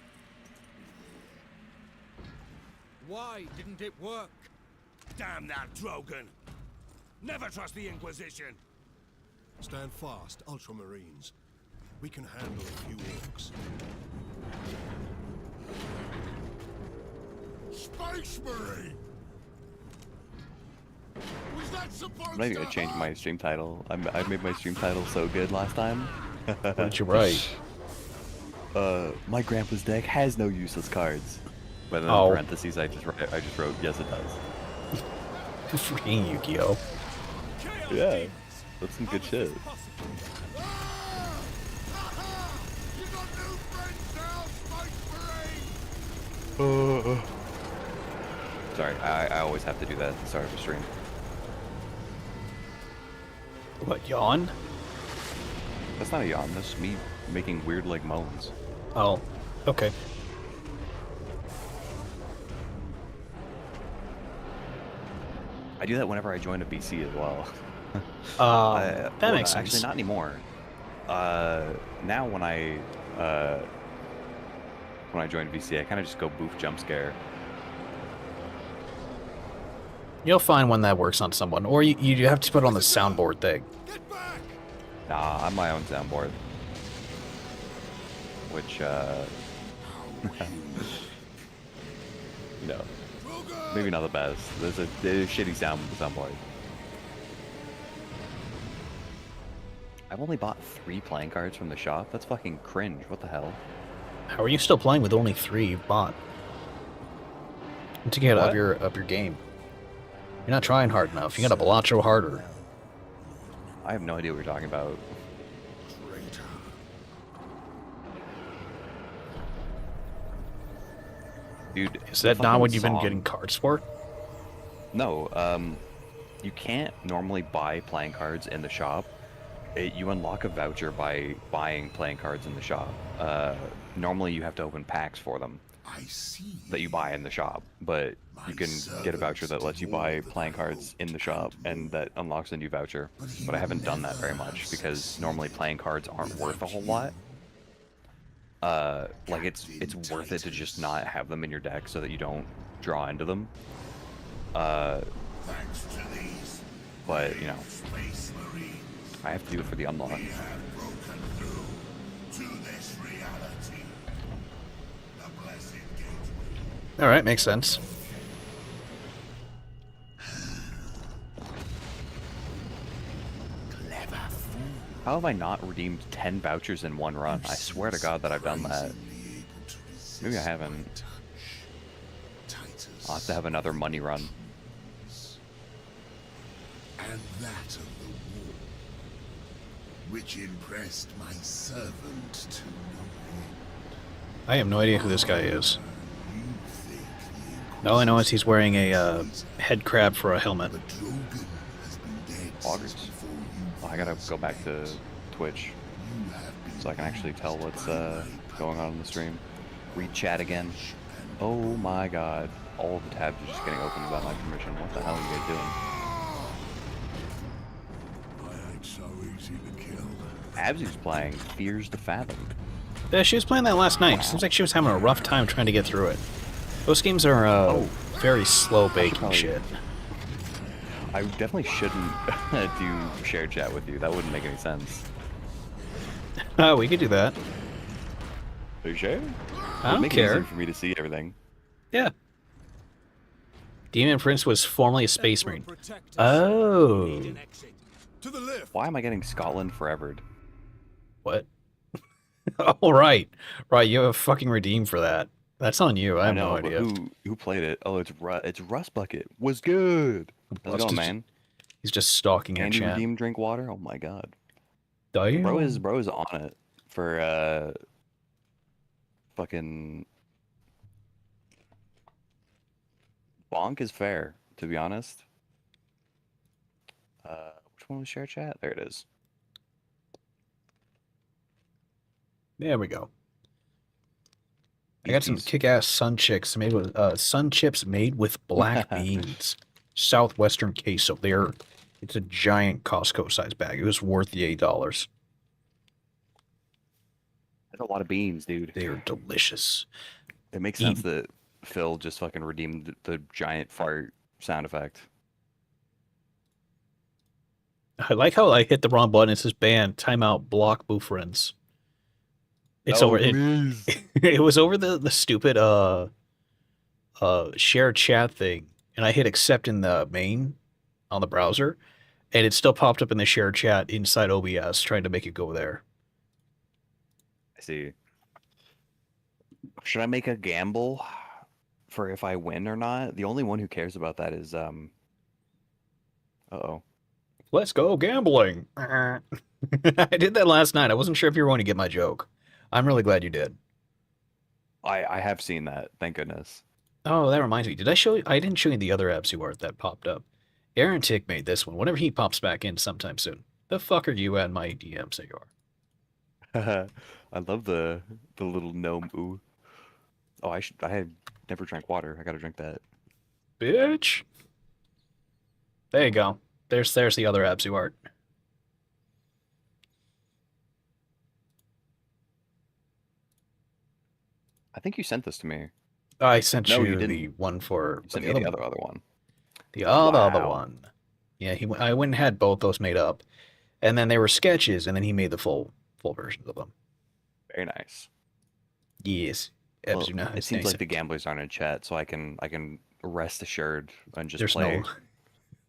Why didn't it work?
Damn that Drogon! Never trust the Inquisition!
Stand fast, Ultramarines. We can handle a few orcs. Space Marine! Was that supposed
I'm not even gonna change my stream title. I made my stream title so good last time.
What did you write?
My grandpa's deck has no useless cards. But then
Oh.
in parentheses, I just wrote, yes it does.
Freaking Yu-Gi-Oh!
Yeah, that's some good shit.
You got new friends now, Space Marine!
Sorry, I always have to do that at the start of a stream.
What, yawn?
That's not a yawn, that's me making weird like moans.
Oh, okay.
I do that whenever I join a BC as well.
That makes
Actually,
sense.
not anymore. Now when I join VC, I kind of just go boof jump scare.
You'll find one that works on someone, or you have to put it on the soundboard thing.
Get back!
Nah, I'm my own soundboard. Which, you know, maybe not the best. There's a shitty soundboard. I've only bought 3 playing cards from the shop. That's fucking cringe. What the hell?
How are you still playing with only 3 you've bought? To get up
What?
your game. You're not trying hard enough. You gotta Balacho harder.
I have no idea what you're talking about. Dude,
Is
the
that not
fucking
what you've been
song-
getting cards for?
No, you can't normally buy playing cards in the shop. You unlock a voucher by buying playing cards in the shop. Normally you have to open packs for them that you buy in the shop, but you can get a voucher that lets you buy playing cards in the shop, and that unlocks a new voucher. But I haven't done that very much because normally playing cards aren't worth a whole lot. Like it's worth it to just not have them in your deck so that you don't draw into them. But you know, I have to do it for the unlock.
Alright, makes sense.
How have I not redeemed 10 vouchers in one run? I swear to God that I've done that. Maybe I haven't. I'll have to have another money run.
And that of the war, which impressed my servant to no end.
I have no idea who this guy is. All I know is he's wearing a head crab for a helmet.
Augers. Oh, I gotta go back to Twitch so I can actually tell what's going on in the stream. Read chat again. Oh my God. All the tabs are just getting opened without my permission. What the hell are you guys doing?
I ain't so easy to kill.
Absy's playing Fears to Fathom.
Yeah, she was playing that last night. Seems like she was having a rough time trying to get through it. Those games are very slow baking shit.
I definitely shouldn't do shared chat with you. That wouldn't make any sense.
Oh, we could do that.
Are you sure?
I don't
make it
care.
easier for me to see everything.
Yeah. Demon Prince was formerly a space marine. Oh.
To the left.
Why am I getting Scotland forevered?
What? Oh, right. Right, you have a fucking redeem for that. That's on you. I have no
but
idea.
who played it? Oh, it's Rust Bucket. Was good. How's it going, man?
He's just stalking our
Andy
chat.
redeem drink water? Oh my God.
Damn.
Bro is on it for fucking Bonk is fair, to be honest. Which one was share chat? There it is.
There we go. I got some kick-ass sun chips made with sun chips made with black beans, southwestern queso. It's a giant Costco-sized bag. It was worth the $8.
That's a lot of beans, dude.
They are delicious.
It makes sense that Phil just fucking redeemed the giant fart sound effect.
I like how I hit the wrong button. It says ban, timeout, block, boo friends. It's over. It was over the stupid share chat thing, and I hit accept in the main on the browser, and it still popped up in the share chat inside OBS, trying to make it go there.
I see. Should I make a gamble for if I win or not? The only one who cares about that is uh-oh.
Let's go gambling. I did that last night. I wasn't sure if you were going to get my joke. I'm really glad you did.
I have seen that. Thank goodness.
Oh, that reminds me. Did I show you? I didn't show you the other Absu art that popped up. Aaron Tick made this one. Whenever he pops back in sometime soon. The fuck are you at my DM say you are?
I love the little gnome ooh. Oh, I have never drank water. I gotta drink that.
Bitch. There you go. There's the other Absu art.
I think you sent this to me.
I sent
No,
you
you didn't.
the one for
You sent
the
me
other
the other one.
The other
Wow.
one. Yeah, I went and had both those made up. And then they were sketches, and then he made the full versions of them.
Very nice.
Yes.
Well,
Absolutely.
it seems like the gamblers aren't in chat, so I can rest assured and just
There's
play.
no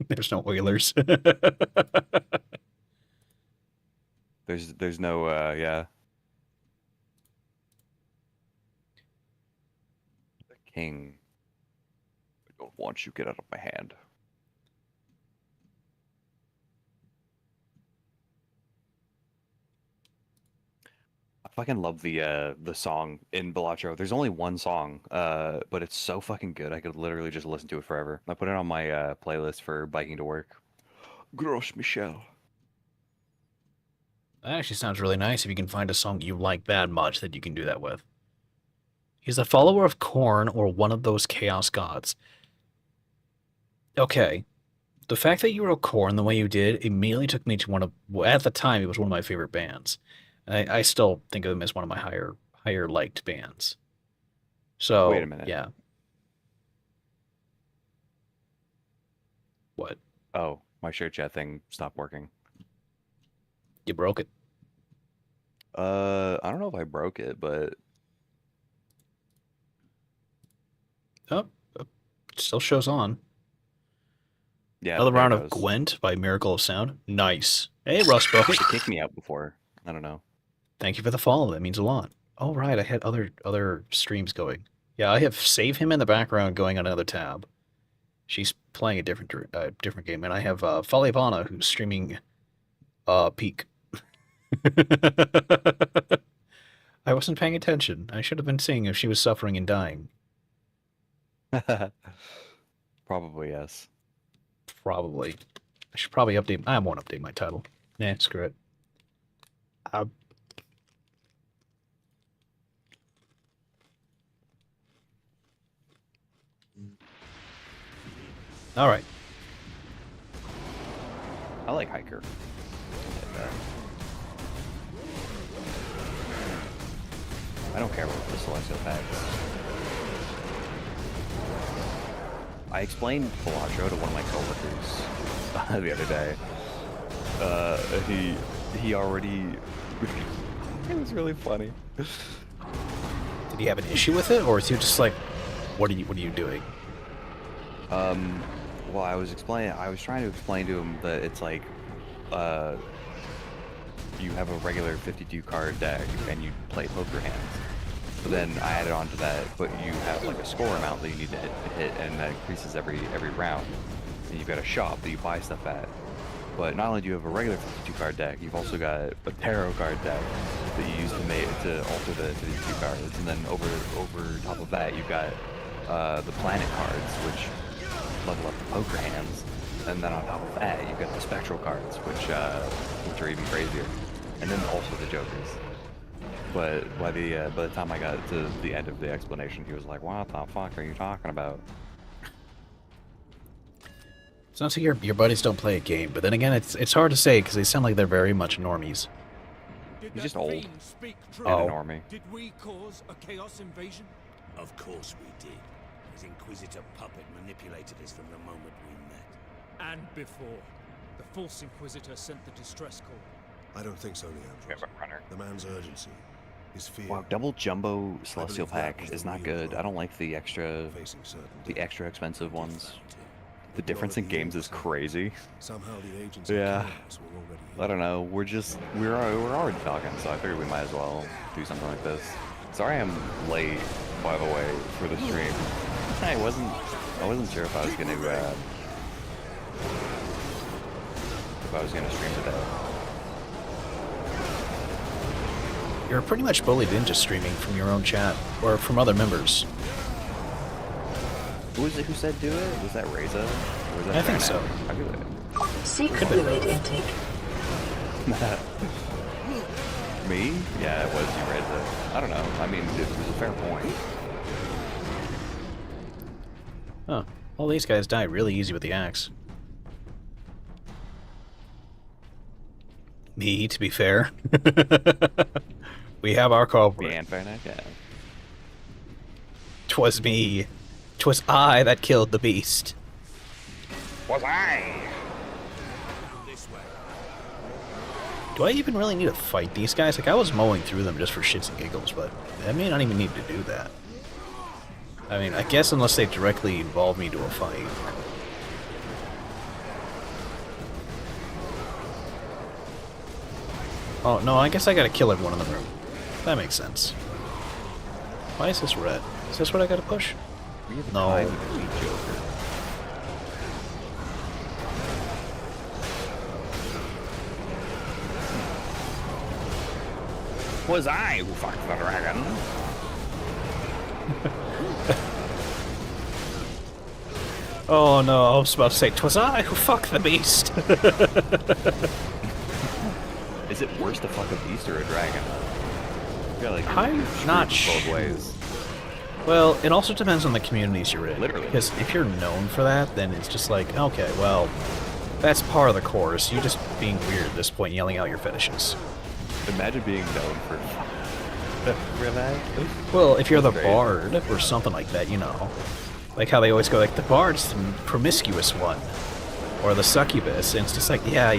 there's no Oilers.
There's no yeah. The king. I don't want you get out of my hand. I fucking love the song in Balatro. There's only one song, but it's so fucking good. I could literally just listen to it forever. I put it on my playlist for biking to work. Gross Michel.
That actually sounds really nice if you can find a song you like that much that you can do that with. He's a follower of Korn or one of those chaos gods. Okay. The fact that you wrote Korn the way you did immediately took me to one of, well, at the time, it was one of my favorite bands. I still think of them as one of my higher liked bands. So,
Wait a minute.
Yeah. What?
Oh, my share chat thing stopped working.
You broke it.
I don't know if I broke it, but
Oh, it still shows on.
yeah.
Another
there
round
it
of
goes.
Gwent by Miracle of Sound. Nice. Hey, Russ Bucket.
It kicked me out before. I don't know.
Thank you for the follow. That means a lot. Oh, right. I had other streams going. Yeah, I have Save Him in the background going on another tab. She's playing a different game, and I have Falivana who's streaming Peak. I wasn't paying attention. I should have been seeing if she was suffering and dying.
Probably yes.
Probably. I should probably update. I won't update my title. Nah, screw it. All right.
I like Hiker. I don't care about the Celestial packs. I explained Balatro to one of my coworkers the other day. He already. It was really funny.
Did he have an issue with it, or is he just like, what are you doing?
Well, I was trying to explain to him that it's like, you have a regular 52 card deck and you play poker hands. But then I added on to that, but you have like a score amount that you need to hit, and that increases every round. And you've got a shop that you buy stuff at. But not only do you have a regular 52 card deck, you've also got a tarot card deck that you use to alter the 52 cards. And then over top of that, you've got the planet cards, which level up the poker hands. And then on top of that, you've got the spectral cards, which are even crazier. And then also the jokers. But by the time I got to the end of the explanation, he was like, "What the fuck are you talking about?"
It's not so your buddies don't play a game, but then again, it's hard to say because they sound like they're very much normies.
He's just old.
Fiend speak true?
And a normie.
Did we cause a chaos invasion?
Of course we did. His Inquisitor puppet manipulated us from the moment we met.
And before. The false Inquisitor sent the distress call.
I don't think so, Leandros. The man's urgency, his fear.
Wow, double jumbo Celestial
believe that
pack
was
is
the
not
real
good. I don't like the extra expensive ones. The difference in games is crazy.
Somehow the agents
Yeah.
of chaos were already here.
I don't know. We're already talking, so I figured we might as well do something like this. Sorry I'm late, by the way, for the stream. I wasn't sure if I was gonna stream today.
You're pretty much bullied into streaming from your own chat or from other members.
Who was it who said do it? Was that Reza? Or was that
I think
Fran?
so.
I feel it.
Secret fluid intake.
Me? Yeah, it was you, Reza. I don't know. I mean, it was a fair point.
Huh. All these guys die really easy with the axe. Me, to be fair. We have our culprit.
Yeah, fair enough, yeah.
'Twas me. 'Twas I that killed the beast.
Was I?
This way.
Do I even really need to fight these guys? Like, I was mowing through them just for shits and giggles, but I may not even need to do that. I mean, I guess unless they directly involve me to a fight. Oh, no, I guess I gotta kill everyone in the room. That makes sense. Why is this red? Is this what I gotta push? No.
Was I who fucked the dragon?
Oh no, I was about to say, 'twas I who fucked the beast.
Is it worse to fuck a beast or a dragon? I feel like
I'm not
both ways.
Well, it also depends on the communities you're in.
Literally.
Because if you're known for that, then it's just like, okay, well, that's part of the course. You just being weird at this point, yelling out your fetishes.
Imagine being known for that.
Well, if you're the
Great.
bard or something like that, you know. Like how they always go, like, the bard's the promiscuous one. Or the succubus. And it's just like, yeah,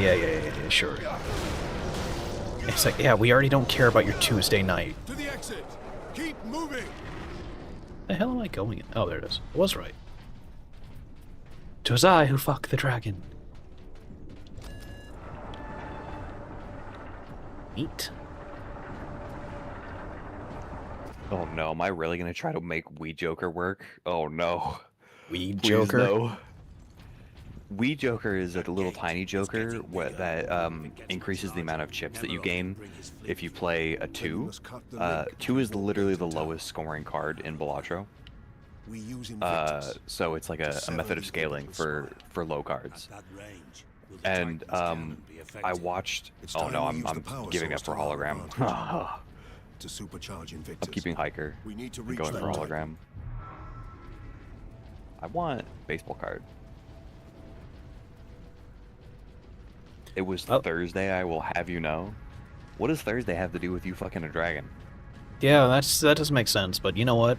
sure. It's like, yeah, we already don't care about your Tuesday night.
To the exit! Keep moving!
The hell am I going in? Oh, there it is. I was right. 'Twas I who fucked the dragon. Neat.
Oh no, am I really gonna try to make Wii Joker work? Oh no.
Weed
Please,
Joker?
no. Wii Joker is a little tiny Joker that increases the amount of chips that you gain if you play a 2. 2 is literally the lowest scoring card in Balatro. So it's like a method of scaling for low cards. And I watched... Oh no, I'm giving up for hologram.
To supercharge Invictus.
I'm keeping Hiker.
We need to
I'm
reach
going
that
for
target.
hologram. I want baseball card. It was Thursday, I will have you know. What does Thursday have to do with you fucking a dragon?
Yeah, that doesn't make sense, but you know what?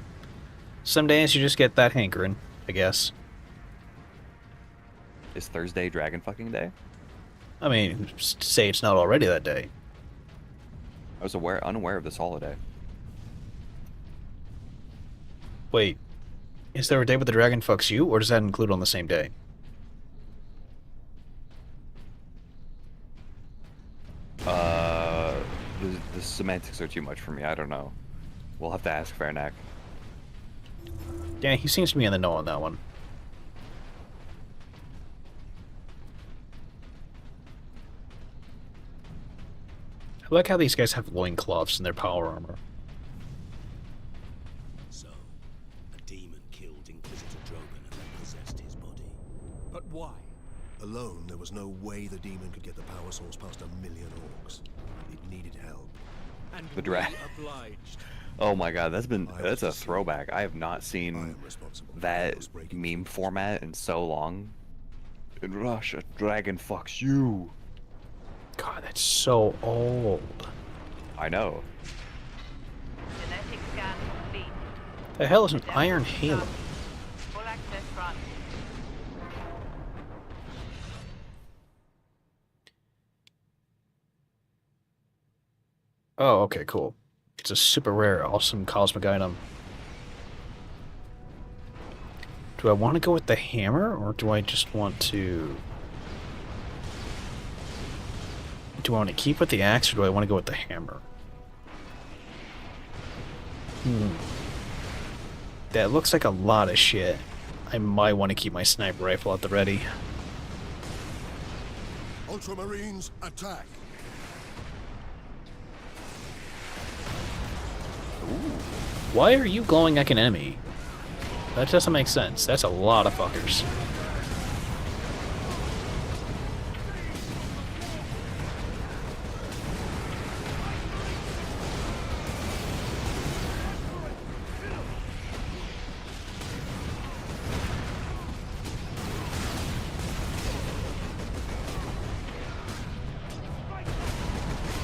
Some days you just get that hankering, I guess.
Is Thursday dragon fucking day?
I mean, say it's not already that day.
I was unaware of this holiday.
Wait, is there a day where the dragon fucks you, or does that include on the same day?
The semantics are too much for me, I don't know. We'll have to ask Fairnack.
Yeah, he seems to be in the know on that one. I like how these guys have loincloths in their power armor.
So, a demon killed Inquisitor Drogon and then possessed his body.
But why?
Alone, there was no way the demon could get the power source past 1,000,000 orcs. It needed help.
And
The dragon.
obliged.
Oh my god, that's a throwback. I have not seen that meme format in so long. In Russia, dragon fucks you.
God, that's so old.
I know.
Genetic scan complete.
The hell is an iron halo?
Full access run.
Oh, okay, cool. It's a super rare, awesome cosmic item. Do I want to go with the hammer, or do I just want to... Do I want to keep with the axe, or do I want to go with the hammer? That looks like a lot of shit. I might want to keep my sniper rifle at the ready.
Ultramarines, attack!
Why are you glowing like an enemy? That doesn't make sense. That's a lot of fuckers.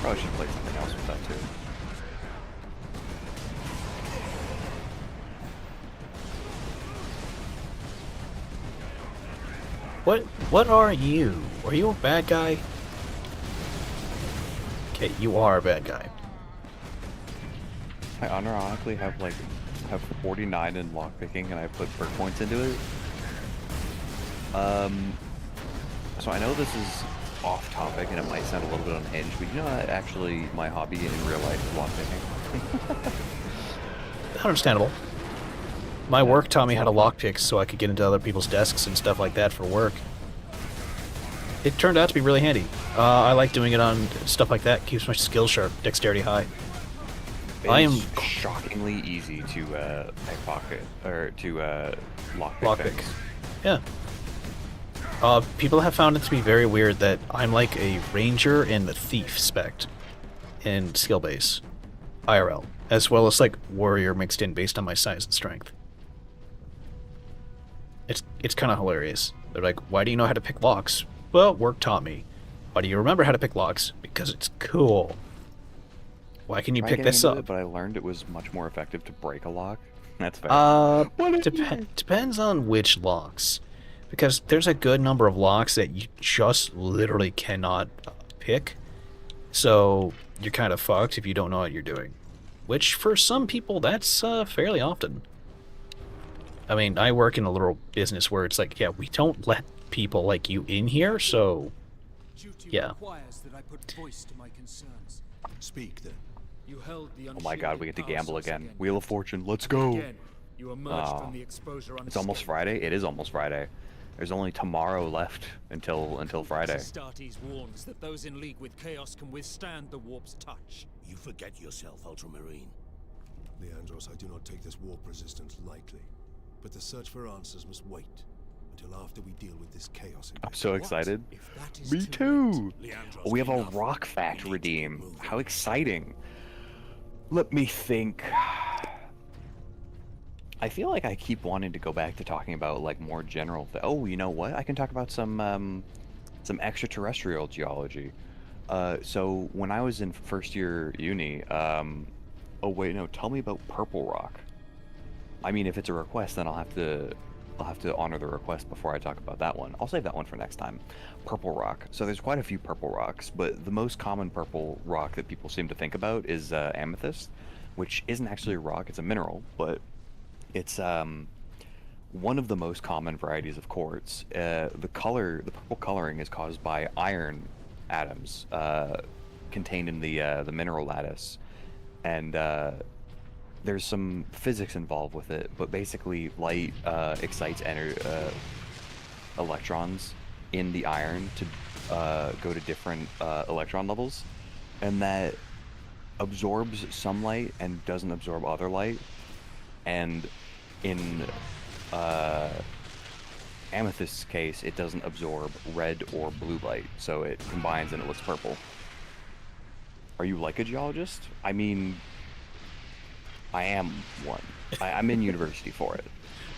Probably should play something else with that too.
What are you? Are you a bad guy? Okay, you are a bad guy.
I unironically have 49 in lockpicking, and I put perk points into it. So I know this is off topic and it might sound a little bit unhinged, but you know that actually my hobby in real life is lockpicking.
Understandable. My work taught me how to lockpick so I could get into other people's desks and stuff like that for work. It turned out to be really handy. I like doing it on stuff like that. Keeps my skill sharp, dexterity high. I am
shockingly easy to pickpocket or to lockpick.
Lockpick. Yeah. People have found it to be very weird that I'm like a ranger and a thief spect in skill base, IRL, as well as like warrior mixed in based on my size and strength. It's kind of hilarious. They're like, why do you know how to pick locks? Well, work taught me. Why do you remember how to pick locks? Because it's cool. Why can you pick this up?
But I learned it was much more effective to break a lock. That's fair.
Depends on which locks. Because there's a good number of locks that you just literally cannot pick. So you're kind of fucked if you don't know what you're doing. Which, for some people, that's fairly often. I mean, I work in a little business where it's like, yeah, we don't let people like you in here, so yeah.
That I put voice to my concerns.
Speak then.
You held the
Oh my god, we get to
power
gamble
source
again. Wheel of Fortune, let's go!
Again, you emerged from the exposure
It's almost Friday? It is almost Friday. There's only tomorrow left until Friday.
Astartes warns that those in league with Chaos can withstand the warp's touch.
You forget yourself, Ultramarine.
Leandros, I do not take this warp resistance lightly. But the search for answers must wait until after we deal with this chaos.
I'm so excited. Me too! We have a rock fact redeem. How exciting. Let me think. I feel like I keep wanting to go back to talking about like more general oh, you know what? I can talk about some extraterrestrial geology. So when I was in first year uni, oh wait, no, tell me about purple rock. I mean, if it's a request, then I'll have to honor the request before I talk about that one. I'll save that one for next time. Purple rock. So there's quite a few purple rocks, but the most common purple rock that people seem to think about is amethyst, which isn't actually a rock, it's a mineral, but it's one of the most common varieties of quartz. The purple coloring is caused by iron atoms contained in the mineral lattice, and there's some physics involved with it, but basically light excites electrons in the iron to go to different electron levels, and that absorbs some light and doesn't absorb other light. And in amethyst's case, it doesn't absorb red or blue light, so it combines and it looks purple. Are you like a geologist? I mean, I am one. I'm in university for it.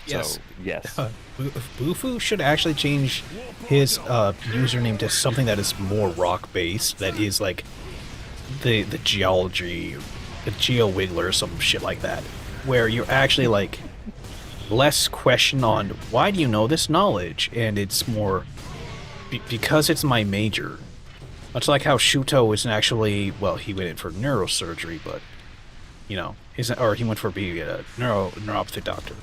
Yes.
So, yes.
Bufu should actually change his username to something that is more rock-based, that is like the geology, the geo-wiggler or some shit like that, where you're actually like less question on why do you know this knowledge, and it's more because it's my major. Much like how Shuto isn't actually, well, he went in for neurosurgery, but you know, or he went for being a neuropathy doctor,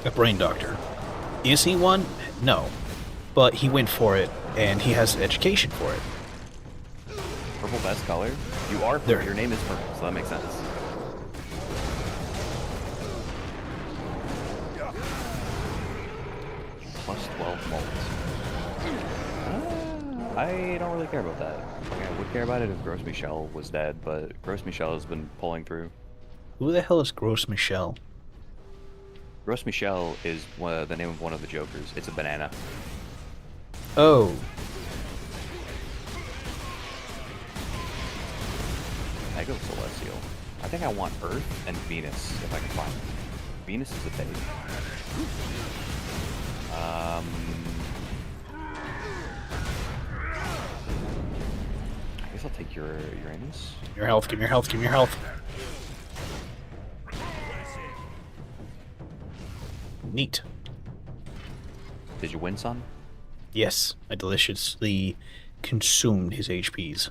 a brain doctor. Is he one? No, but he went for it, and he has education for it.
Purple best color? You are purple. Your name is purple, so that makes sense. Plus 12 molds. I don't really care about that. I would care about it if Gros Michel was dead, but Gros Michel has been pulling through.
Who the hell is Gros Michel?
Gros Michel is the name of one of the Jokers. It's a banana.
Oh.
Ego Celestial. I think I want Earth and Venus, if I can find them. Venus is a baby. I guess I'll take your Uranus.
Give me your health, give me your health, give me your health. Neat.
Did you win, son?
Yes, I deliciously consumed his HPs.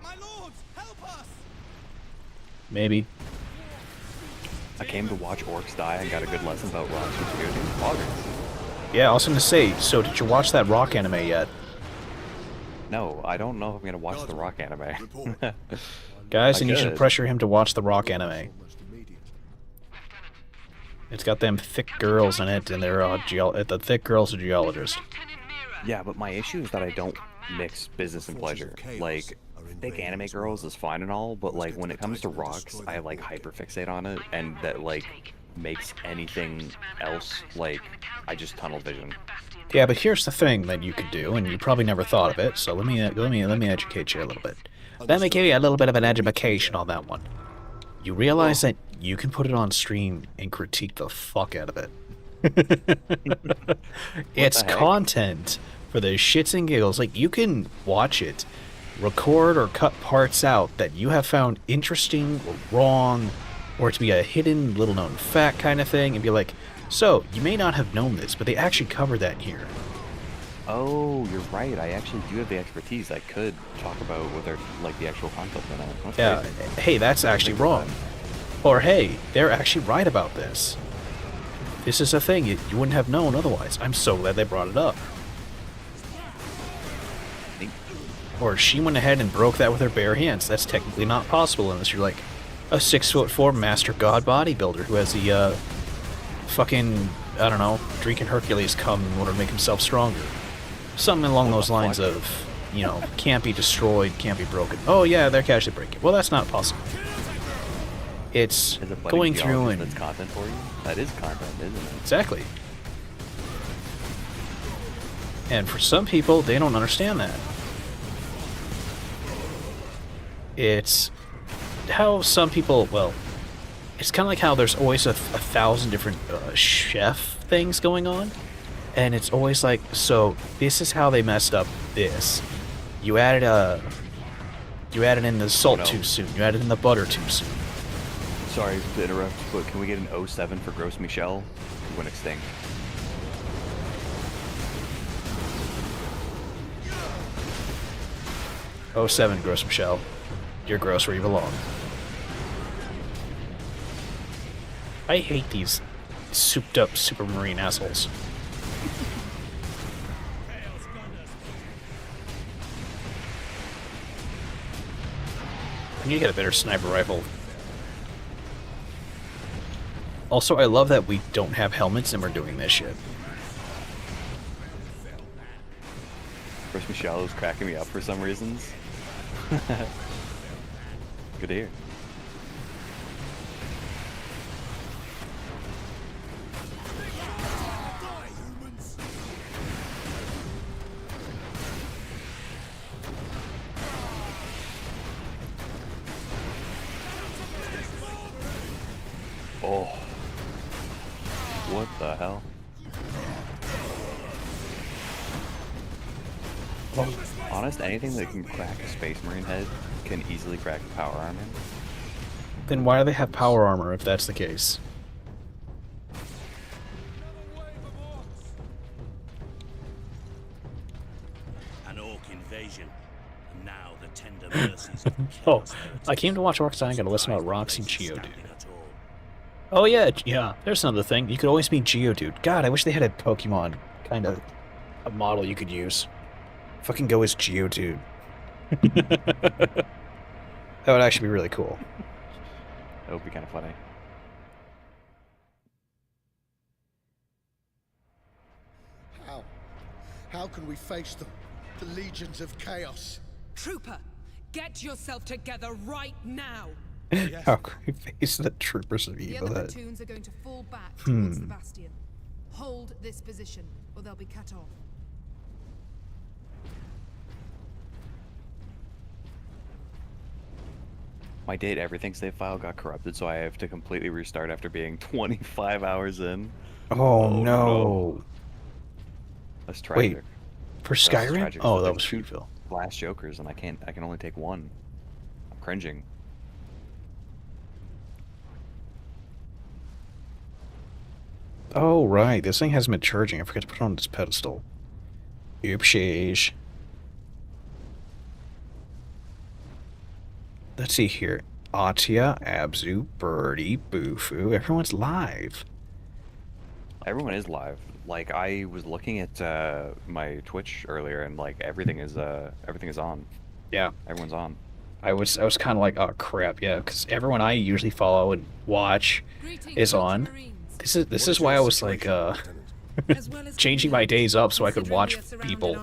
My lords, help us!
Maybe.
I came to watch orcs die and got a good lesson about rocks with geodude. Poggers.
Yeah, I was gonna say, so did you watch that rock anime yet?
No, I don't know if I'm gonna watch the rock anime.
Guys,
I
I need you to
could.
pressure him to watch the rock anime. It's got them thick girls in it, and they're the thick girl's a geologist.
Yeah, but my issue is that I don't mix business and pleasure. Like, thick anime girls is fine and all, but like when it comes to rocks, I like hyperfixate on it, and that like makes anything else like I just tunnel vision.
Yeah, but here's the thing that you could do, and you probably never thought of it. So let me educate you a little bit. Let me give you a little bit of an education on that one. You realize that you can put it on stream and critique the fuck out of it. It's content for the shits and giggles. Like, you can watch it, record or cut parts out that you have found interesting or wrong, or to be a hidden, little-known fact kind of thing, and be like, so, you may not have known this, but they actually cover that here.
Oh, you're right. I actually do have the expertise. I could talk about what they're like the actual concept in it. That's
Yeah,
crazy.
hey, that's actually wrong. Or hey, they're actually right about this. This is a thing you wouldn't have known otherwise. I'm so glad they brought it up. Or she went ahead and broke that with her bare hands. That's technically not possible unless you're like a 6'4" master god bodybuilder who has the fucking, I don't know, drinking Hercules cum in order to make himself stronger. Something along those lines of, you know, can't be destroyed, can't be broken. Oh yeah, they're casually breaking. Well, that's not possible. It's
Is it
going through and...
that's content for you? That is content, isn't it?
Exactly. And for some people, they don't understand that. It's how some people, well, it's kind of like how there's always a thousand different chef things going on. And it's always like, so this is how they messed up this. You added in the salt too soon. You added in the butter too soon.
Sorry to interrupt, but can we get an 07 for Gross Michelle? We went extinct.
Oh, 07, Gross Michelle. You're gross where you belong. I hate these souped up supermarine assholes. I need to get a better sniper rifle. Also, I love that we don't have helmets and we're doing this shit.
Gross Michelle is cracking me up for some reasons. Good to hear. Oh. What the hell? Well, honest, anything that can crack a Space Marine head can easily crack power armor.
Then why do they have power armor if that's the case?
An orc invasion. And now the tender mercies of
Oh, I came to watch Orcs and I gotta listen about rocks and Geodude. Oh yeah, there's another thing. You could always be Geodude. God, I wish they had a Pokemon kind of a model you could use. Fucking go as Geodude. That would actually be really cool.
That would be kind of funny.
How? How can we face them? The legions of chaos.
Trooper, get yourself together right now.
How can we face the troopers of
The
evil?
other
That...
platoons are going to fall back towards the bastion. Hold this position, or they'll be cut off.
My date everything save file got corrupted, so I have to completely restart after being 25 hours in.
Oh no.
That's tragic.
Wait, for Skyrim? Oh, that was Fruitville.
Blast Jokers, and I can only take one. I'm cringing.
Oh right, this thing hasn't been charging. I forgot to put it on this pedestal. Oopsies. Let's see here. Atia, Abzu, Birdie, Bufu. Everyone's live.
Everyone is live. Like, I was looking at my Twitch earlier, and like everything is on.
Yeah,
everyone's on.
I was kind of like, oh crap, yeah, because everyone I usually follow and watch is on. This is why I was like changing my days up so I could watch people,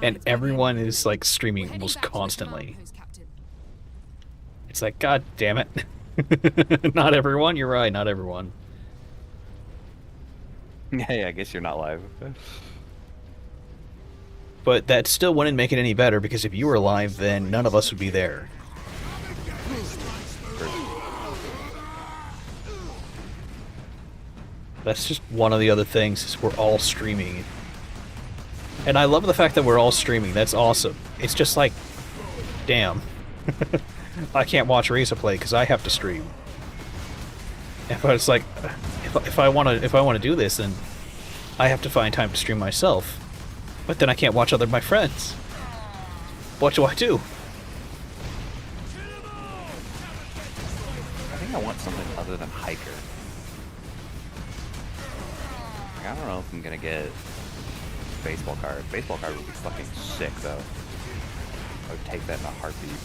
and everyone is like streaming almost constantly. It's like, god damn it. Not everyone, you're right, not everyone.
Hey, I guess you're not live.
But that still wouldn't make it any better, because if you were live, then none of us would be there. That's just one of the other things, is we're all streaming. And I love the fact that we're all streaming, that's awesome. It's just like, damn. I can't watch Reza play because I have to stream. If I was like, if I want to do this, then I have to find time to stream myself. But then I can't watch my friends. What do I do?
I think I want something other than hiker. Like, I don't know if I'm gonna get baseball card. Baseball card would be fucking sick though. I would take that in a heartbeat.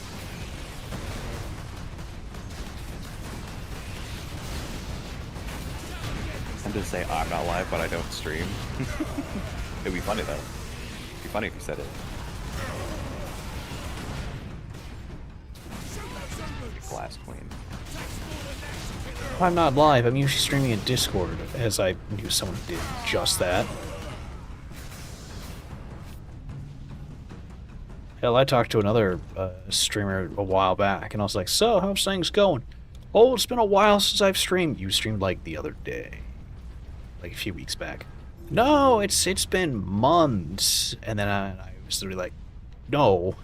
I'm just saying I'm not live, but I don't stream. It'd be funny though. It'd be funny if you said it. Glass Queen.
I'm not live, I'm usually streaming in Discord, as I knew someone did just that. Hell, I talked to another streamer a while back, and I was like, so, how's things going? Oh, it's been a while since I've streamed. You streamed, like, the other day. Like, a few weeks back. No, it's been months. And then I was sort of like, no.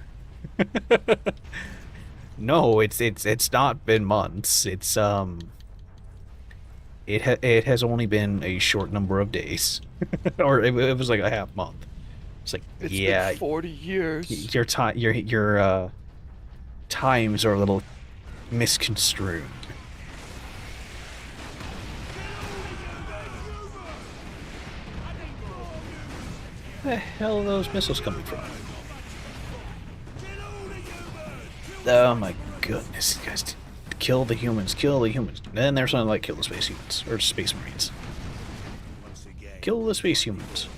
No, it's not been months. It's, it has only been a short number of days. Or it was like a half month. It's like,
it's
yeah,
been 40 years.
Your times are a little misconstrued. Where the hell are those missiles coming from? Oh my goodness, you guys, kill the humans, kill the humans. And then there's something like kill the space humans, or space marines. Kill the space humans.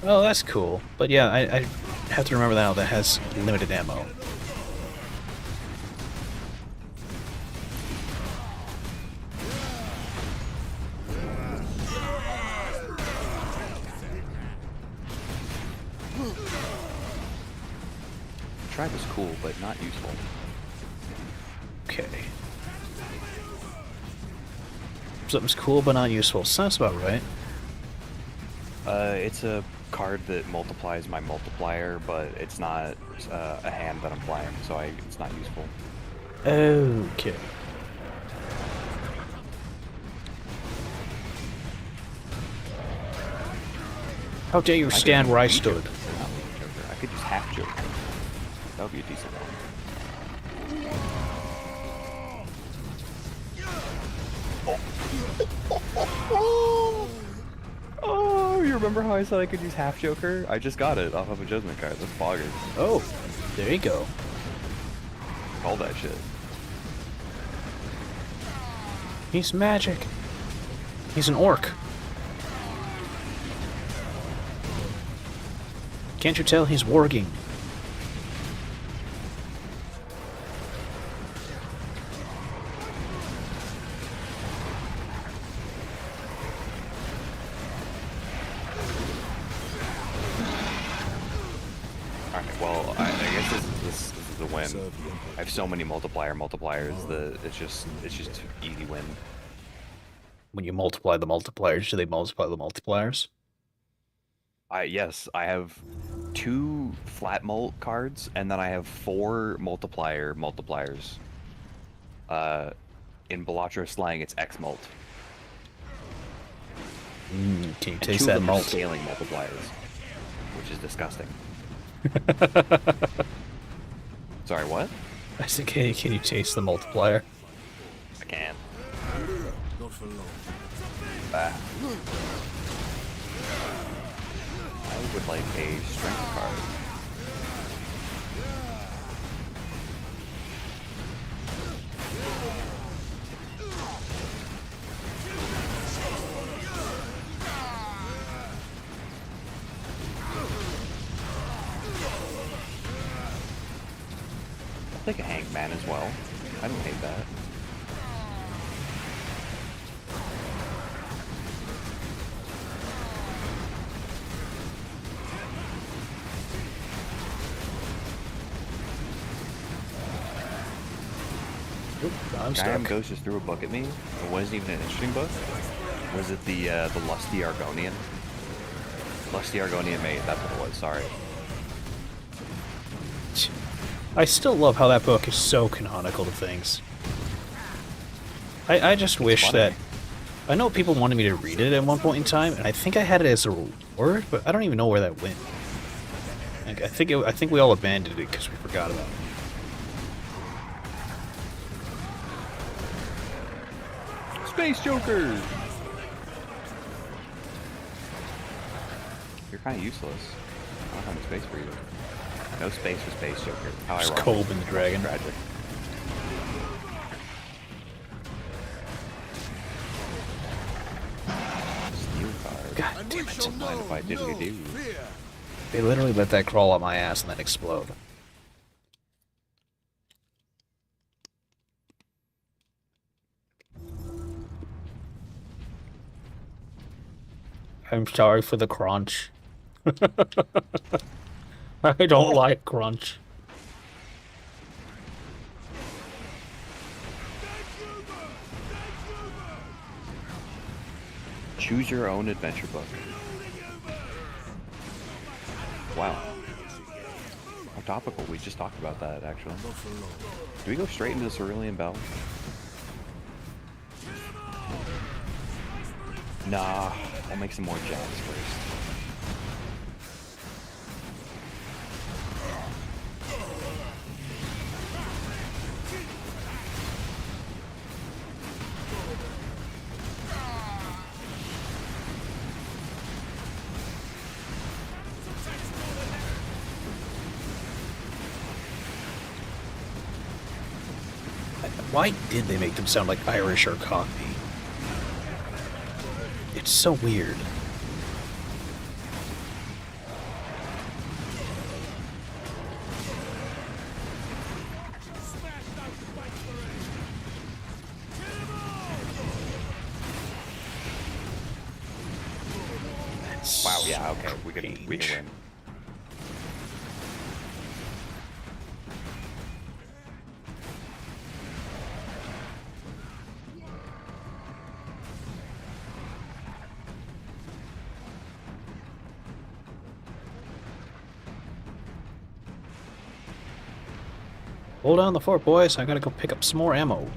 Oh, that's cool. But yeah, I have to remember that has limited ammo.
Tribe is cool, but not useful.
Okay. Something's cool but not useful. Sounds about right.
It's a card that multiplies my multiplier, but it's not a hand that I'm playing, so it's not useful.
Okay. How dare you stand where I stood?
I could use half Joker. That would be a decent one. Oh, you remember how I said I could use half Joker? I just got it off of a judgment card. That's boggers.
Oh, there you go.
All that shit.
He's magic. He's an orc. Can't you tell he's warging?
Alright, well, I guess this is the win. I have so many multipliers that it's just easy win.
When you multiply the multipliers, do they multiply the multipliers?
Yes, I have 2 flat mult cards, and then I have 4 multipliers. In Balatro slang, it's X mult.
Can you taste that malt?
Scaling multipliers, which is disgusting. Sorry, what?
I said, can you chase the multiplier?
I can't.
Not for long.
Ah. I would like a strength card. I'll take a hangman as well. I don't hate that.
I'm
Guy
stuck.
Ghost just threw a book at me. It wasn't even an interesting book. Was it the Lusty Argonian? Lusty Argonian mate, that's what it was, sorry.
I still love how that book is so canonical to things. I just wish
funny.
that... I know people wanted me to read it at one point in time, and I think I had it as a reward, but I don't even know where that went. Like, I think we all abandoned it because we forgot about it.
Space Joker! You're kind of useless. I don't have any space for you. No space for Space Joker. How
Just
ironic.
Kolb and the dragon.
Tragic. Steel card.
God damn it.
Mind if I diddly-do?
They literally let that crawl up my ass and then explode. I'm sorry for the crunch. I don't like crunch.
Choose your own adventure book. Wow. How topical. We just talked about that, actually. Do we go straight into the Cerulean Bell? Nah, I'll make some more jabs first.
Why did they make them sound like Irish or Cockney? It's so weird.
Wow, yeah, okay, we can win.
Hold down the fort, boys. I gotta go pick up some more ammo.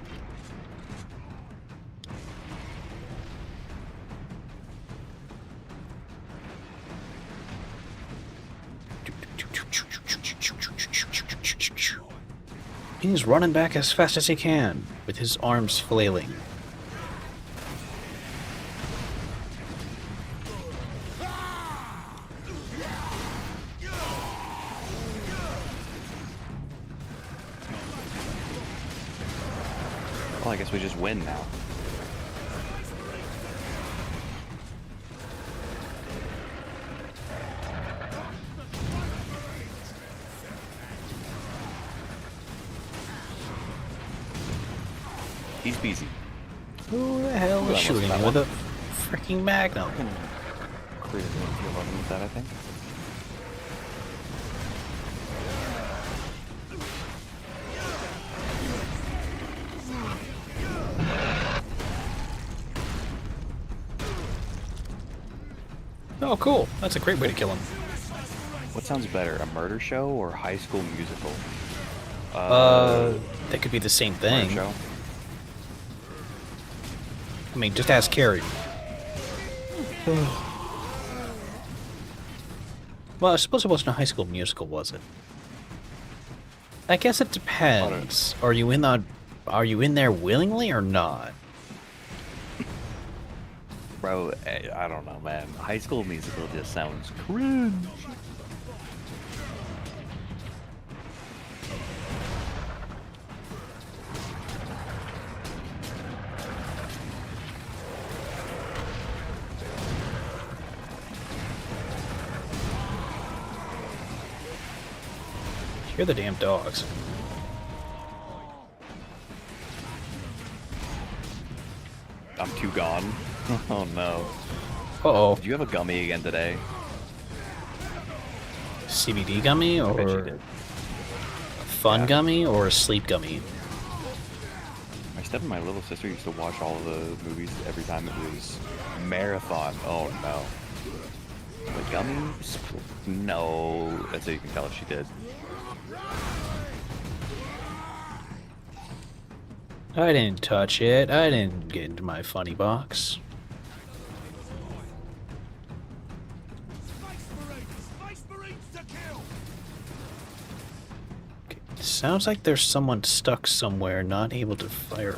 He's running back as fast as he can, with his arms flailing.
Well, I guess we just win now. He's busy.
Who the hell is shooting me with a freaking magnum?
Clear the field with that, I think.
Oh, cool. That's a great way to kill him.
What sounds better, a murder show or High School Musical?
They could be the same thing.
Murder show.
I mean, just ask Carrie. Well, I suppose it wasn't a High School Musical, was it? I guess it depends. Are you in there willingly or not?
Bro, I don't know, man. High School Musical just sounds cringe.
You're the damn dogs.
I'm too gone. Oh no.
Uh-oh.
Did you have a gummy again today?
CBD gummy
I bet you
or
did.
a fun
Yeah.
gummy or a sleep gummy?
My step and my little sister used to watch all of the movies every time it was marathon. Oh no. The gummies? No. That's how you can tell if she did.
I didn't touch it. I didn't get into my funny box. Okay. Sounds like there's someone stuck somewhere, not able to fire.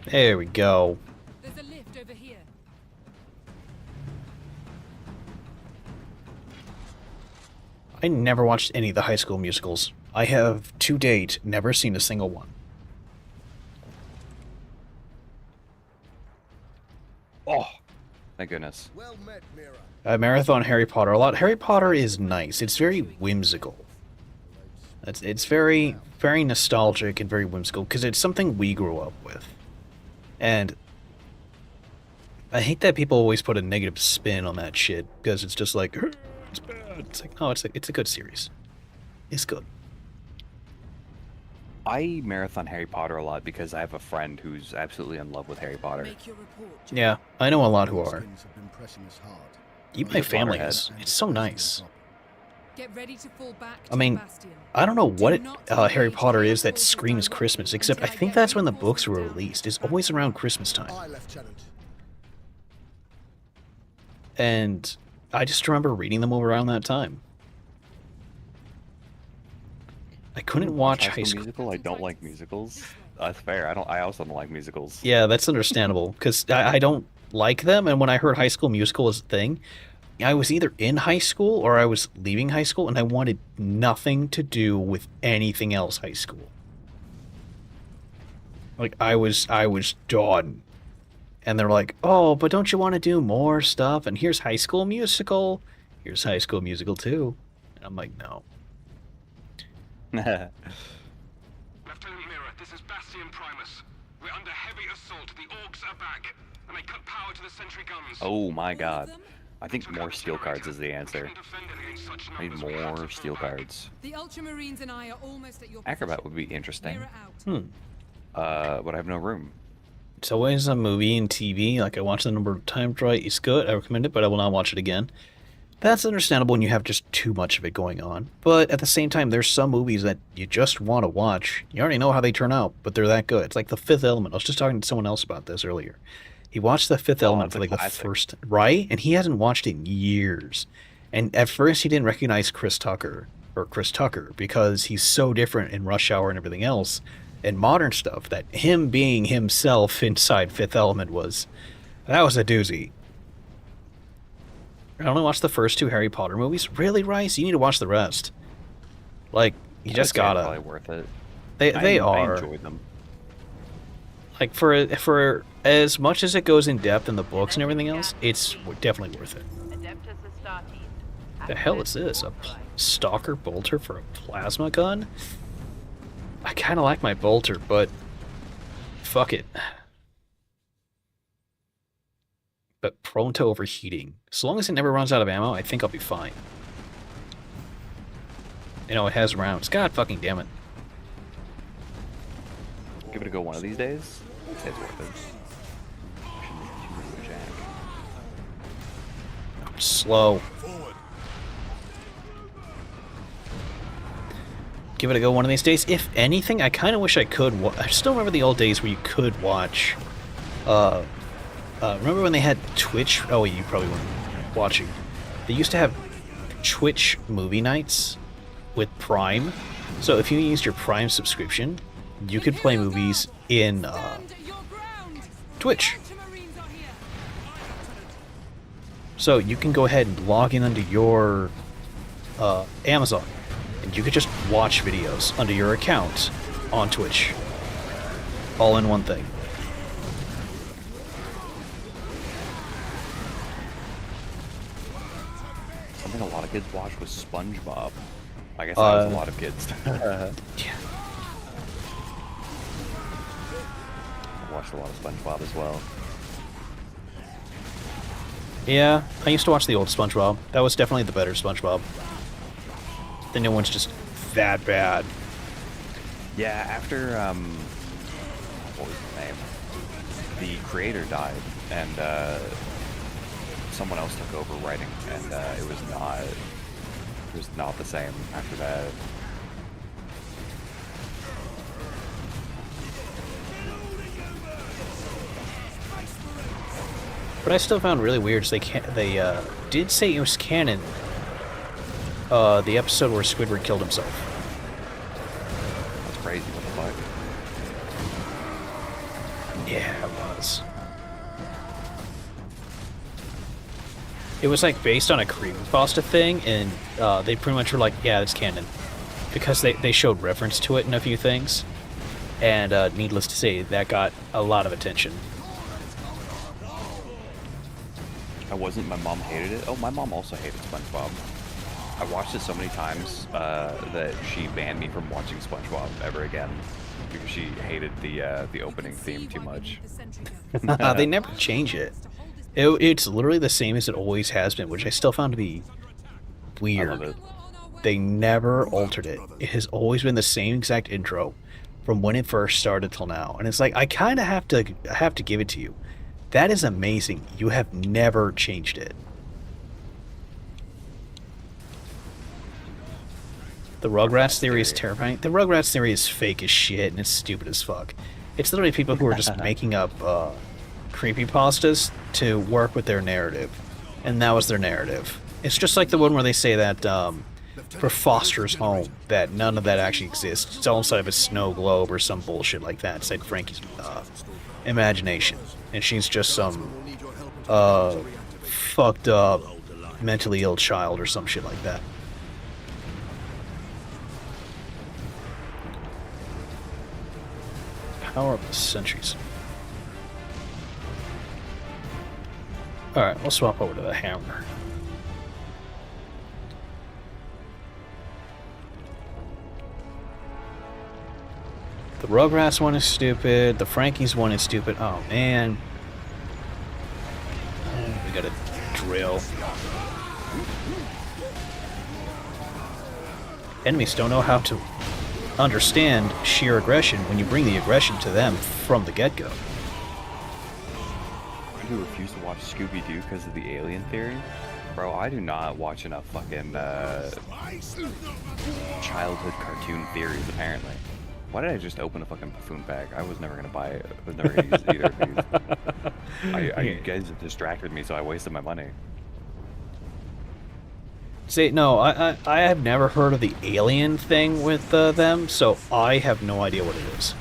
There we go.
There's a lift over here.
I never watched any of the High School Musicals. I have, to date, never seen a single one.
Oh, thank goodness.
Well met, Mira.
I marathon Harry Potter a lot. Harry Potter is nice. It's very whimsical. It's very, very nostalgic and very whimsical because it's something we grew up with. And I hate that people always put a negative spin on that shit because it's just like, it's bad. It's like, no, it's a good series. It's good.
I marathon Harry Potter a lot because I have a friend who's absolutely in love with Harry Potter.
Make your report.
Yeah, I know a lot who are.
Skins have been pressing us hard.
Even my family is. It's so nice.
Get ready to fall back
I mean,
to Bastion.
I don't know what Harry Potter is that screams Christmas, except I think that's when the books were released. It's always around Christmas time.
Aye, Lieutenant.
And I just remember reading them over around that time. I couldn't watch High School
Musical. I don't like musicals. That's fair. I also don't like musicals.
Yeah, that's understandable, because I don't like them, and when I heard High School Musical was a thing, I was either in high school or I was leaving high school, and I wanted nothing to do with anything else high school. Like, I was done. And they're like, oh, but don't you want to do more stuff? And here's High School Musical. Here's High School Musical 2. And I'm like, no.
Lieutenant Mira, this is Bastion Primus. We're under heavy assault. The orcs are back, and they cut power to the sentry guns.
Oh my god. I think more steel cards is the answer. I need more steel cards.
The Ultramarines and I are almost at your
Acrobat would be interesting.
Mira out.
But I have no room.
It's always a movie and TV. Like, I watched the number of times right. It's good. I recommend it, but I will not watch it again. That's understandable when you have just too much of it going on. But at the same time, there's some movies that you just want to watch. You already know how they turn out, but they're that good. It's like The Fifth Element. I was just talking to someone else about this earlier. He watched The Fifth Element for like the first... Right? And he hasn't watched it in years. And at first, he didn't recognize Chris Tucker, because he's so different in Rush Hour and everything else. And modern stuff, that him being himself inside Fifth Element that was a doozy. I only watched the first 2 Harry Potter movies. Really, Rice? You need to watch the rest. Like, you just gotta.
Probably worth it.
They
I
are.
enjoyed them.
Like, for as much as it goes in depth in the books and everything else, it's definitely worth it. The hell is this? A stalker bolter for a plasma gun? I kind of like my bolter, but fuck it. But prone to overheating. As long as it never runs out of ammo, I think I'll be fine. You know, it has rounds. God fucking damn it.
Give it a go one of these days. I'd say it's worth it.
I'm slow. give it a go one of these days. If anything, I kind of wish I could. I still remember the old days where you could watch. Remember when they had Twitch? Oh, you probably weren't watching. They used to have Twitch movie nights with Prime. So if you used your Prime subscription, you could play movies in Twitch. So you can go ahead and log in under your Amazon, and you could just watch videos under your account on Twitch, all in one thing.
Something a lot of kids watch was SpongeBob. I guess that was a lot of kids.
Yeah.
I watched a lot of SpongeBob as well.
Yeah, I used to watch the old SpongeBob. That was definitely the better SpongeBob. The new one's just that bad.
Yeah, after, what was his name? The creator died, and, someone else took over writing, and, it was not the same after that.
What I still found really weird is they did say it was canon. The episode where Squidward killed himself.
That's crazy. What the fuck?
Yeah, it was. It was like based on a creepypasta thing, and they pretty much were like, yeah, it's canon. Because they showed reference to it in a few things. And needless to say, that got a lot of attention.
My mom hated it. Oh, my mom also hated SpongeBob. I watched it so many times that she banned me from watching SpongeBob ever again because she hated the opening theme too much.
They never change it. It's literally the same as it always has been, which I still found to be weird.
I love it.
They never altered it. It has always been the same exact intro from when it first started till now, and it's like I kind of have to give it to you. That is amazing. You have never changed it. The Rugrats theory is terrifying. The Rugrats theory is fake as shit, and it's stupid as fuck. It's literally people who are just making up creepypastas to work with their narrative. And that was their narrative. It's just like the one where they say that for Foster's home, that none of that actually exists. It's all inside of a snow globe or some bullshit like that. It's like Frankie's imagination. And she's just some fucked up, mentally ill child or some shit like that. Power of the centuries. Alright, we'll swap over to the hammer. The Rugrats one is stupid. The Frankie's one is stupid. Oh, man. We gotta drill. Enemies don't know how to understand sheer aggression when you bring the aggression to them from the get-go.
You refuse to watch Scooby-Doo because of the alien theory? Bro, I do not watch enough fucking childhood cartoon theories, apparently. Why did I just open a fucking buffoon bag? I was never gonna buy it. I was never gonna use either of these. You guys distracted me, so I wasted my money.
See, no, I have never heard of the alien thing with them, so I have no idea what it is.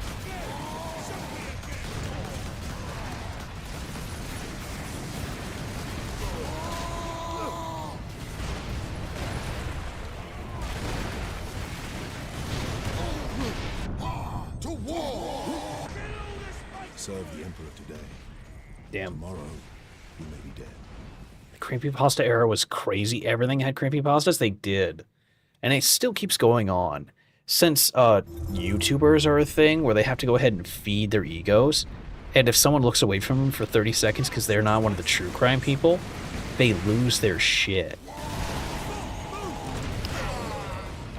Serve the Emperor today.
Damn.
Tomorrow, he may be dead.
The creepypasta era was crazy. Everything had creepypastas. They did. And it still keeps going on. Since YouTubers are a thing where they have to go ahead and feed their egos, and if someone looks away from them for 30 seconds because they're not one of the true crime people, they lose their shit.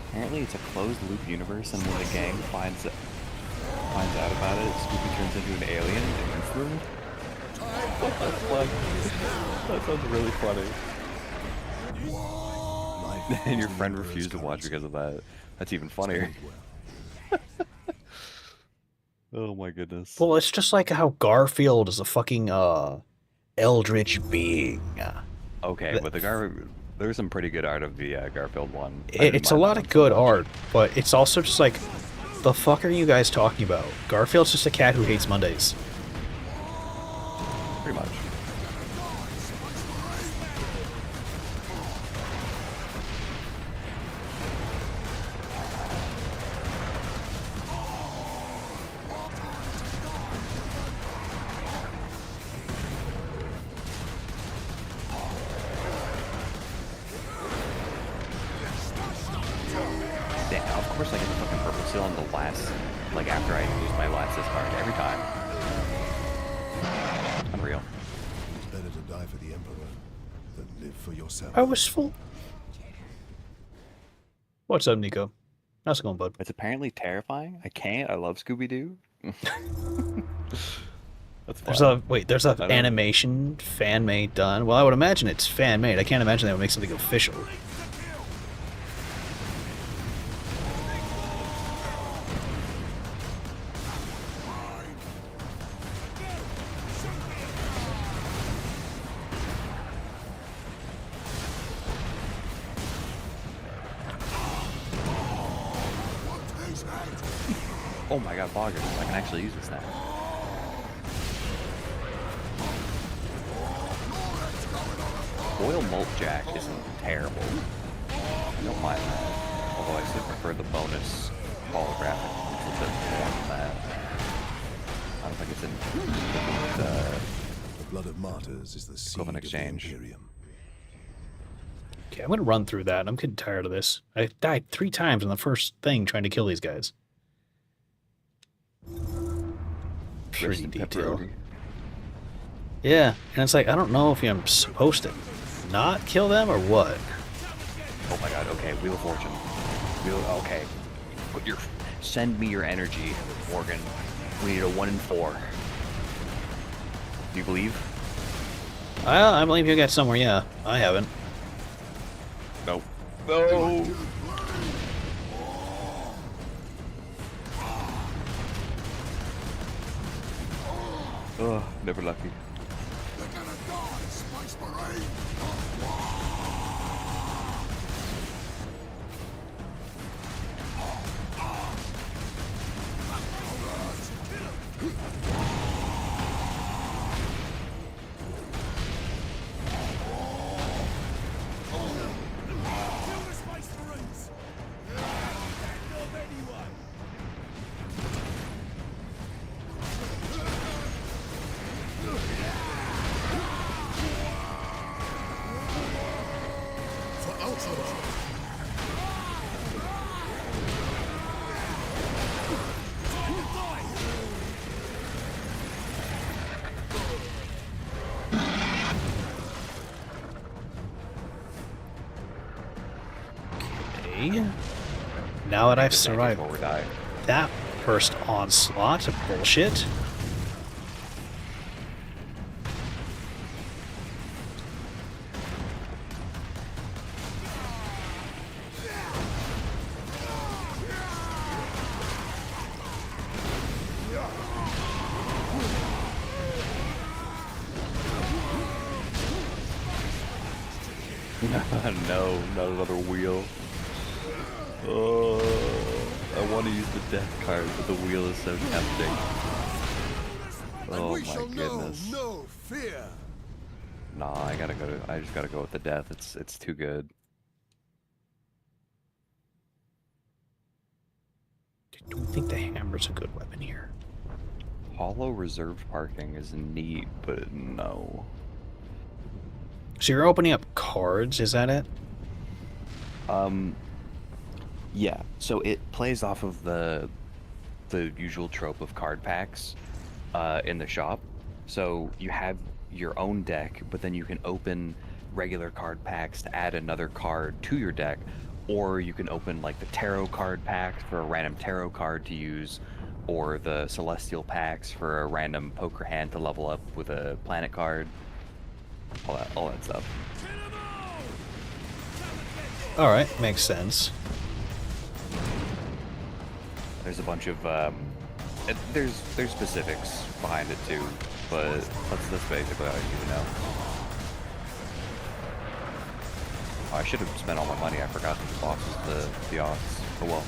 Apparently it's a closed-loop universe, and when the gang finds out about it, Scooby turns into an alien and eats them. What the fuck? That sounds really funny.
My
And your friend refused to watch because of that. That's even funnier. Oh my goodness.
Well, it's just like how Garfield is a fucking eldritch being.
Okay, but there's some pretty good art of the Garfield one.
It's a lot of good art, but it's also just like, the fuck are you guys talking about? Garfield's just a cat who hates Mondays.
Pretty much. Of course I get the fucking purple seal on the last, like after I use my last discard every time. Unreal.
It's better to die for the Emperor than live for yourself.
I was full. What's up, Nico? How's it going, bud?
It's apparently terrifying. I can't. I love Scooby-Doo. That's fine.
There's an animation fan-made done. Well, I would imagine it's fan-made. I can't imagine they would make something official.
Oh my god, Boggers. I can actually use this now. Oil Malt Jack isn't terrible. I don't mind that. Although I still prefer the bonus holographic. It's a bit more than that. I don't think it's in
the blood of martyrs is the seed of
exchange.
the Imperium.
Okay, I'm gonna run through that. I'm getting tired of this. I died 3 times in the first thing trying to kill these guys. Pretty detailed. Yeah, and it's like, I don't know if I'm supposed to not kill them or what.
Oh my god, okay, Wheel of Fortune. Okay. Send me your energy, Morgan. We need a 1 in 4. Do you believe?
I believe you got somewhere, yeah. I haven't.
Nope. No! Ugh, never lucky.
They're gonna die, Space Marine!
Now that I've survived that first onslaught of bullshit.
No, not another wheel. Oh, I want to use the death card, but the wheel is so tempting. Oh my goodness.
No fear.
Nah, I just gotta go with the death. It's too good.
I don't think the hammer's a good weapon here.
Hollow reserved parking is neat, but no.
So you're opening up cards, is that it?
Yeah. So it plays off of the usual trope of card packs in the shop. So you have your own deck, but then you can open regular card packs to add another card to your deck, or you can open like the tarot card packs for a random tarot card to use, or the celestial packs for a random poker hand to level up with a planet card. All that stuff.
Alright, makes sense.
There's a bunch of there's specifics behind it too, but that's basically all you need to know. Oh, I should have spent all my money. I forgot that the boss is the odds. Oh well.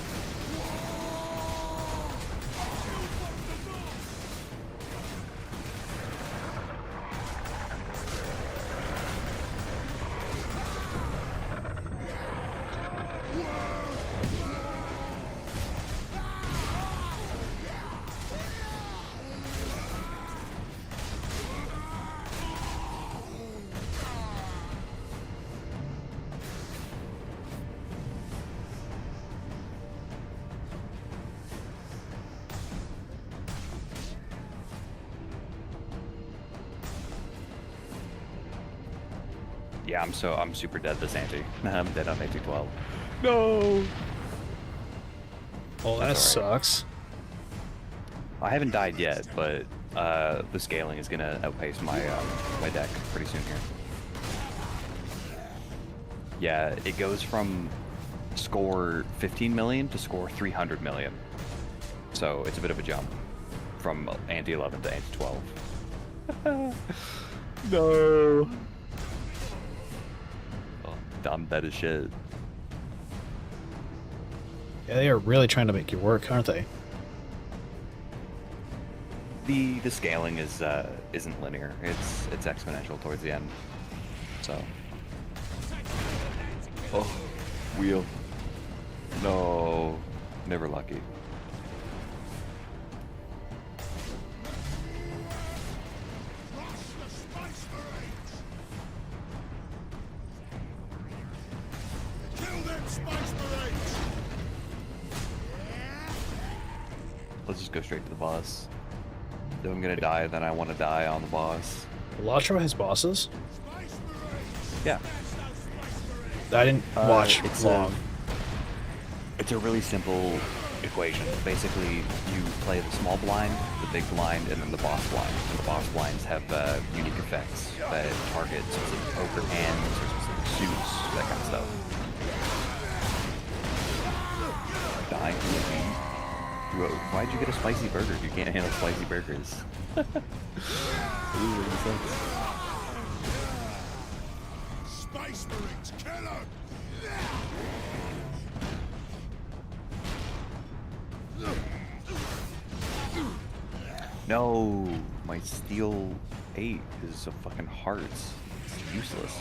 Yeah, I'm super dead this ante. I'm dead on ante 12. No.
Oh, that sucks.
I haven't died yet, but the scaling is gonna outpace my my deck pretty soon here. Yeah, it goes from score 15 million to score 300 million. So it's a bit of a jump from ante 11 to ante 12. No. I'm dead as shit.
Yeah, they are really trying to make you work, aren't they?
The scaling is isn't linear. It's exponential towards the end. So. Oh, wheel. No, never lucky. Let's just go straight to the boss. If I'm gonna die, then I want to die on the boss.
Elatro has bosses?
Yeah.
I didn't watch long.
It's a really simple equation. Basically, you play the small blind, the big blind, and then the boss blind. And the boss blinds have unique effects that target specific poker hands or specific suits, that kind of stuff. Dying from the feet. Why'd you get a spicy burger? You can't handle spicy burgers.
Space Marines, kill him!
No, my steel 8 is a fucking heart. It's useless.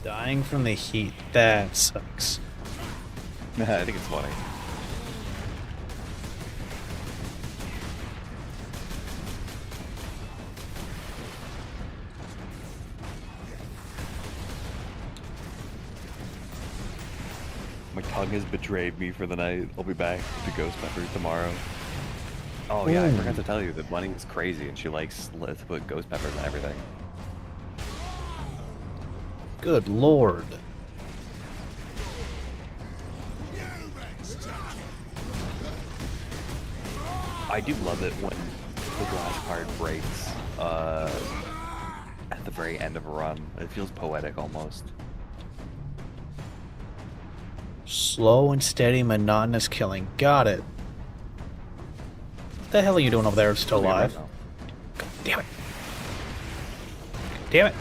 Dying from the heat. That sucks.
I think it's funny. My tongue has betrayed me for the night. I'll be back to Ghost Pepper tomorrow. Oh yeah, I forgot to tell you that Bunny is crazy and she likes to put ghost peppers on everything.
Good lord.
I do love it when the glass card breaks at the very end of a run. It feels poetic almost.
Slow and steady, monotonous killing. Got it. What the hell are you doing over there still alive? God damn it. Damn it.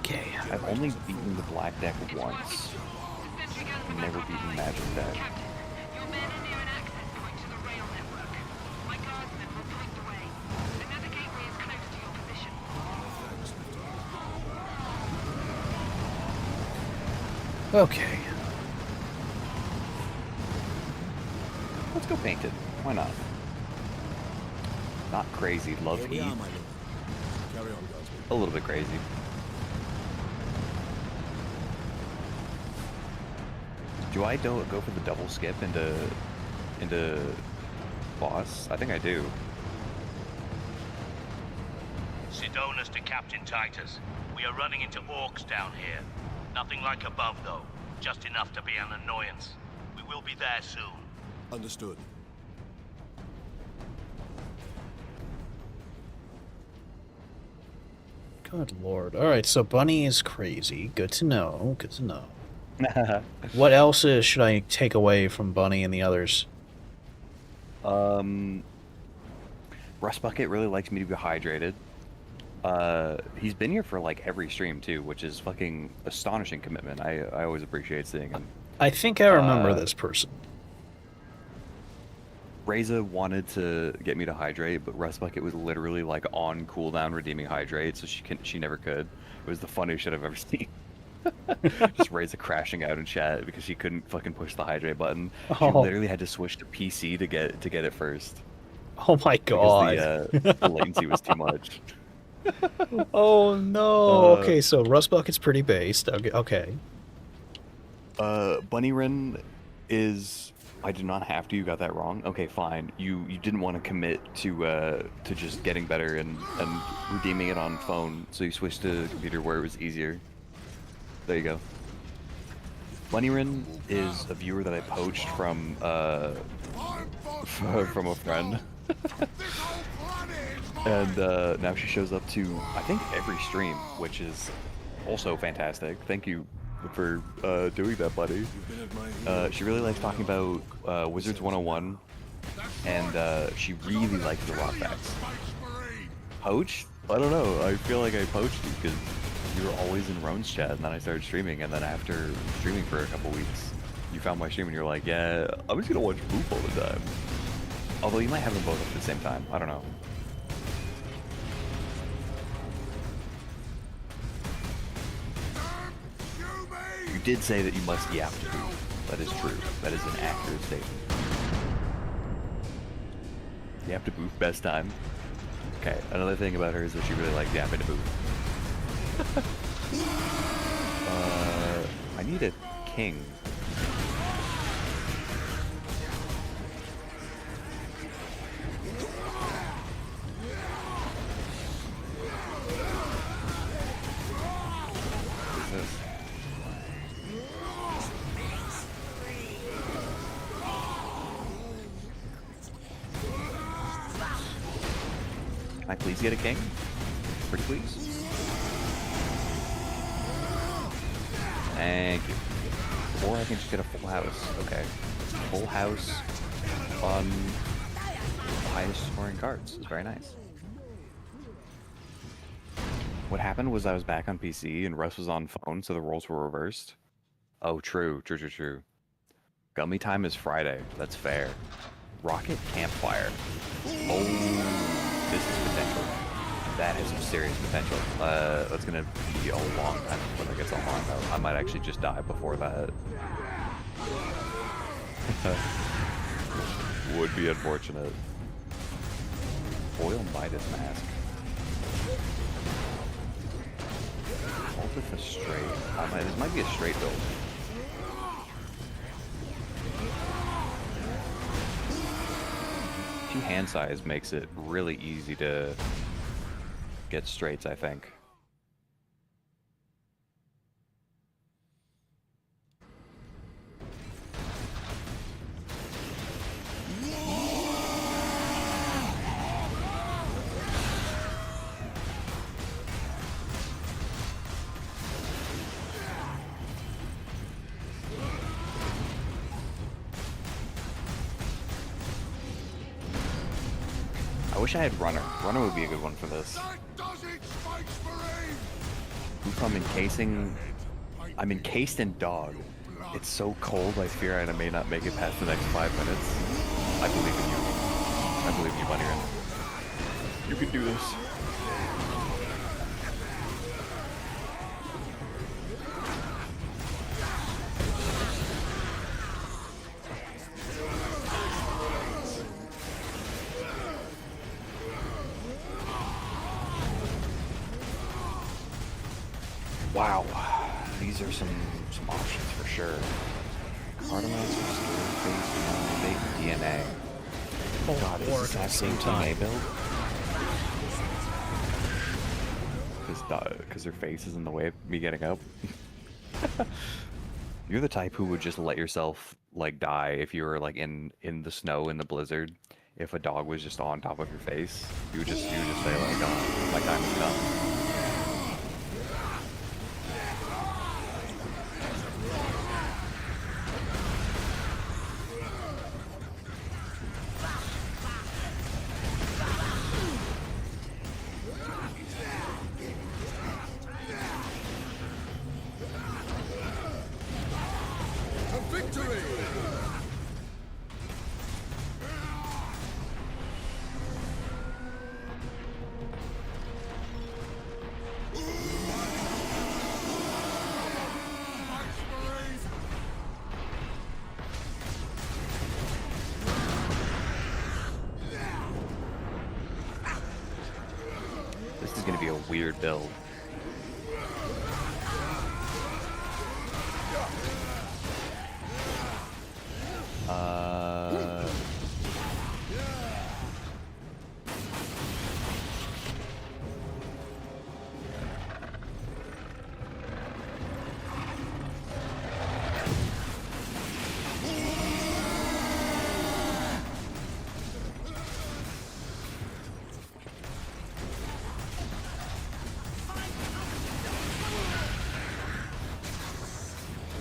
Okay.
I've only beaten the black deck once. I've never beaten magic deck.
Your men are near an access point to the rail network. My guardsmen will point the way. Another gateway is close to your position.
Okay.
Let's go painted. Why not? Not crazy. Love heat.
Carry on, Guardsman.
A little bit crazy. Do I go for the double skip into boss? I think I do.
Sidonis to Captain Titus. We are running into orcs down here. Nothing like above, though. Just enough to be an annoyance. We will be there soon.
Understood.
Good lord. Alright, so Bunny is crazy. Good to know. Good to know. What else should I take away from Bunny and the others?
Rust Bucket really likes me to be hydrated. He's been here for like every stream too, which is fucking astonishing commitment. I always appreciate seeing him.
I think I remember this person.
Reza wanted to get me to hydrate, but Rust Bucket was literally like on cooldown redeeming hydrate, so she never could. It was the funniest shit I've ever seen. Just Reza crashing out in chat because she couldn't fucking push the hydrate button. She literally had to switch to PC to get it first.
Oh my god.
Because the latency was too much.
Oh no. Okay, so Rust Bucket's pretty based. Okay.
Bunny Rin is... I did not have to. You got that wrong. Okay, fine. You didn't want to commit to just getting better and redeeming it on phone, so you switched to computer where it was easier. There you go. Bunny Rin is a viewer that I poached from a friend. And now she shows up to, I think, every stream, which is also fantastic. Thank you for doing that, buddy. She really likes talking about Wizards 101, and she really likes the rock facts. Poached? I don't know. I feel like I poached you because you were always in Roan's chat, and then I started streaming, and then after streaming for a couple weeks, you found my stream, and you're like, yeah, I'm just gonna watch Boop all the time. Although you might have them both at the same time. I don't know. You did say that you must yap to Boop. That is true. That is an accurate statement. Yap to Boop, best time. Okay, another thing about her is that she really likes yapping to Boop. I need a king. What is this? Can I please get a king? Pretty please? Thank you. Or I can just get a full house. Okay. Full house on the highest scoring cards. It's very nice. What happened was I was back on PC and Russ was on phone, so the roles were reversed. Oh, true. Gummy time is Friday. That's fair. Rocket Campfire. Oh, this is potential. That has some serious potential. That's gonna be a long time before that gets unlocked. I might actually just die before that. Would be unfortunate. Foil Midas Mask. Ult with a straight. This might be a straight build. Two hand size makes it really easy to get straights, I think. I wish I had Runner. Runner would be a good one for this. Oof, I'm encased in dog. It's so cold, I fear I may not make it past the next 5 minutes. I believe in you. I believe in you, Bunny Rin. You can do this. Wow, these are some options for sure. Cardomaster, Face, DNA.
Oh
God, is
lord,
this
at the same
actually
time.
a build? Because their face is in the way of me getting up. You're the type who would just let yourself like die if you were like in the snow in the blizzard. If a dog was just on top of your face, you would just say like, "Oh, my time is done." weird build.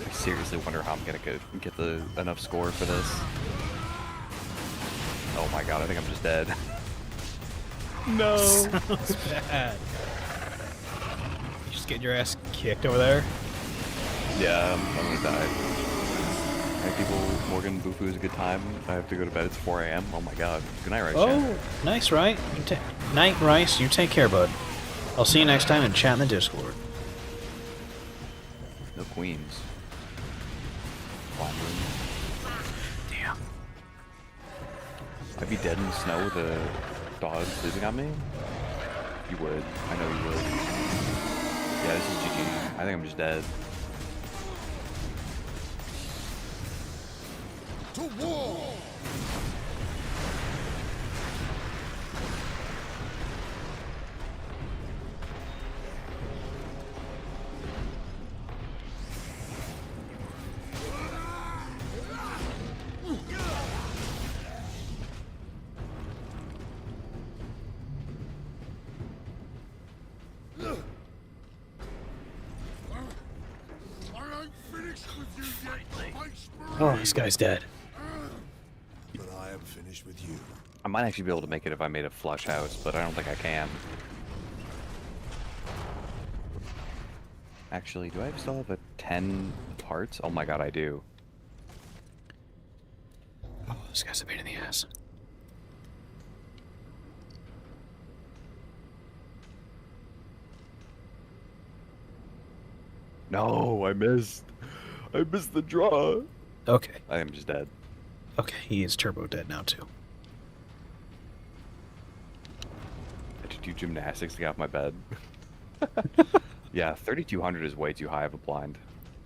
I seriously wonder how I'm gonna get the enough score for this. Oh my god, I think I'm just dead. No.
Sounds bad. You just get your ass kicked over there?
Yeah, I'm gonna die. Hey people, Morgan, Bufu is a good time. I have to go to bed. It's 4 a.m. Oh my god. Good night, Rice.
Oh, nice, right? Night, Rice. You take care, bud. I'll see you next time and chat in the Discord.
No queens.
Damn.
I'd be dead in the snow with a dog sleeping on me? You would. I know you would. Yeah, this is GG. I think I'm just dead.
To war!
Oh, this guy's dead.
But I am finished with you.
I might actually be able to make it if I made a flush house, but I don't think I can. Actually, do I still have a 10 parts? Oh my god, I do.
Oh, this guy's a pain in the ass.
No, I missed. I missed the draw.
Okay.
I am just dead.
Okay, he is turbo dead now, too.
I had to do gymnastics to get off my bed. Yeah, 3200 is way too high of a blind.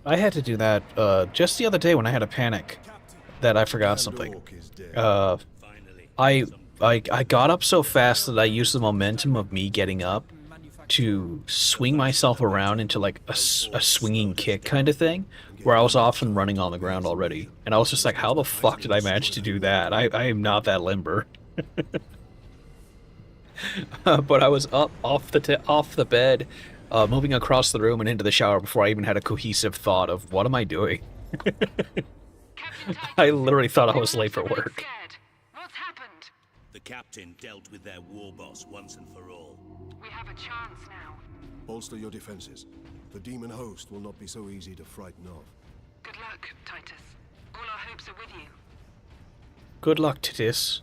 I had to do that just the other day when I had a panic that I forgot something. I got up so fast that I used the momentum of me getting up to swing myself around into like a swinging kick kind of thing, where I was often running on the ground already. And I was just like, how the fuck did I manage to do that? I am not that limber. But I was up off the bed, moving across the room and into the shower before I even had a cohesive thought of what am I doing. I literally thought I was late for work.
What's happened?
The captain dealt with their war boss once and for all.
We have a chance now.
Bolster your defenses. The demon host will not be so easy to frighten off.
Good luck, Titus. All our hopes are with you.
Good luck, Titus.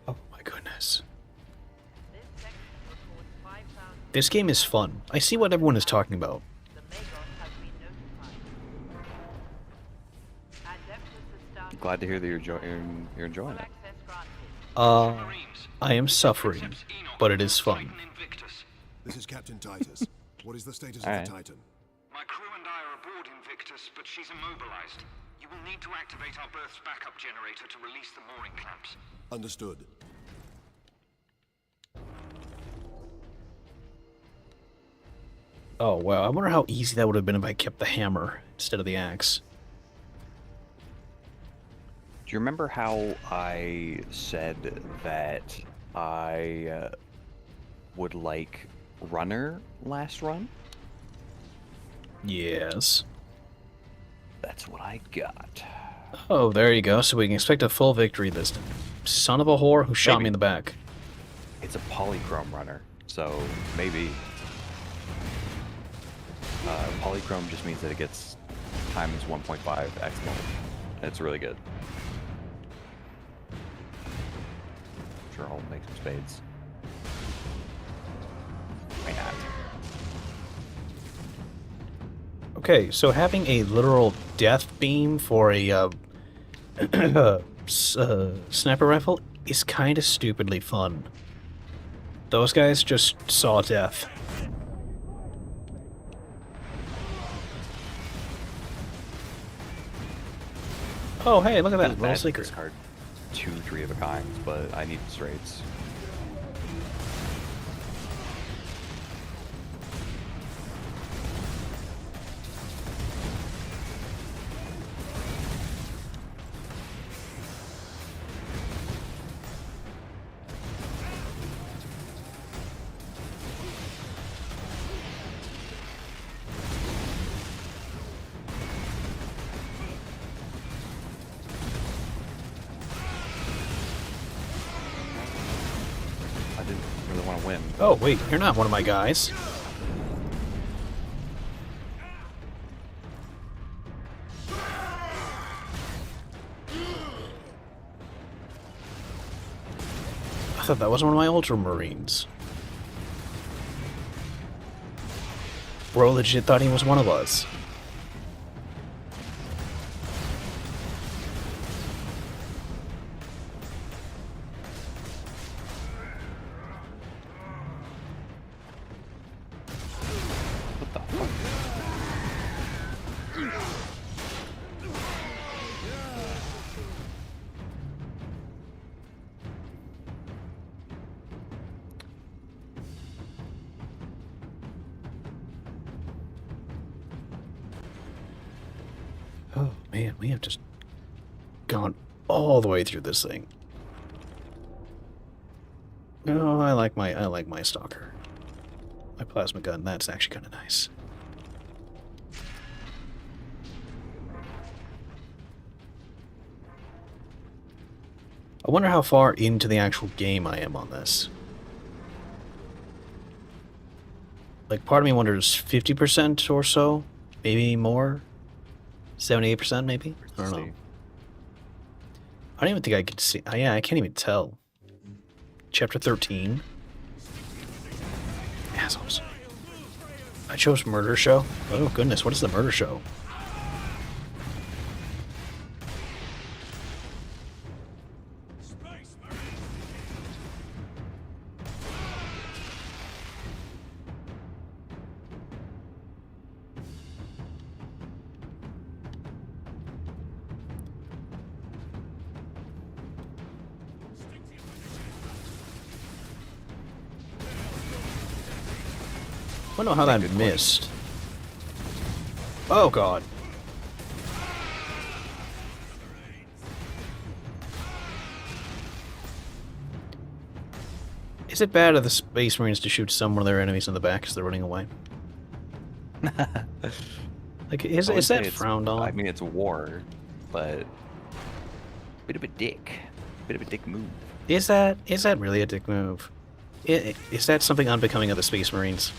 Oh my goodness. This game is fun. I see what everyone is talking about.
Glad to hear that you're enjoying it.
I am suffering, but it is fun.
This is Captain Titus. What is the status of the Titan?
My crew and I are aboard Invictus, but she's immobilized. You will need to activate our berth's backup generator to release the mooring clamps.
Understood.
Oh wow, I wonder how easy that would have been if I kept the hammer instead of the axe.
Do you remember how I said that I would like runner last run?
Yes.
That's what I got.
Oh, there you go. So we can expect a full victory this time. Son of a whore who shot me in the back.
It's a polychrome runner, so maybe. Polychrome just means that it gets times 1.5 exponent. It's really good. Sure, I'll make some spades. Why not?
Okay, so having a literal death beam for a sniper rifle is kind of stupidly fun. Those guys just saw death. Oh, hey, look at that. Little secret.
Discard 2 3 of a kinds, but I need straights.
Oh, wait, you're not one of my guys. I thought that was one of my Ultramarines. Bro legit thought he was one of us. Oh man, we have just gone all the way through this thing. Oh, I like my stalker. My plasma gun, that's actually kind of nice. I wonder how far into the actual game I am on this. Like, part of me wonders 50% or so, maybe more. 78% maybe? I don't know. I don't even think I could see. Yeah, I can't even tell. Chapter 13. Assholes. I chose Murder Show. Oh goodness, what is the Murder Show? I don't know how that missed. Oh god. Is it bad of the Space Marines to shoot some of their enemies in the back as they're running away? Like, is that frowned on?
I mean, it's war, but bit of a dick move.
Is that really a dick move? Is that something unbecoming of the Space Marines?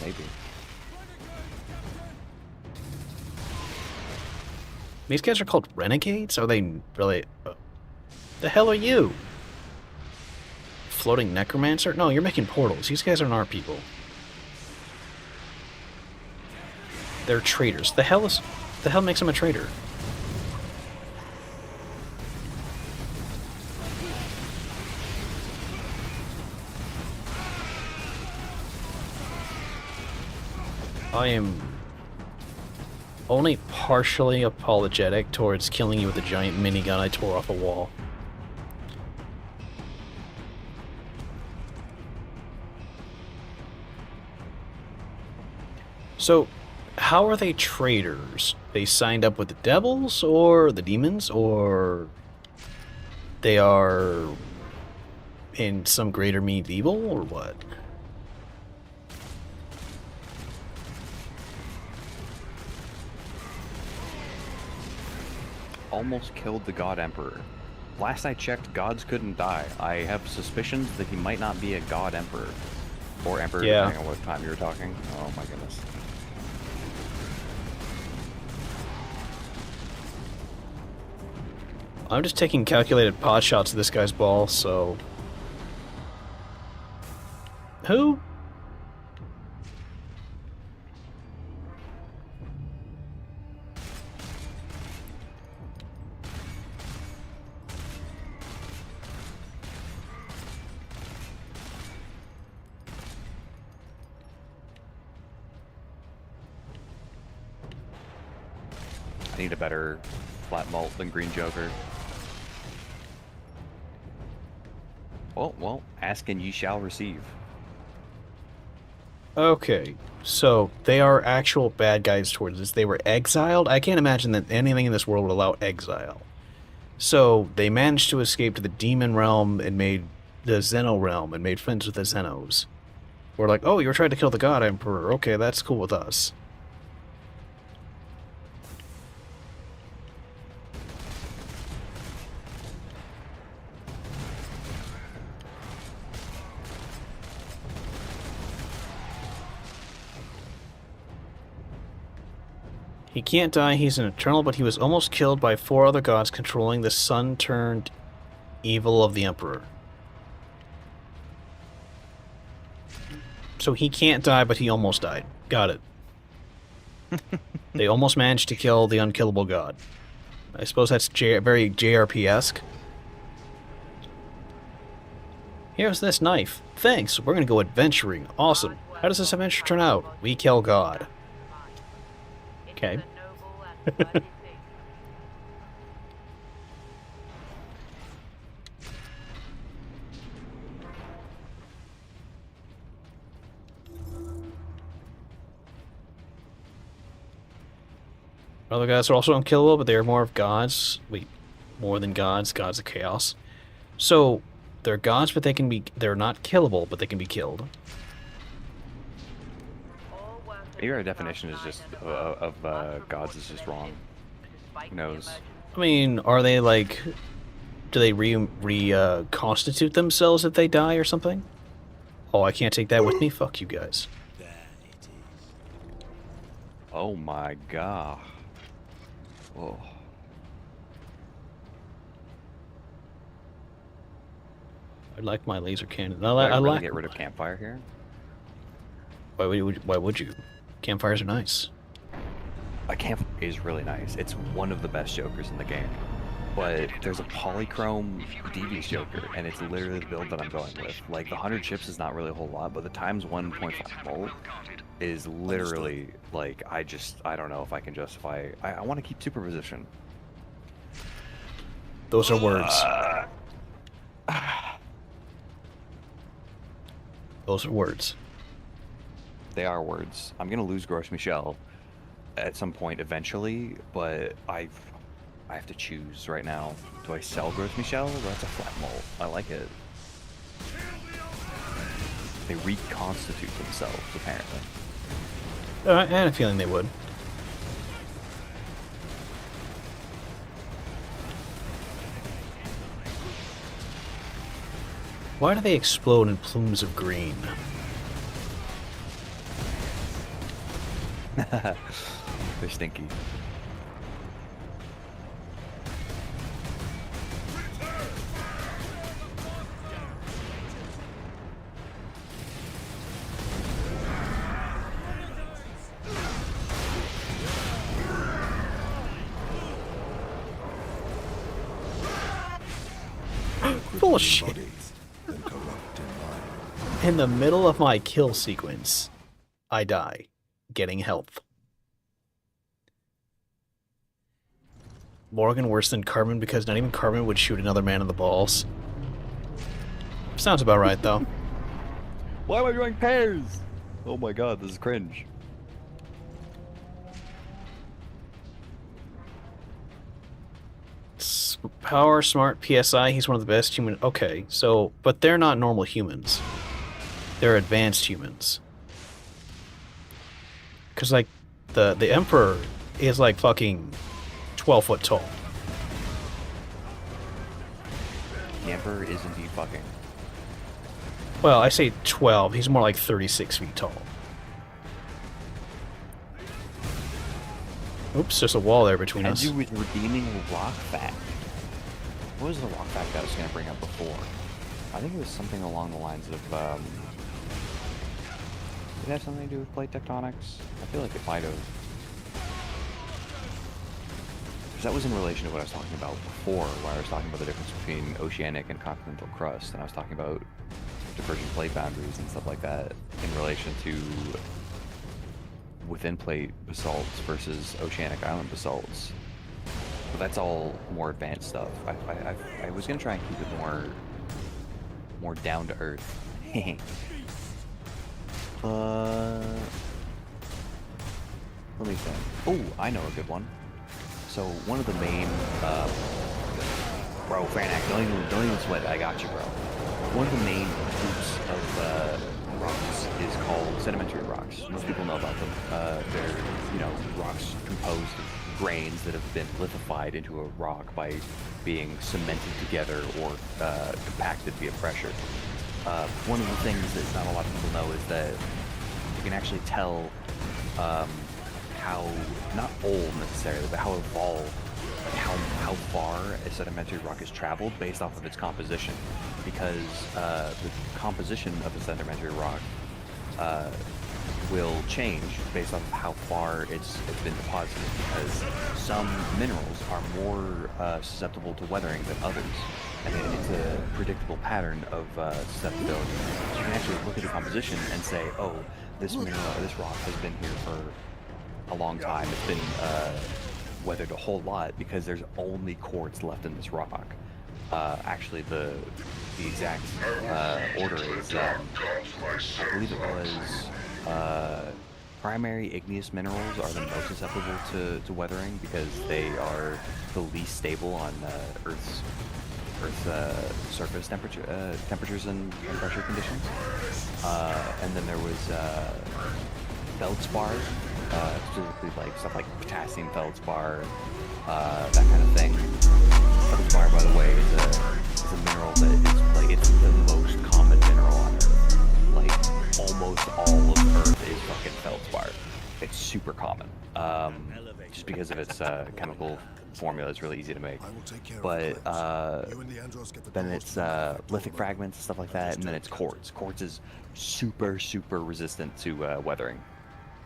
Maybe.
These guys are called renegades? Are they really... the hell are you? Floating necromancer? No, you're making portals. These guys aren't our people. They're traitors. The hell makes them a traitor? I am only partially apologetic towards killing you with a giant minigun I tore off a wall. So, how are they traitors? They signed up with the devils or the demons, or they are in some greater mean of evil, or what?
Almost killed the God Emperor. Last I checked, gods couldn't die. I have suspicions that he might not be a God Emperor. Or Emperor, depending on what time you were talking. Oh my goodness.
I'm just taking calculated pot shots at this guy's ball, so... Who?
I need a better flat malt than Green Joker. Well, ask and ye shall receive.
Okay, so they are actual bad guys towards us. They were exiled? I can't imagine that anything in this world would allow exile. So they managed to escape to the demon realm and made the Xeno realm and made friends with the Xenos. We're like, oh, you're trying to kill the God Emperor. Okay, that's cool with us. He can't die, he's an eternal, but he was almost killed by 4 other gods controlling the sun-turned evil of the Emperor. So he can't die, but he almost died. Got it. They almost managed to kill the unkillable god. I suppose that's very JRP-esque. Here's this knife. Thanks, we're gonna go adventuring. Awesome. How does this adventure turn out? We kill God. Okay. Other gods are also unkillable, but they are more of gods. Wait, more than gods. Gods of chaos. So they're gods, but they're not killable, but they can be killed.
Your definition is just of gods is just wrong. Who knows?
I mean, are they like? Do they reconstitute themselves if they die or something? Oh, I can't take that with me. Fuck you guys.
Oh my god. Whoa.
I like my laser cannon.
I like. Get rid of campfire here.
Why would you? Campfires are nice.
A camp is really nice. It's one of the best Jokers in the game. But there's a polychrome Devious Joker, and it's literally the build that I'm going with. Like, the 100 chips is not really a whole lot, but the times 1.5 volt is literally, like, I don't know if I can justify... I want to keep superposition.
Those are words. Those are words.
They are words. I'm gonna lose Gros Michel at some point eventually, but I have to choose right now. Do I sell Gros Michel? That's a flat mole. I like it. They reconstitute themselves, apparently.
I had a feeling they would. Why do they explode in plumes of green?
They're stinky.
Bullshit. In the middle of my kill sequence, I die, getting health. Morgan worse than Carmen because not even Carmen would shoot another man in the balls. Sounds about right, though.
Why am I drawing pairs? Oh my god, this is cringe.
Power, smart, PSI, he's one of the best human... Okay, so... But they're not normal humans. They're advanced humans. Because, like, the Emperor is, like, fucking 12 foot tall.
The Emperor is indeed fucking.
Well, I say 12. He's more like 36 feet tall. Oops, there's a wall there between us.
You with redeeming rock fact. What was the rock fact I was going to bring up before? I think it was something along the lines of, did it have something to do with plate tectonics? I feel like it might have. Because that was in relation to what I was talking about before, where I was talking about the difference between oceanic and continental crust, and I was talking about divergent plate boundaries and stuff like that in relation to within plate basalts versus oceanic island basalts. but that's all more advanced stuff. I was gonna try and keep it more down to earth. Let me think. Oh, I know a good one. So one of the main, bro, Franak, don't even sweat. I got you, bro. One of the main groups of rocks is called sedimentary rocks. Most people know about them. They're, you know, rocks composed of grains that have been lithified into a rock by being cemented together or compacted via pressure. One of the things that not a lot of people know is that you can actually tell how, not old necessarily, but how evolved, like how far a sedimentary rock has traveled based off of its composition. Because the composition of a sedimentary rock will change based off of how far it's been deposited, because some minerals are more susceptible to weathering than others. And it's a predictable pattern of susceptibility. So you can actually look at the composition and say, oh, this rock has been here for a long time. It's been weathered a whole lot because there's only quartz left in this rock. Actually, the exact order is, I believe it was, primary igneous minerals are the most susceptible to weathering because they are the least stable on Earth's surface temperatures and pressure conditions. And then there was feldspar, specifically like stuff like potassium feldspar, that kind of thing. Feldspar, by the way, is a mineral that is like, it's the most common mineral on Earth. Like almost all of Earth is fucking feldspar. It's super common, just because of its chemical formula. Is really easy to make. But then it's lithic fragments and stuff like that, and then it's quartz. Quartz is super resistant to weathering.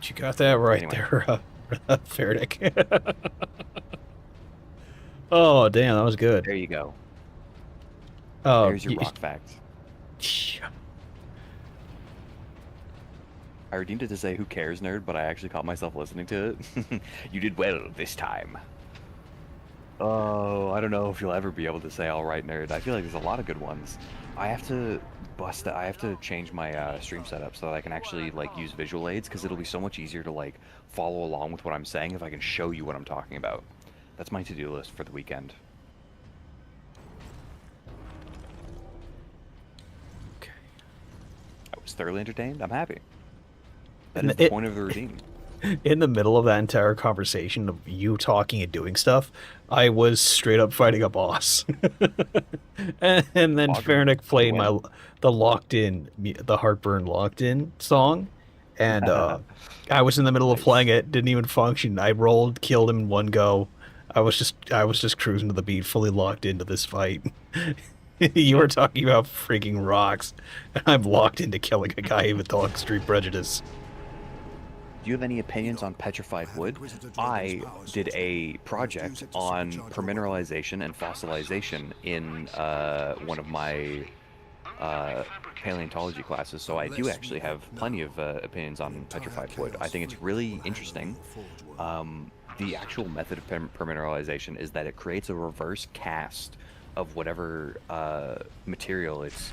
You got that right
Anyway.
there, Faraday. Oh, damn, that was good.
There you go.
Oh,
There's your rock fact. I redeemed it to say, who cares, nerd, but I actually caught myself listening to it. You did well this time. Oh, I don't know if you'll ever be able to say all right, nerd. I feel like there's a lot of good ones. I have to change my stream setup so that I can actually like use visual aids, because it'll be so much easier to like follow along with what I'm saying if I can show you what I'm talking about. That's my to-do list for the weekend.
Okay.
I was thoroughly entertained. I'm happy. That is the point of the routine.
In the middle of that entire conversation of you talking and doing stuff, I was straight up fighting a boss. and then Farnick played the Heartburn Locked In song, and I was in the middle of playing it, didn't even function. I rolled, killed him in one go. I was just cruising to the beat, fully locked into this fight. You were talking about freaking rocks, and I'm locked into killing a guy with Dog Street Prejudice.
Do you have any opinions on petrified wood? I did a project on permineralization and fossilization in one of my paleontology classes, so I do actually have plenty of opinions on petrified wood. I think it's really interesting. The actual method of permineralization is that it creates a reverse cast of whatever material it's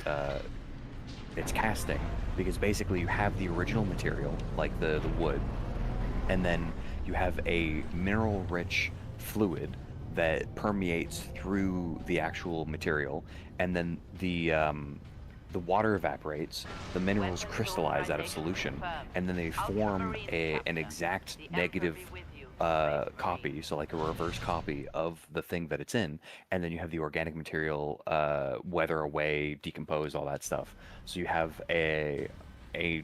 casting, because basically you have the original material, like the wood, and then you have a mineral-rich fluid that permeates through the actual material, and then the water evaporates, the minerals crystallize out of solution, and then they form an exact negative copy, so like a reverse copy of the thing that it's in, and then you have the organic material weather away, decompose, all that stuff. So you have a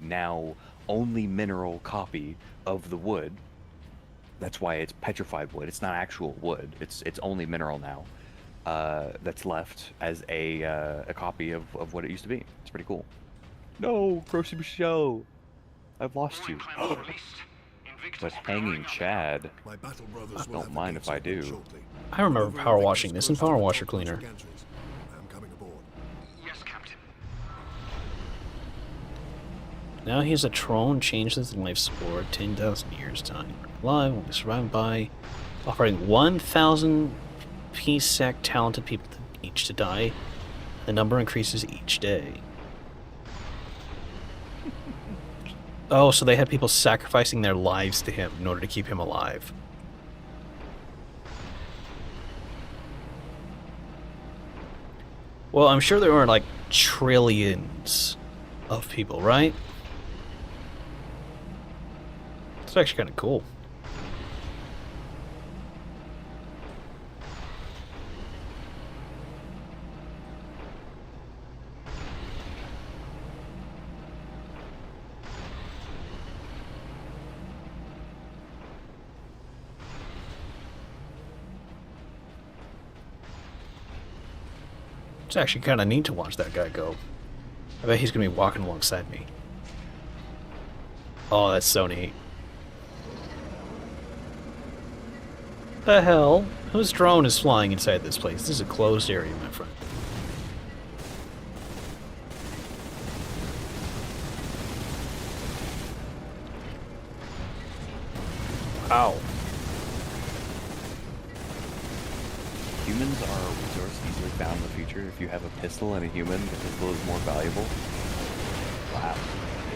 now only mineral copy of the wood. That's why it's petrified wood. It's not actual wood. It's only mineral now. That's left as a copy of what it used to be. It's pretty cool. No, Crossy Michelle, I've lost you. But hanging Chad, I don't mind if I do.
I remember power washing this in Power Washer Cleaner.
Yes, Captain.
Now he has a troll and changes in life support 10,000 years time. Live will be surrounded by offering 1,000 he sacked talented people each to die. The number increases each day. Oh, so they had people sacrificing their lives to him in order to keep him alive. Well, I'm sure there weren't like trillions of people, right? It's actually kind of cool. It's actually kind of neat to watch that guy go. I bet he's going to be walking alongside me. Oh, that's so neat. The hell? Whose drone is flying inside this place? This is a closed area, my friend. Wow.
Humans are a resource easily found in the future. If you have a pistol and a human, the pistol is more valuable. Wow.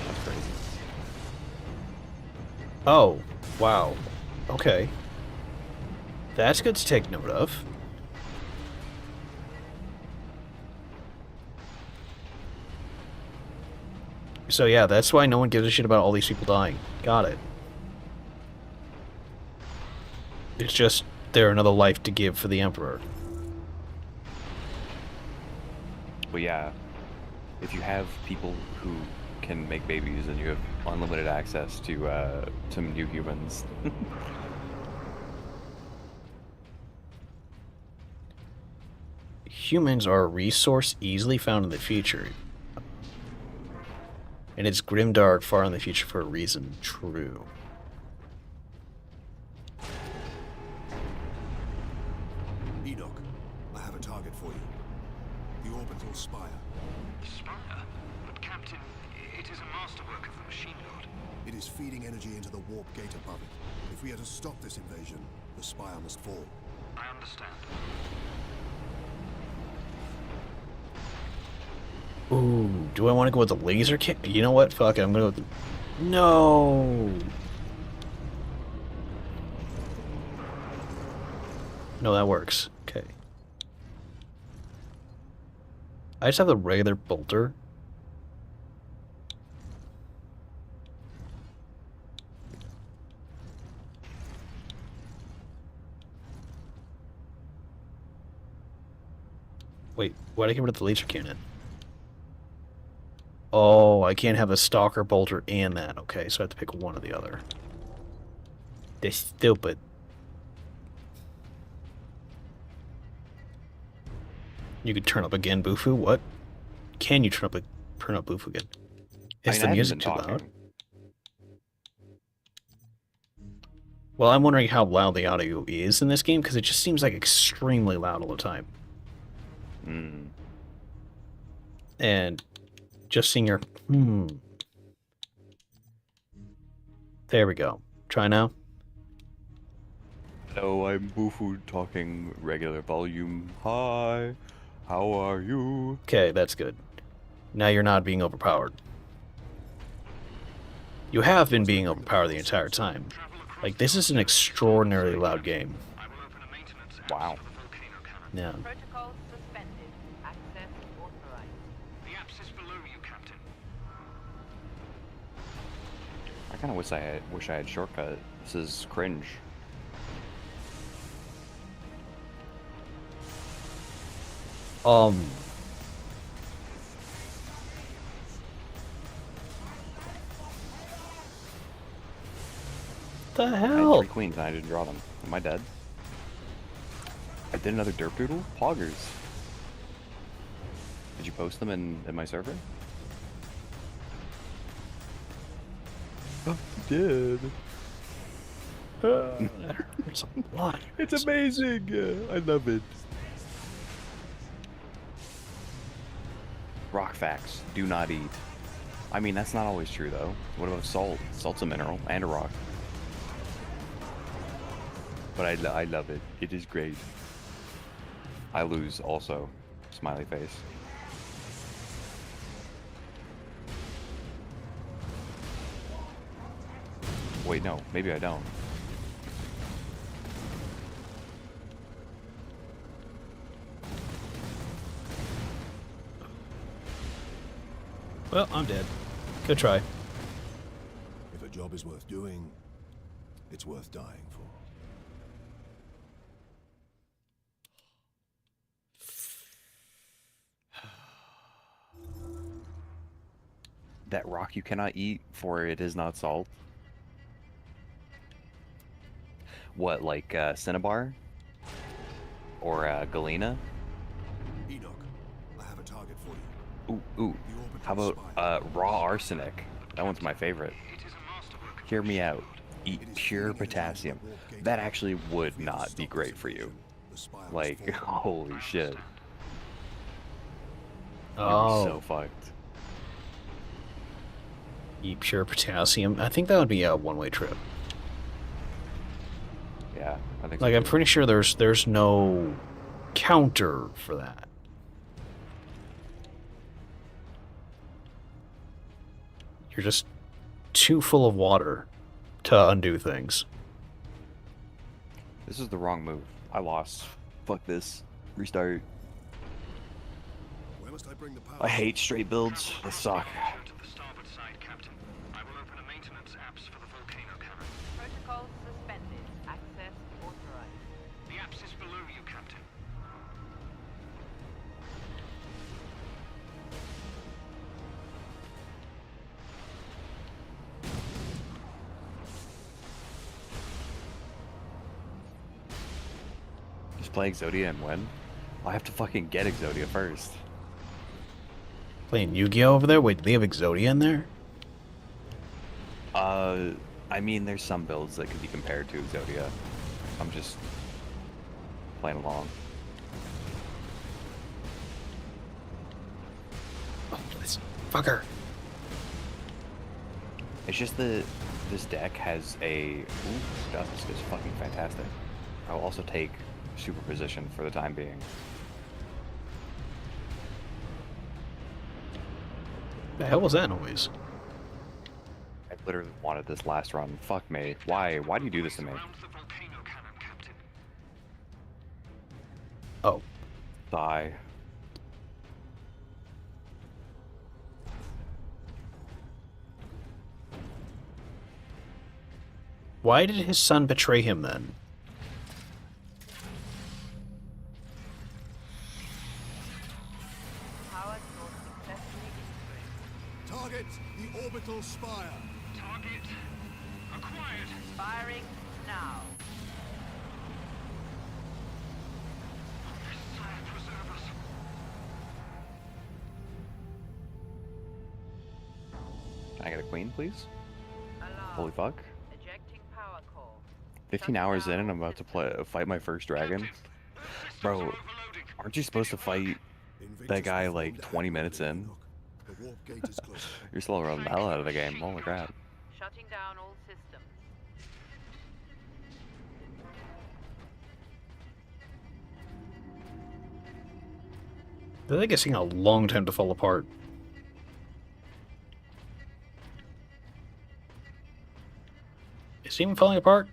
That's crazy.
Oh, wow. Okay. That's good to take note of. So yeah, that's why no one gives a shit about all these people dying. Got it. It's just they're another life to give for the Emperor.
But yeah, if you have people who can make babies and you have unlimited access to new humans.
Humans are a resource easily found in the future. And it's grimdark far in the future for a reason. True.
Enoch, I have a target for you. The orbital spire.
Spire? But Captain, it is a masterwork of the machine god.
It is feeding energy into the warp gate above it. If we are to stop this invasion, the spire must fall.
I understand.
Ooh, do I want to go with the laser cannon? You know what? Fuck it, I'm gonna go with the... No! No, that works. Okay. I just have the regular bolter. Wait, why did I get rid of the laser cannon? Oh, I can't have a stalker bolter and that. Okay, so I have to pick one or the other. They're stupid. You could turn up again, Bufu. What? Can you turn up Bufu again? Is the music too loud? Well, I'm wondering how loud the audio is in this game, because it just seems like extremely loud all the time.
Hmm.
And just seeing your There we go. Try now.
Hello, I'm Bufu talking regular volume. Hi, how are you?
Okay, that's good. Now you're not being overpowered. You have been being overpowered the entire time. Like, this is an extraordinarily loud game.
Wow.
Yeah.
Protocol suspended. Access authorized.
The apps is below you, Captain.
I kind of wish I had shortcut. This is cringe.
The
I had
hell?
3 queens and I didn't draw them. Am I dead? I did another derp doodle? Poggers. Did you post them in my server? Oh, you did.
That hurts a lot.
It's amazing! I love it. Rock facts. Do not eat. I mean, that's not always true, though. What about salt? Salt's a mineral and a rock. But I love it. It is great. I lose also. Smiley face. Wait, no, maybe I don't.
Well, I'm dead. Good try.
If a job is worth doing, it's worth dying for.
That rock you cannot eat, for it is not salt. What, like Cinnabar? Or Galena?
Enoch, I have a target for you.
Ooh. How about raw arsenic? That one's my favorite. Hear me out. Eat pure potassium. That actually would not be great for you. Like, holy shit.
Oh.
You'd be so fucked.
Eat pure potassium. I think that would be a one-way trip.
Yeah, I think
Like,
so
I'm
too.
pretty sure there's no counter for that. You're just too full of water to undo things.
This is the wrong move. I lost. Fuck this. Restart.
Where must I bring the power?
I hate straight builds. They suck.
To the starboard side, Captain. I will open a maintenance apps for the volcano cannon.
Protocols suspended. Access authorized.
The apps is below you, Captain.
Just play Exodia and win? I have to fucking get Exodia first.
Playing Yu-Gi-Oh over there? Wait, do they have Exodia in there?
I mean, there's some builds that could be compared to Exodia. I'm just playing along.
Oh, this fucker.
It's just that this deck has a... Ooh, Dust is fucking fantastic. I'll also take Superposition for the time being.
The hell was that noise?
I literally wanted this last run. Fuck me. Why? Why do you do this to me?
Oh.
Die.
Why did his son betray him then?
Power source successfully integrated.
Target the orbital spire.
Target acquired.
Firing now.
Sire, preserve us.
Can I get a queen, please?
Alarm.
Holy fuck.
Ejecting power core.
15 hours in and I'm about to fight my first dragon? Bro, aren't you supposed to fight that guy like 20 minutes in?
The warp gate is closed.
You're still running the hell out of the game. Holy crap.
Shutting down all systems.
They're like getting a long time to fall apart. Is he even falling apart?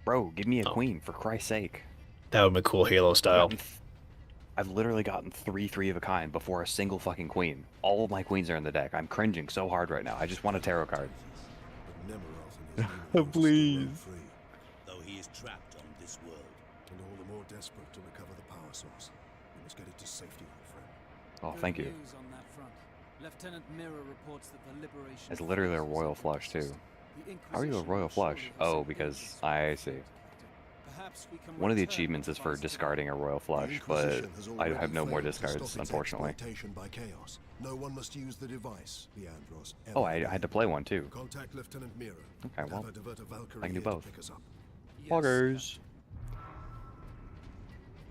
Bro, give me a queen, for Christ's sake.
That would be cool Halo style.
I've literally gotten 3 of a kind before a single fucking queen. All of my queens are in the deck. I'm cringing so hard right now. I just want a tarot card. Please.
Though he is trapped on this world.
And all the more desperate to recover the power source. We must get it to safety, old friend.
Oh, thank you.
News on that front. Lieutenant Mirror reports that the liberation
It's literally a royal flush, too. How are you a royal flush? Oh, because I see. One of the achievements is for discarding a royal flush, but I have no more discards, unfortunately.
By chaos. No one must use the device, Leandros.
Oh, I had to play one, too.
Contact Lieutenant Mira.
Okay, well,
Have her divert a Valkyrie
I can do
here to
both.
pick us up.
Poggers.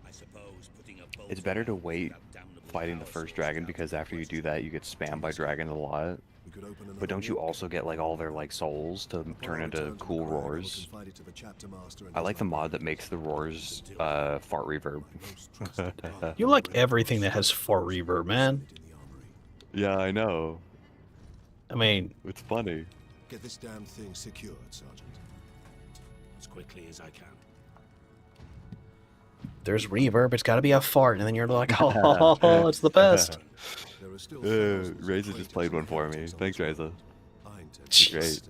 I suppose putting a bolt
It's better to
around
wait
that damnable
fighting the
power
first
source
dragon,
out
because
of
after you do that, you get spammed by dragons a lot. But don't you also get like all their like souls to turn into cool roars? I like the mod that makes the roars fart reverb.
You like everything that has fart reverb, man.
Yeah, I know.
I mean,
it's funny.
Get this damn thing secured, Sergeant.
As quickly as I can.
There's reverb, it's gotta be a fart, and then you're like, oh, it's the best.
Reza just played one for me. Thanks, Reza. Great.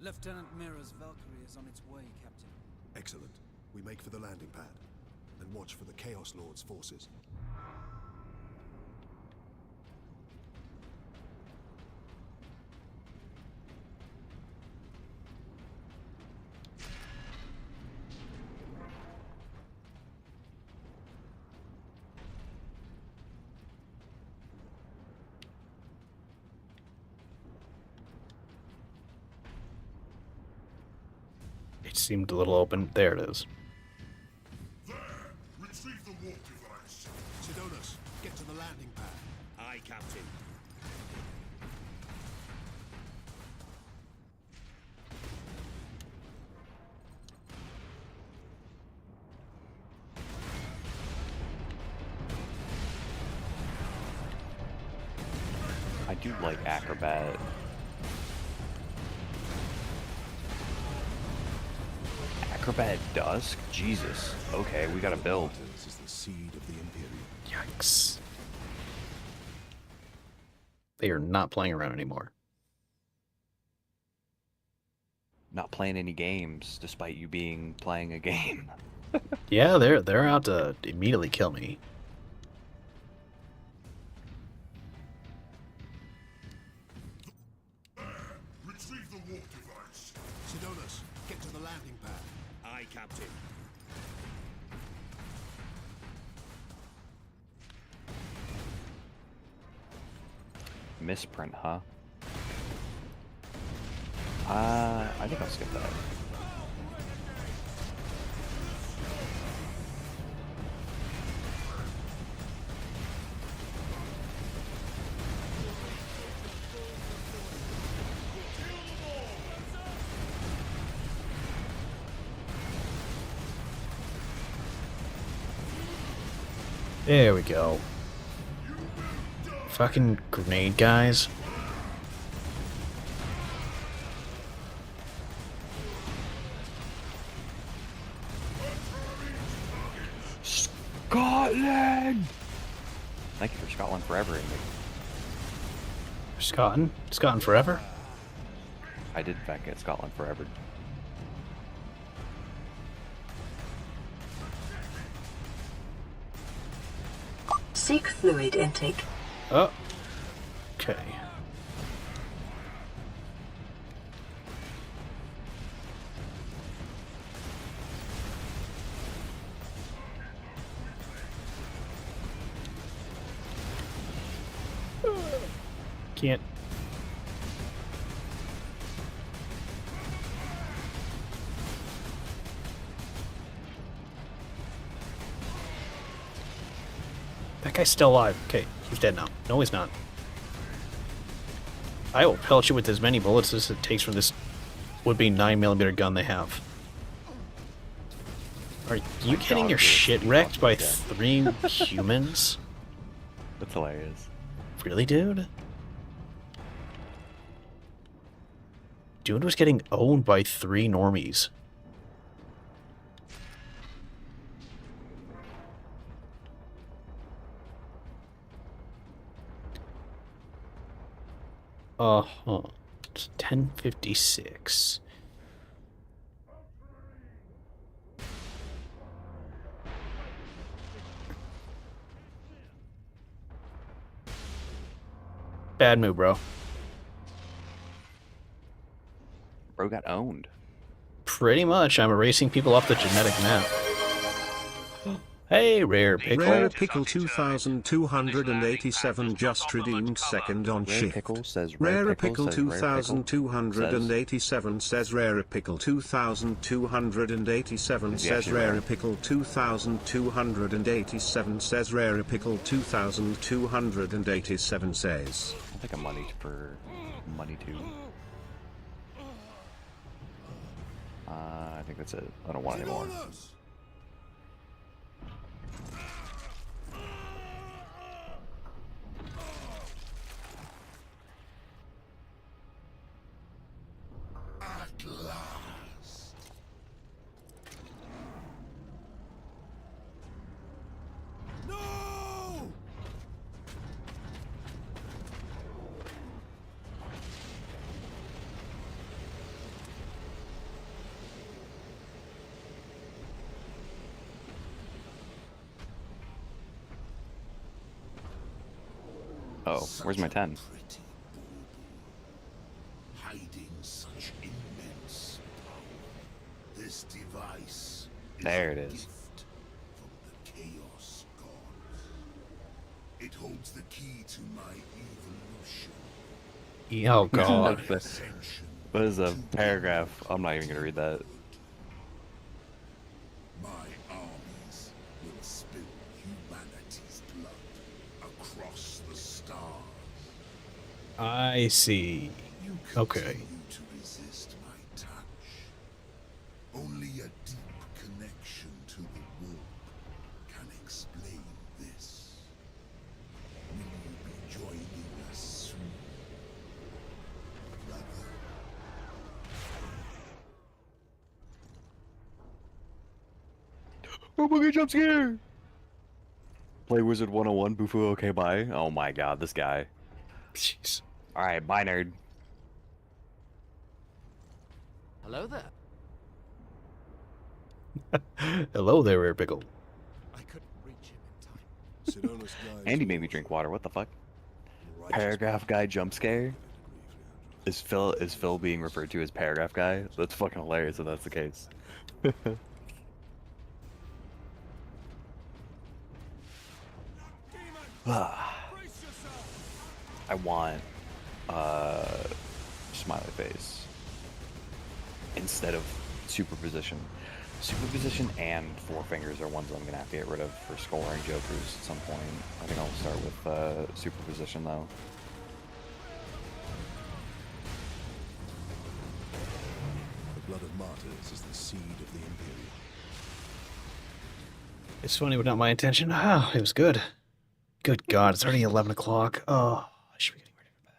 Lieutenant Mira's Valkyrie is on its way, Captain.
Excellent. We make for the landing pad, and watch for the Chaos Lord's forces.
It seemed a little open. There it is.
There! Retrieve the warp device.
Sidonis, get to the landing pad.
Aye, Captain.
I do like Acrobat. Acrobat Dusk? Jesus. Okay, we gotta build.
This is the seed of the Imperium.
Yikes. They are not playing around anymore.
Not playing any games, despite you being playing a game.
Yeah, they're out to immediately kill me.
Retrieve the warp device.
Sidonis, get to the landing pad.
Aye, Captain.
Misprint, huh? I think I'll skip that.
There we go. Fucking grenade guys.
Scotland! Thank you for Scotland forever, Amy.
Scotland? Scotland forever?
I did in fact get Scotland forever.
Seek fluid intake.
Oh. Okay. Can't. That guy's still alive. Okay, he's dead now. No, he's not. I will pelt you with as many bullets as it takes from this would-be 9mm gun they have. Are you getting your shit wrecked by 3 humans?
That's hilarious.
Really, dude? Dude was getting owned by 3 normies. It's 10:56. Bad move, bro.
Bro got owned.
Pretty much. I'm erasing people off the genetic map. Hey, Rare Pickle.
Rare Pickle 2287 just redeemed second on shift.
Pickle says
Rare Pickle 2287 says Rare Pickle 2287 says Rare Pickle 2287 says Rare Pickle 2287 says.
Like a money too. I think that's it. I don't want any more.
At last.
No!
Oh, where's my 10?
Hiding such immense power. This device is
There it
a
is.
gift from the Chaos Gods. It holds the key to my evolution.
Oh god.
What is a paragraph? I'm not even gonna read that.
My armies will spill humanity's blood across the stars.
I see. Okay.
Continue to resist my touch. Only a deep connection to the warp can explain this. Will you be joining us soon, brother?
Oh my god, jump scare! Play Wizard 101, Bufu, okay, bye. Oh my god, this guy.
Jeez.
Alright, bye, nerd.
Hello there.
Hello there, Rare Pickle.
I couldn't reach him in time.
Andy made me drink water, what the fuck? Paragraph guy jump scare? Is Phil being referred to as paragraph guy? That's fucking hilarious if that's the case. I want smiley face instead of superposition. Superposition and four fingers are ones I'm gonna have to get rid of for scoring jokers at some point. I think I'll start with superposition though.
The blood of martyrs is the seed of the Imperium.
It's funny, but not my intention. Oh, it was good. Good God, it's already 11 o'clock. Oh, I should be getting ready for bed.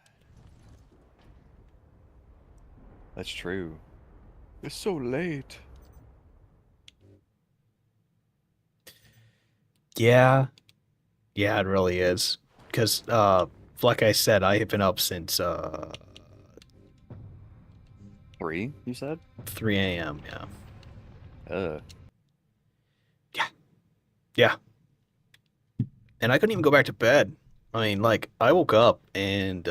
That's true. It's so late.
Yeah. Yeah, it really is. Because, like I said, I have been up since,
3, you said?
3 a.m., yeah. Yeah. And I couldn't even go back to bed. I mean, like, I woke up and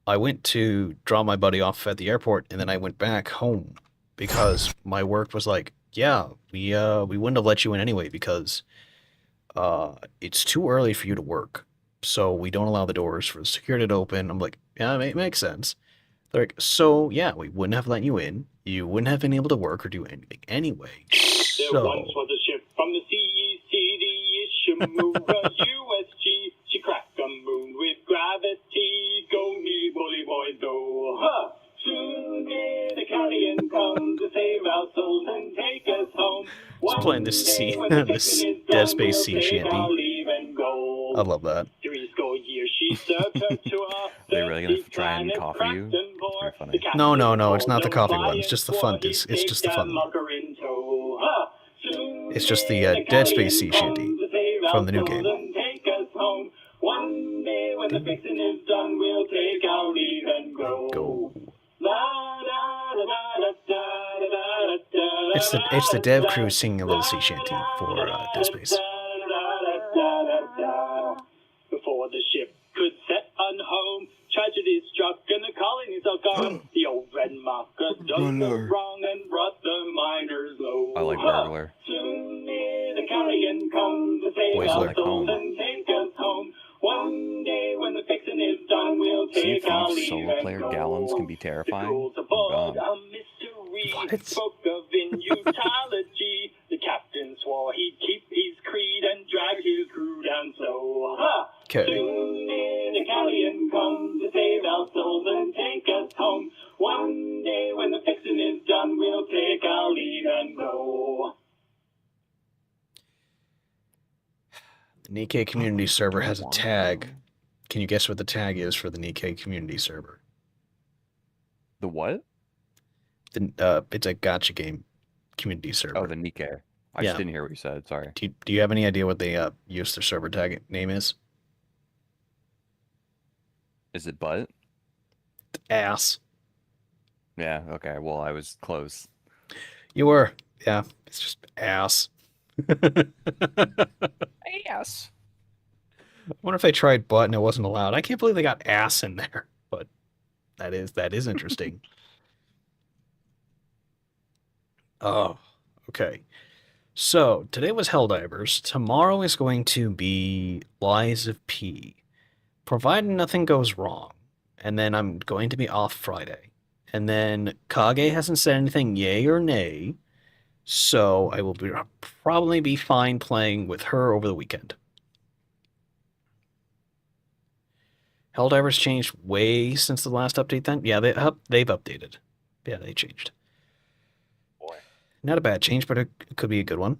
I went to drop my buddy off at the airport, and then I went back home because my work was like, yeah, we wouldn't have let you in anyway because it's too early for you to work. So we don't allow the doors for the security to open. I'm like, yeah, it makes sense. They're like, so yeah, we wouldn't have let you in. You wouldn't have been able to work or do anything anyway.
There once was a ship from the CEC, the Ishimura USG. She cracked the moon with gravity. Go me, bully boys, go. Huh. Soon may the Carrion come to save our souls and take us home.
Just playing this this Dead Space sea shanty. I love that.
70 years she served her tour.
They really gonna try and coffee you? Very funny.
No, it's not the coffee one. It's just the fun. It's just the fun one. It's just the Dead Space sea shanty from the new game.
One day when the fixing is done, we'll take our leave and go.
It's the dev crew singing a little sea shanty for Dead Space.
Before the ship could set on home, tragedy struck and the colonies are gone. The old red marker done the wrong and brought the miners low.
I like Burglar.
Soon may the Carrion come to save
Boys
our
like
souls
home.
and take us home. One day when the fixing is done, we'll
See
take our
if
leave
solo
and
player
go.
gallons can be terrifying.
The
Oh,
aboard
God.
a mystery spoke of immutology. The captain swore he'd keep his creed and drag his crew down so.
Okay.
Soon may the Carrion
Nikkei community server has a tag. Can you guess what the tag is for the Nikkei community server?
The what?
It's a gacha game community server.
Oh, the Nikkei. I just didn't hear what you said. Sorry.
Do you have any idea what they use their server tag name is?
Is it butt?
Ass.
Yeah, okay. Well, I was close.
You were. Yeah, it's just ass.
Ass.
I wonder if they tried butt and it wasn't allowed. I can't believe they got ass in there, but that is interesting. Oh, okay. So today was Helldivers. Tomorrow is going to be Lies of P, provided nothing goes wrong. And then I'm going to be off Friday. And then Kage hasn't said anything yay or nay, so I will probably be fine playing with her over the weekend. Helldivers changed way since the last update then? Yeah, they've updated. Yeah, they changed.
Boy.
Not a bad change, but it could be a good one.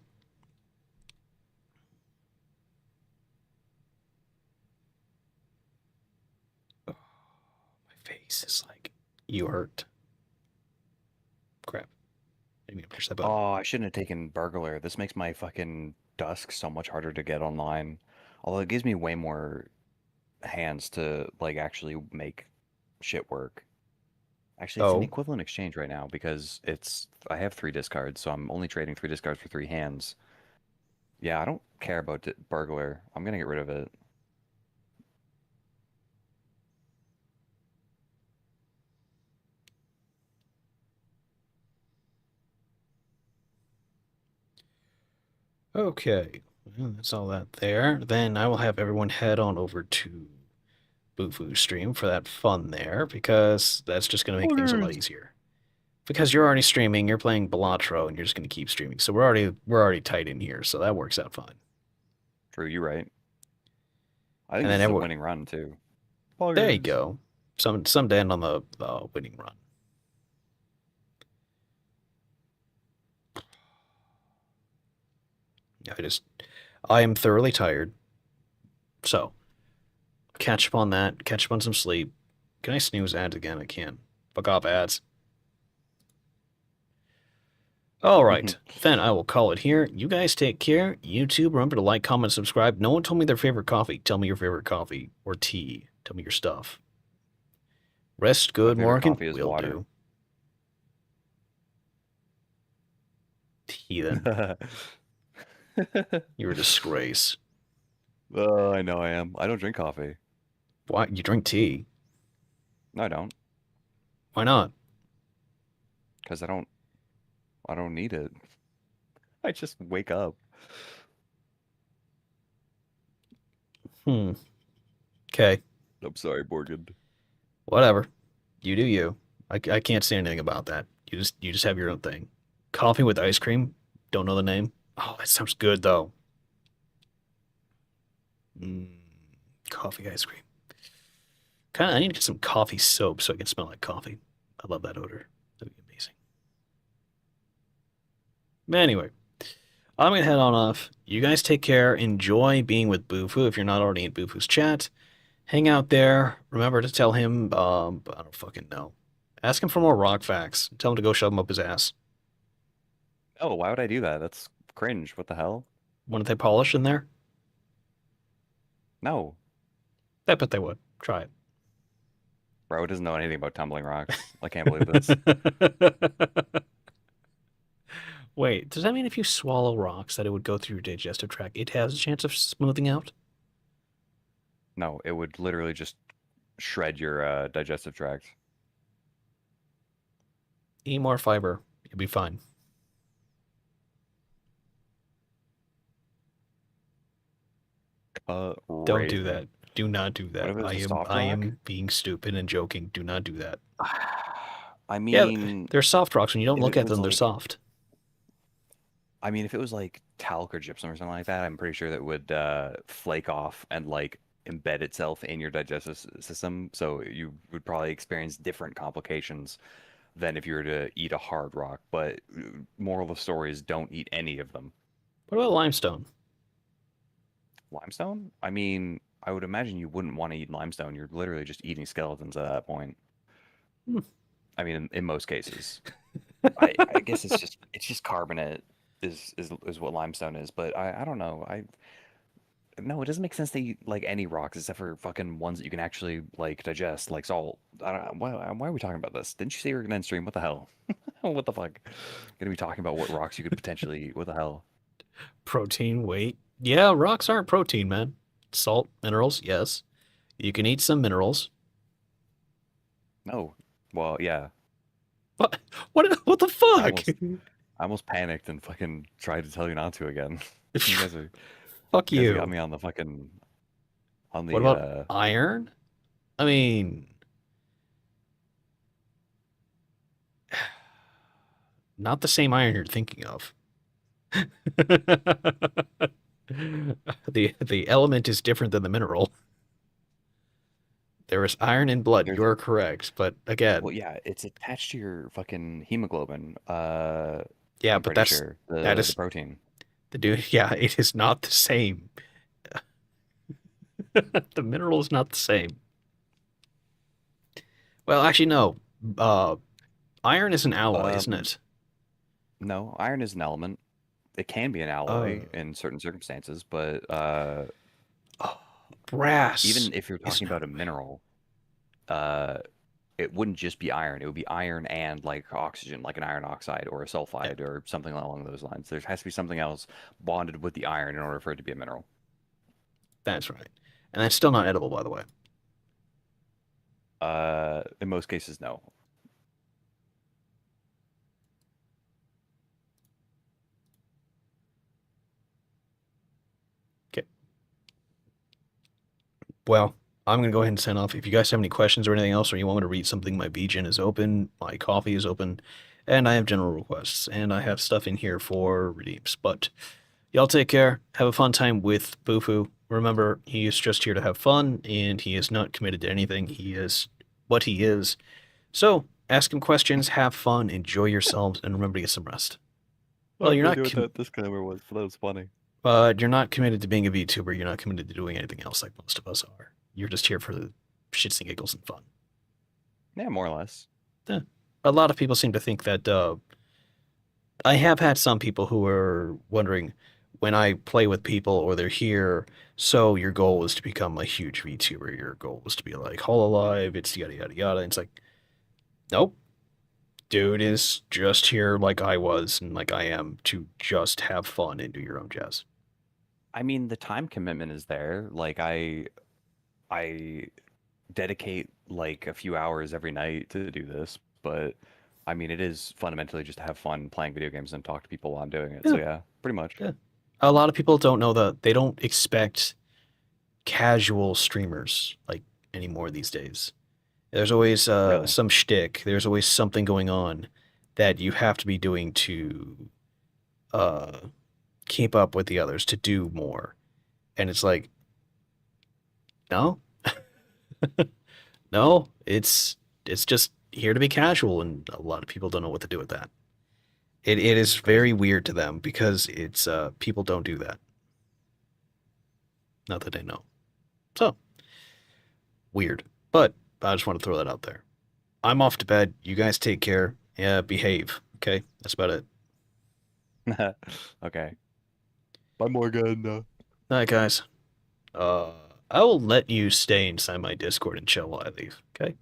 Oh, my face is like, you hurt. Crap. I didn't push that button.
Oh, I shouldn't have taken Burglar. This makes my fucking Dusk so much harder to get online. Although it gives me way more hands to like actually make shit work. Actually, it's an equivalent exchange right now because I have 3 discards, so I'm only trading 3 discards for 3 hands. Yeah, I don't care about Burglar. I'm gonna get rid of it.
Okay, well, that's all that there. Then I will have everyone head on over to Bufu's stream for that fun there, because that's just going to make things a lot easier. Because you're already streaming, you're playing Balatro, and you're just going to keep streaming. So we're already tight in here, so that works out fine.
True, you're right. I think this is a winning run too.
There you go. Some to end on the winning run. I am thoroughly tired. So, catch up on that. Catch up on some sleep. Can I snooze ads again? I can. Fuck off ads. All right. Then I will call it here. You guys take care. YouTube, remember to like, comment, subscribe. No one told me their favorite coffee. Tell me your favorite coffee or tea. Tell me your stuff. Rest good, Morgan. Will water. Do. Heathen. You're a disgrace.
Oh, I know I am. I don't drink coffee.
Why? You drink tea?
No, I don't.
Why not?
Because I don't need it. I just wake up.
Okay.
I'm sorry, Morgan.
Whatever. You do you. I can't say anything about that. You just have your own thing. Coffee with ice cream? Don't know the name? Oh, that sounds good, though. Coffee ice cream. I need to get some coffee soap so I can smell like coffee. I love that odor. That'd be amazing. But anyway, I'm going to head on off. You guys take care. Enjoy being with Bufu if you're not already in Bufu's chat. Hang out there. Remember to tell him, I don't fucking know. Ask him for more rock facts. Tell him to go shove him up his ass.
Oh, why would I do that? That's cringe. What the hell?
Wouldn't they polish in there?
No.
I bet they would. Try it.
Bro doesn't know anything about tumbling rocks. I can't believe this.
Wait, does that mean if you swallow rocks that it would go through your digestive tract? It has a chance of smoothing out?
No, it would literally just shred your digestive tract.
Eat more fiber. You'll be fine. Don't do that. Do not do that. I am being stupid and joking. Do not do that.
I mean...
Yeah, they're soft rocks. When you don't look at them, they're soft.
I mean, if it was like talc or gypsum or something like that, I'm pretty sure that would flake off and like embed itself in your digestive system. So you would probably experience different complications than if you were to eat a hard rock. But moral of the story is don't eat any of them.
What about limestone?
Limestone? I mean, I would imagine you wouldn't want to eat limestone. You're literally just eating skeletons at that point. I mean, in most cases. I guess it's just carbonate is what limestone is, but I don't know. No, it doesn't make sense to eat like any rocks except for fucking ones that you can actually like digest, like salt. I don't why are we talking about this? Didn't you say you were gonna end stream? What the hell? What the fuck? Gonna be talking about what rocks you could potentially eat. What the hell?
Protein, weight. Yeah, rocks aren't protein, man. Salt, minerals, yes. You can eat some minerals.
No. Well, yeah.
What? What the fuck?
I almost panicked and fucking tried to tell you not to again. You guys are
Fuck
you.
you.
Guys got me on the fucking on the
What about iron? I mean, not the same iron you're thinking of. The element is different than the mineral. There is iron in blood. You're correct, but again,
well, yeah, it's attached to your fucking hemoglobin.
yeah,
I'm
but
pretty sure
that is
the protein.
The dude, yeah, it is not the same. The mineral is not the same. Well, actually, no. Iron is an alloy, isn't it?
No, iron is an element. It can be an alloy in certain circumstances, but
brass.
Even if you're talking about a mineral, it wouldn't just be iron. It would be iron and like oxygen, like an iron oxide or a sulfide or something along those lines. There has to be something else bonded with the iron in order for it to be a mineral.
That's right. And that's still not edible, by the way.
In most cases, no.
Okay. Well, I'm going to go ahead and sign off. If you guys have any questions or anything else, or you want me to read something, my BGen is open, my coffee is open, and I have general requests, and I have stuff in here for redeems. But y'all take care. Have a fun time with Bufu. Remember, he is just here to have fun, and he is not committed to anything. He is what he is. So, ask him questions, have fun, enjoy yourselves, and remember to get some rest. Well, you're not.
That disclaimer was, but that was funny.
But you're not committed to being a VTuber. You're not committed to doing anything else like most of us are. You're just here for the shits and giggles and fun.
Yeah, more or less.
Yeah. A lot of people seem to think that. I have had some people who are wondering when I play with people or they're here. So your goal is to become a huge VTuber. Your goal is to be like Hololive. It's yada yada yada. And it's like, nope. Dude is just here like I was and like I am to just have fun and do your own jazz.
I mean, the time commitment is there. Like I dedicate like a few hours every night to do this, but I mean, it is fundamentally just to have fun playing video games and talk to people while I'm doing it. So yeah, pretty much.
Yeah. A lot of people don't know that they don't expect casual streamers like anymore these days. There's always some shtick. There's always something going on that you have to be doing to keep up with the others, to do more. And it's like, no, no, it's just here to be casual, and a lot of people don't know what to do with that. It is very weird to them because it's people don't do that. Not that they know. So weird, but I just want to throw that out there. I'm off to bed. You guys take care. Yeah, behave. Okay, that's about it.
Okay. Bye, Morgan.
All right, guys. I will let you stay inside my Discord and chill while I leave. Okay.